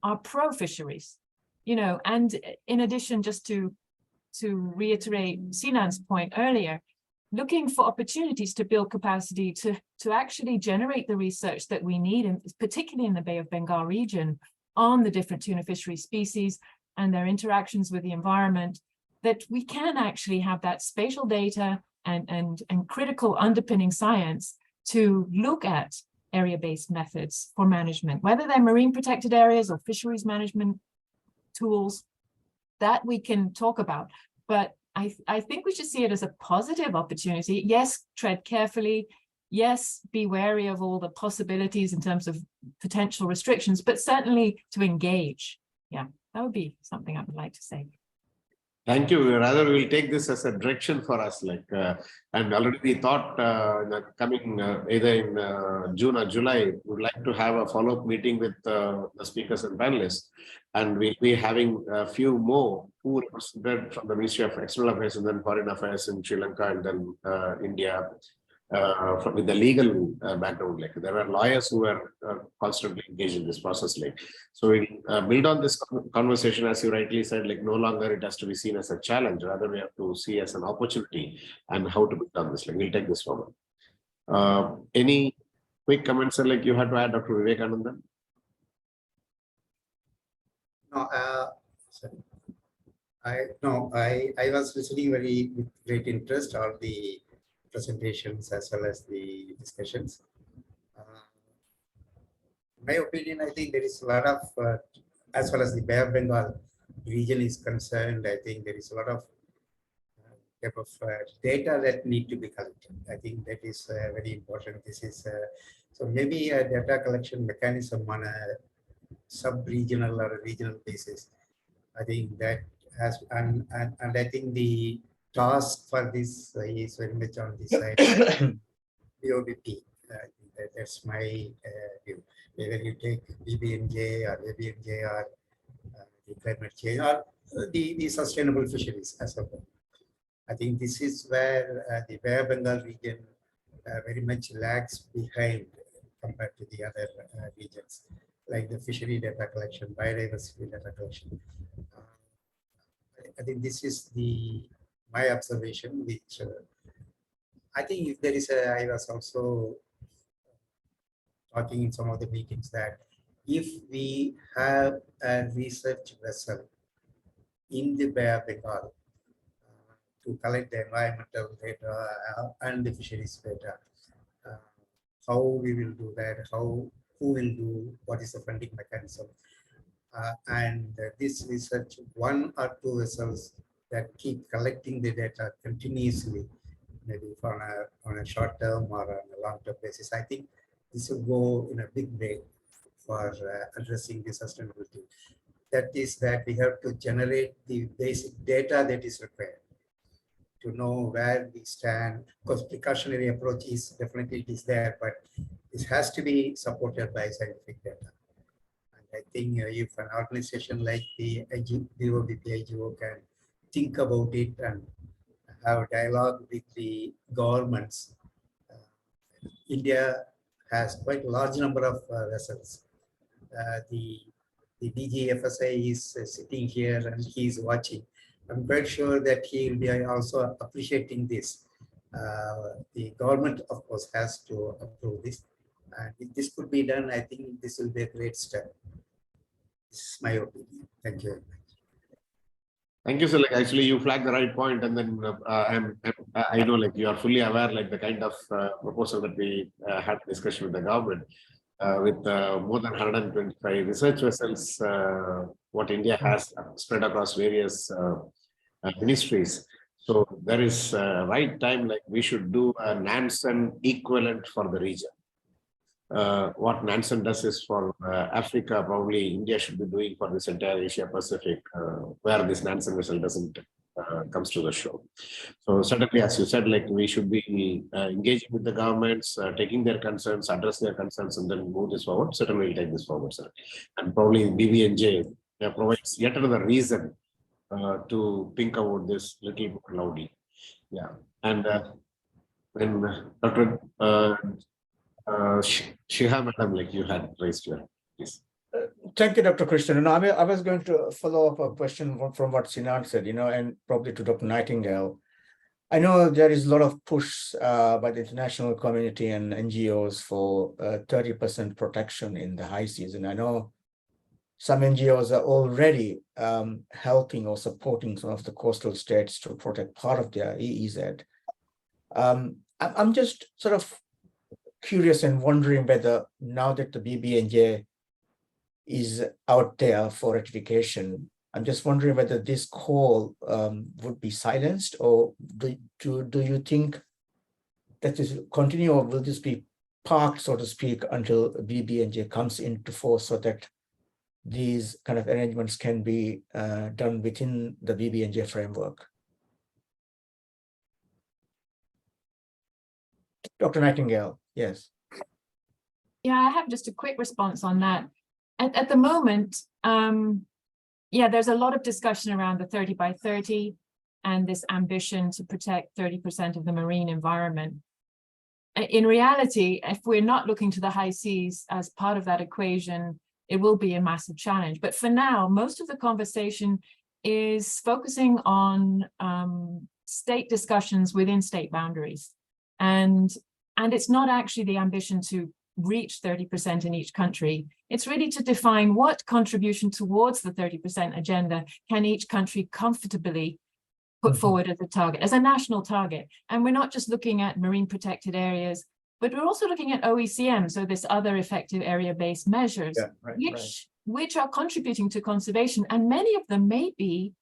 are pro-fisheries, you know. And in addition, just to reiterate Sinan's point earlier, looking for opportunities to build capacity to actually generate the research that we need, and particularly in the Bay of Bengal region, on the different tuna fishery species and their interactions with the environment, that we can actually have that spatial data and critical underpinning science to look at area-based methods for management, whether they're marine protected areas or fisheries management tools that we can talk about. But I think we should see it as a positive opportunity. Yes, tread carefully. Yes, be wary of all the possibilities in terms of potential restrictions, but certainly to engage. Yeah, that would be something I would like to say. Thank you. Rather, we'll take this as a direction for us. And already we thought that coming either in June or July, we would like to have a follow-up meeting with the speakers and panelists. And we'll be having a few more who represented from the Ministry of External Affairs and then Foreign Affairs in Sri Lanka and then India. With the legal background, there were lawyers who were constantly engaged in this process. So we build on this conversation, as you rightly said, no longer it has to be seen as a challenge, rather we have to see as an opportunity and how to build on this. We'll take this forward. Any quick comments you had to add, Dr. Vivekanandan? No, I was listening with great interest on the presentations as well as the discussions. In my opinion, I think there is a lot of, as well as the Bay of Bengal region is concerned, I think there is a lot of type of data that need to be collected. I think that is very important. This is so maybe a data collection mechanism on a sub-regional or a regional basis. I think that has, and I think the task for this is very much on the side of BOBP. That's my view. Whether you take BBNJ or ABNJ or the climate change or the sustainable fisheries as a whole. I think this is where the Bay of Bengal region very much lags behind compared to the other regions, like the fishery data collection, biodiversity data collection. I think this is my observation, which I think if there is I was also talking in some of the meetings that if we have a research vessel in the Bay of Bengal to collect the environmental data and the fisheries data, how we will do that, who will do, what is the funding mechanism. And this research, 1 or 2 vessels that keep collecting the data continuously, maybe on a short term or on a long term basis. I think this will go in a big way for addressing the sustainability. That is that we have to generate the basic data that is required to know where we stand. Of course, precautionary approach is definitely there, but this has to be supported by scientific data. And I think if an organization like the Bobp IGO can think about it and have a dialogue with the governments, India has quite a large number of vessels. The DGFSA is sitting here and he is watching. I'm quite sure that he will be also appreciating this. The government, of course, has to approve this. And if this could be done, I think this will be a great step. This is my opinion. Thank you very much. Thank you, sir. Like, actually, you flagged the right point, and then I know, like, you are fully aware, like, the kind of proposal that we had discussion with the government with more than 125 research vessels, what India has spread across various ministries. So there is right time, like, we should do a Nansen equivalent for the region. What Nansen does is for Africa, probably India should be doing for this entire Asia Pacific, where this Nansen vessel doesn't comes to the show. So certainly, as you said, like, we should be engaging with the governments, taking their concerns, address their concerns, and then move this forward. Certainly, we'll take this forward, sir. And probably BBNJ provides yet another reason to think about this little more loudly. Yeah, and when Dr. Shiha, madam, like, you had raised your, please. Thank you, Dr. Krishnan. And I was going to follow up a question from what Sinan said, and probably to Dr. Nightingale. I know there is a lot of push by the international community and NGOs for 30% protection in the high seas. And I know some NGOs are already helping or supporting some of the coastal states to protect part of their EEZ. I'm just sort of curious and wondering whether now that the BBNJ is out there for ratification, I'm just wondering whether this call would be silenced, or do you think that this will continue, or will this be parked, so to speak, until BBNJ comes into force, so that these kind of arrangements can be done within the BBNJ framework? Dr. Nightingale, yes. Yeah, I have just a quick response on that. At the moment, yeah, there's a lot of discussion around the 30 by 30 and this ambition to protect 30% of the marine environment. In reality, if we're not looking to the high seas as part of that equation, it will be a massive challenge. But for now, most of the conversation is focusing on state discussions within state boundaries. And it's not actually the ambition to reach 30% in each country. It's really to define what contribution towards the 30% agenda can each country comfortably put forward as a target, as a national target. And we're not just looking at marine protected areas, but we're also looking at OECM, so this other effective area-based measures, which are contributing to conservation, and many of them may be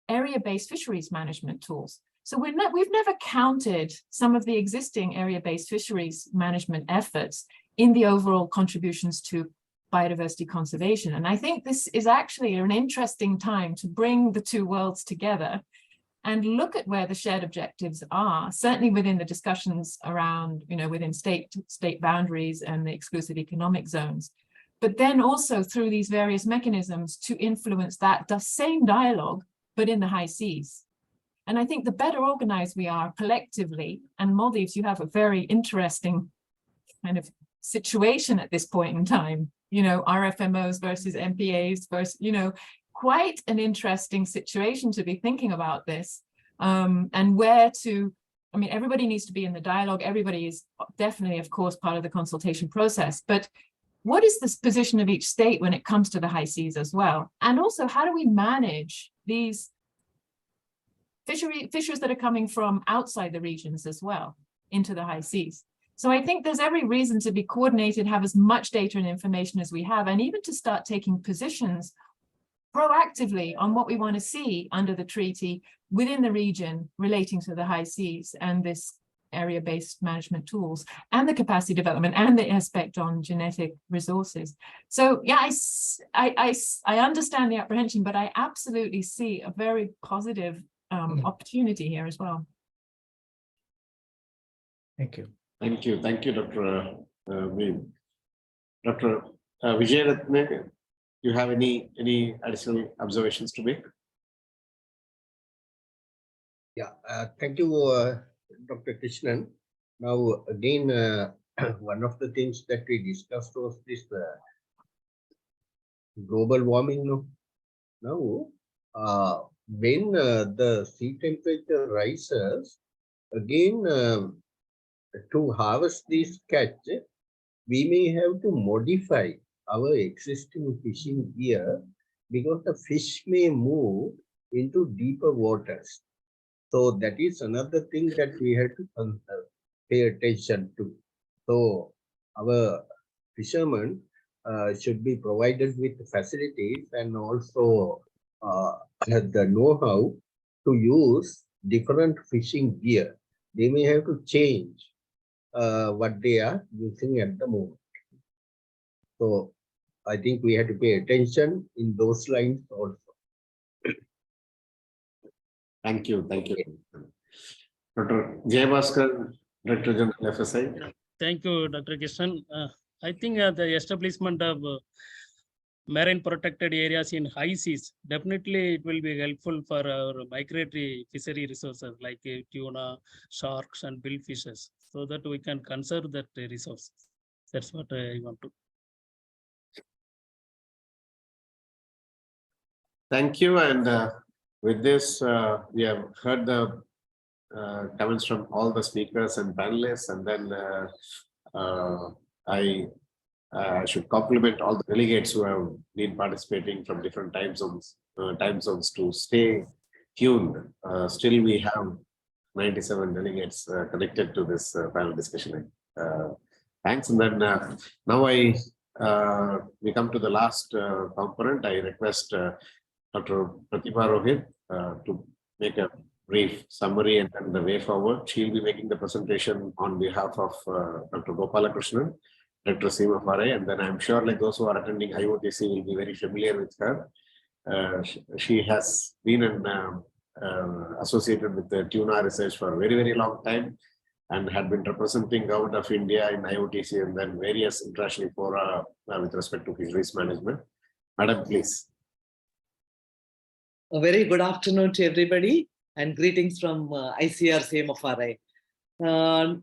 area-based fisheries management tools. So we've never counted some of the existing area-based fisheries management efforts in the overall contributions to biodiversity conservation. And I think this is actually an interesting time to bring the two worlds together and look at where the shared objectives are, certainly within the discussions around, within state boundaries and the exclusive economic zones, but then also through these various mechanisms to influence that same dialogue, but in the high seas. And I think the better organized we are collectively, and Maldives, you have a very interesting kind of situation at this point in time, RFMOs versus MPAs versus, quite an interesting situation to be thinking about this, and where to, everybody needs to be in the dialogue. Everybody is definitely, of course, part of the consultation process, but what is the position of each state when it comes to the high seas as well? And also, how do we manage these fisheries that are coming from outside the regions as well into the high seas? So I think there's every reason to be coordinated, have as much data and information as we have, and even to start taking positions proactively on what we want to see under the treaty within the region relating to the high seas and this area-based management tools and the capacity development and the aspect on genetic resources. So yeah, I understand the apprehension, but I absolutely see a very positive opportunity here as well. Thank you. Thank you. Thank you, Dr. Veem. Dr. Vijayaratne, you have any additional observations to make? Yeah, thank you, Dr. Krishnan. Now, again, one of the things that we discussed was this global warming. Now, when the sea temperature rises, again, to harvest this catch, we may have to modify our existing fishing gear because the fish may move into deeper waters. So that is another thing that we have to pay attention to. So our fishermen should be provided with facilities and also the know-how to use different fishing gear. They may have to change what they are using at the moment. So I think we have to pay attention in those lines also. Thank you. Thank you. Dr. Jayabhaskar, Director General FSI. Thank you, Dr. Krishnan. I think the establishment of marine protected areas in high seas, definitely it will be helpful for our migratory fishery resources like tuna, sharks, and billfishes, so that we can conserve that resources. That's what I want to. Thank you. And with this, we have heard the comments from all the speakers and panelists, and then I should compliment all the delegates who have been participating from different time zones to stay tuned. Still, we have 97 delegates connected to this panel discussion. Thanks. And then now we come to the last component. I request Dr. Pratibha Rohit to make a brief summary and then the way forward. She'll be making the presentation on behalf of Dr. Gopalakrishnan, Director CMFRA, and then I'm sure like those who are attending IOTC will be very familiar with her. She has been associated with the tuna research for a very, very long time and had been representing Government of India in IOTC and then various international fora with respect to fisheries management. Madam, please. A very good afternoon to everybody and greetings from ICR CMFRA.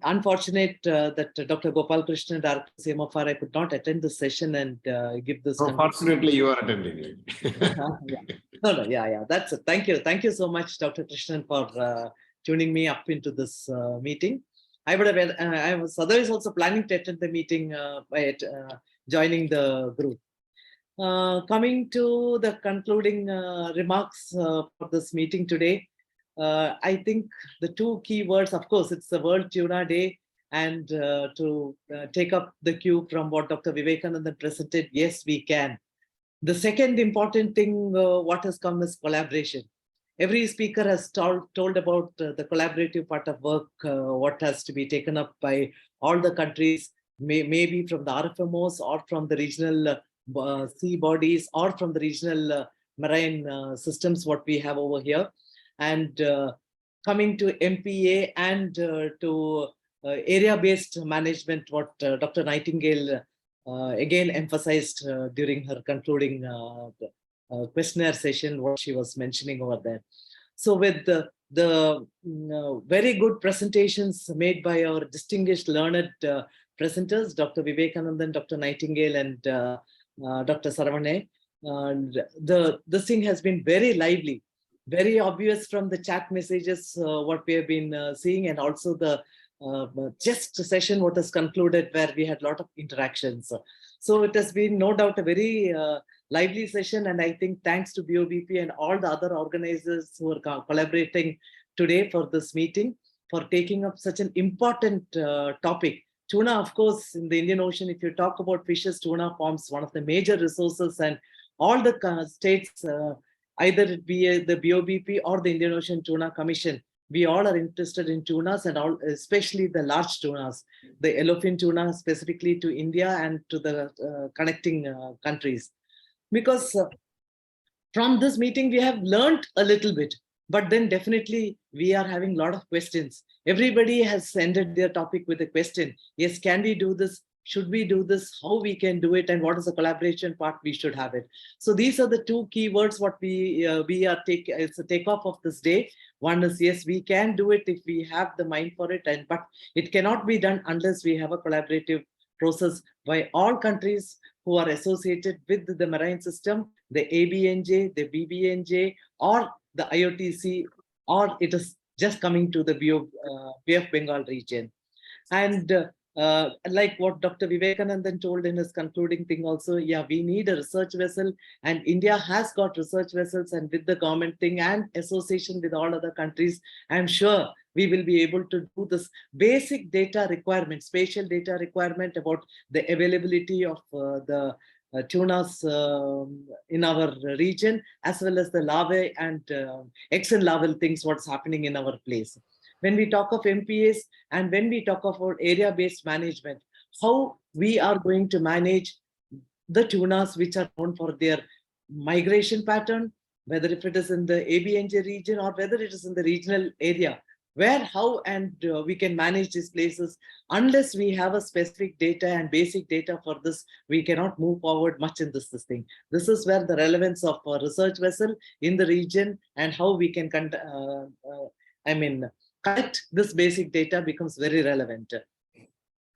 Unfortunate that Dr. Gopalakrishnan, Director CMFRA, could not attend the session and give this. Fortunately, you are attending it. Yeah. That's it. Thank you so much, Dr. Krishnan, for tuning me up into this meeting. I was otherwise also planning to attend the meeting by joining the group. Coming to the concluding remarks for this meeting today, I think the two key words, of course, it's the World Tuna Day, and to take up the cue from what Dr. Vivekanandan presented, yes, we can. The second important thing, what has come is collaboration. Every speaker has told about the collaborative part of work, what has to be taken up by all the countries, maybe from the RFMOs or from the regional sea bodies or from the regional marine systems, what we have over here. And coming to MPA and to area-based management, what Dr. Nightingale again emphasized during her concluding questionnaire session, what she was mentioning over there. So with the very good presentations made by our distinguished learned presenters, Dr. Vivekanandan, Dr. Nightingale, and Dr. Saravane, this thing has been very lively, very obvious from the chat messages, what we have been seeing, and also the just a session what has concluded where we had a lot of interactions. So it has been no doubt a very lively session, and I think thanks to BOBP and all the other organizers who are collaborating today for this meeting, for taking up such an important topic. Tuna, of course, in the Indian Ocean, if you talk about fishes, tuna forms one of the major resources, and all the states, either it be the BOBP or the Indian Ocean Tuna Commission, we all are interested in tunas, and all, especially the large tunas, the yellowfin tuna specifically to India and to the connecting countries. Because from this meeting, we have learned a little bit, but then definitely we are having a lot of questions. Everybody has ended their topic with a question. Yes, can we do this? Should we do this? How we can do it? And what is the collaboration part we should have it? So these are the two key words what we are it's a takeoff of this day. One is, yes, we can do it if we have the mind for it, but it cannot be done unless we have a collaborative process by all countries who are associated with the marine system, the ABNJ, the BBNJ, or the IOTC, or it is just coming to the Bay of Bengal region. And like what Dr. Vivekanandan told in his concluding thing also, yeah, we need a research vessel, and India has got research vessels, and with the government thing and association with all other countries, I'm sure we will be able to do this basic data requirement, spatial data requirement about the availability of the tunas in our region, as well as the larvae and exon larval things, what's happening in our place. When we talk of MPAs and when we talk about area-based management, how we are going to manage the tunas which are known for their migration pattern, whether if it is in the ABNJ region or whether it is in the regional area, where, how, and we can manage these places. Unless we have a specific data and basic data for this, we cannot move forward much in this thing. This is where the relevance of a research vessel in the region and how we can collect this basic data becomes very relevant.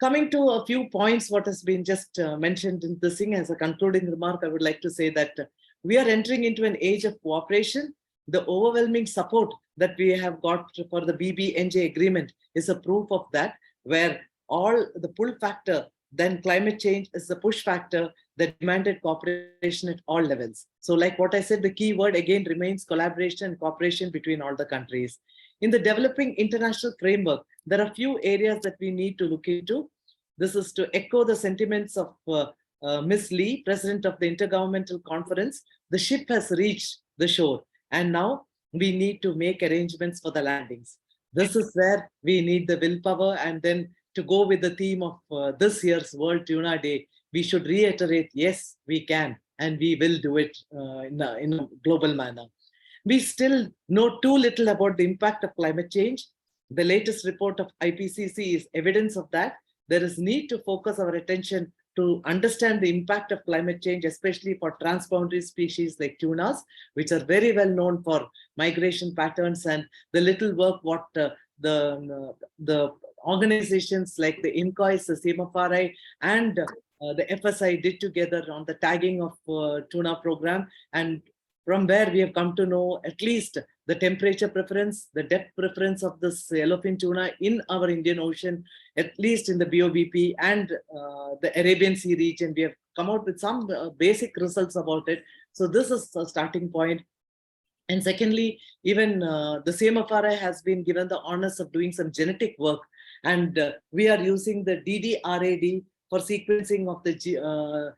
Coming to a few points, what has been just mentioned in this thing as a concluding remark, I would like to say that we are entering into an age of cooperation. The overwhelming support that we have got for the BBNJ agreement is a proof of that, where all the pull factor, then climate change is the push factor that demanded cooperation at all levels. So like what I said, the key word again remains collaboration and cooperation between all the countries. In the developing international framework, there are few areas that we need to look into. This is to echo the sentiments of Ms. Lee, President of the Inter-Governmental Conference. The ship has reached the shore, and now we need to make arrangements for the landings. This is where we need the willpower, and then to go with the theme of this year's World Tuna Day, we should reiterate, yes, we can, and we will do it in a global manner. We still know too little about the impact of climate change. The latest report of IPCC is evidence of that. There is need to focus our attention to understand the impact of climate change, especially for transboundary species like tunas, which are very well known for migration patterns, and the little work what the organizations like the INCOIS, the CMFRI, and the FSI did together on the tagging of tuna program. And from where we have come to know at least the temperature preference, the depth preference of this yellowfin tuna in our Indian Ocean, at least in the BOBP and the Arabian Sea region. We have come out with some basic results about it. So this is a starting point. And secondly, even the CMFRI has been given the honors of doing some genetic work. And we are using the DDRAD for sequencing of the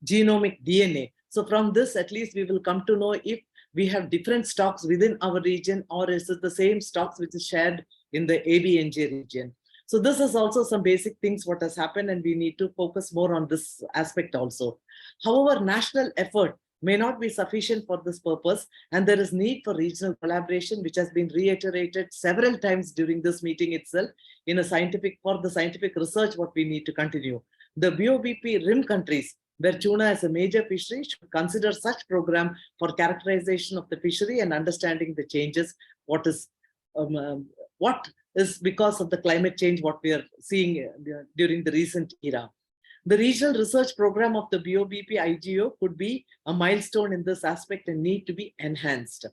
genomic DNA. So from this, at least we will come to know if we have different stocks within our region, or is it the same stocks which is shared in the ABNJ region. So this is also some basic things what has happened, and we need to focus more on this aspect also. However, national effort may not be sufficient for this purpose, and there is need for regional collaboration, which has been reiterated several times during this meeting itself in a for the scientific research what we need to continue. The BOBP rim countries, where tuna is a major fishery, should consider such program for characterization of the fishery and understanding the changes, what is because of the climate change, what we are seeing during the recent era. The regional research program of the BOBP IGO could be a milestone in this aspect and need to be enhanced.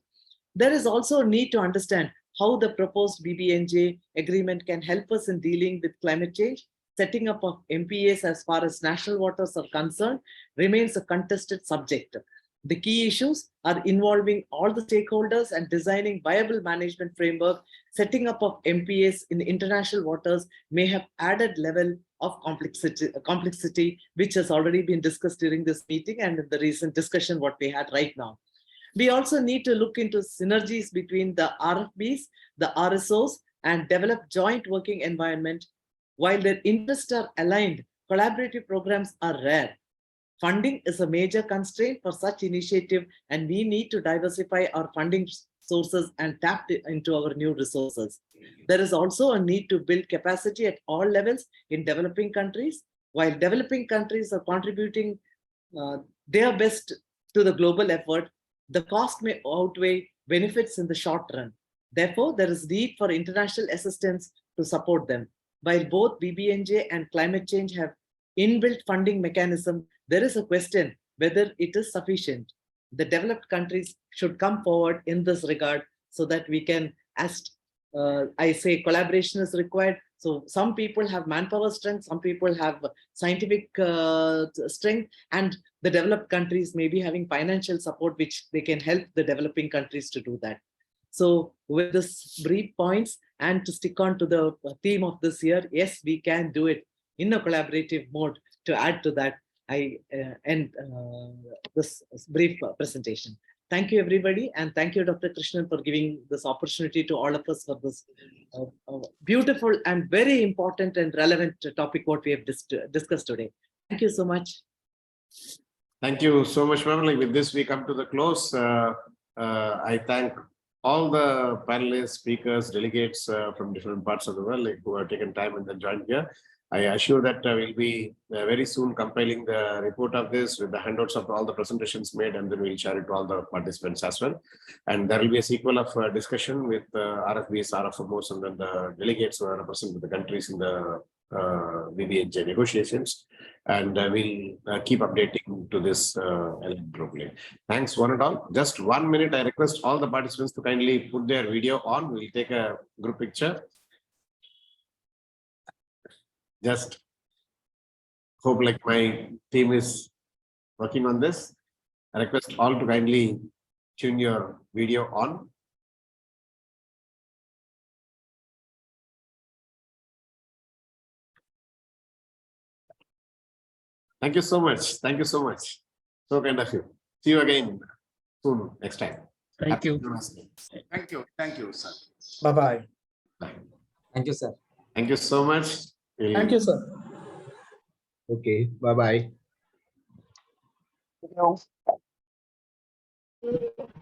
There is also a need to understand how the proposed BBNJ agreement can help us in dealing with climate change. Setting up of MPAs as far as national waters are concerned remains a contested subject. The key issues are involving all the stakeholders and designing viable management framework. Setting up of MPAs in international waters may have added level of complexity, which has already been discussed during this meeting and in the recent discussion what we had right now. We also need to look into synergies between the RFBs, the RSOs, and develop joint working environment. While their interests are aligned, collaborative programs are rare. Funding is a major constraint for such initiative, and we need to diversify our funding sources and tap into our new resources. There is also a need to build capacity at all levels in developing countries. While developing countries are contributing their best to the global effort, the cost may outweigh benefits in the short run. Therefore, there is need for international assistance to support them. While both BBNJ and climate change have inbuilt funding mechanism, there is a question whether it is sufficient. The developed countries should come forward in this regard so that we can, as I say, collaboration is required. So some people have manpower strength, some people have scientific strength, and the developed countries may be having financial support, which they can help the developing countries to do that. So with this brief points and to stick on to the theme of this year, yes, we can do it in a collaborative mode. To add to that, I end this brief presentation. Thank you, everybody. And thank you, Dr. Krishnan, for giving this opportunity to all of us for this beautiful and very important and relevant topic what we have discussed today. Thank you so much. Thank you so much, ma'am. Like with this, we come to the close. I thank all the panelists, speakers, delegates from different parts of the world who have taken time and then joined here. I assure that we'll be very soon compiling the report of this with the handouts of all the presentations made, and then we'll share it to all the participants as well. And there will be a sequel of discussion with RFBs, RFMOs, and then the delegates who are representing the countries in the BBNJ negotiations. And we'll keep updating to this properly. Thanks one and all. Just 1 minute, I request all the participants to kindly put their video on. We'll take a group picture. Just hope like my team is working on this. I request all to kindly tune your video on. Thank you so much. Thank you so much. So kind of you. See you again soon next time. Thank you. Thank you. Thank you, sir. Bye-bye. Bye. Thank you, sir. Thank you so much. Thank you, sir. Okay, bye-bye. Thank you.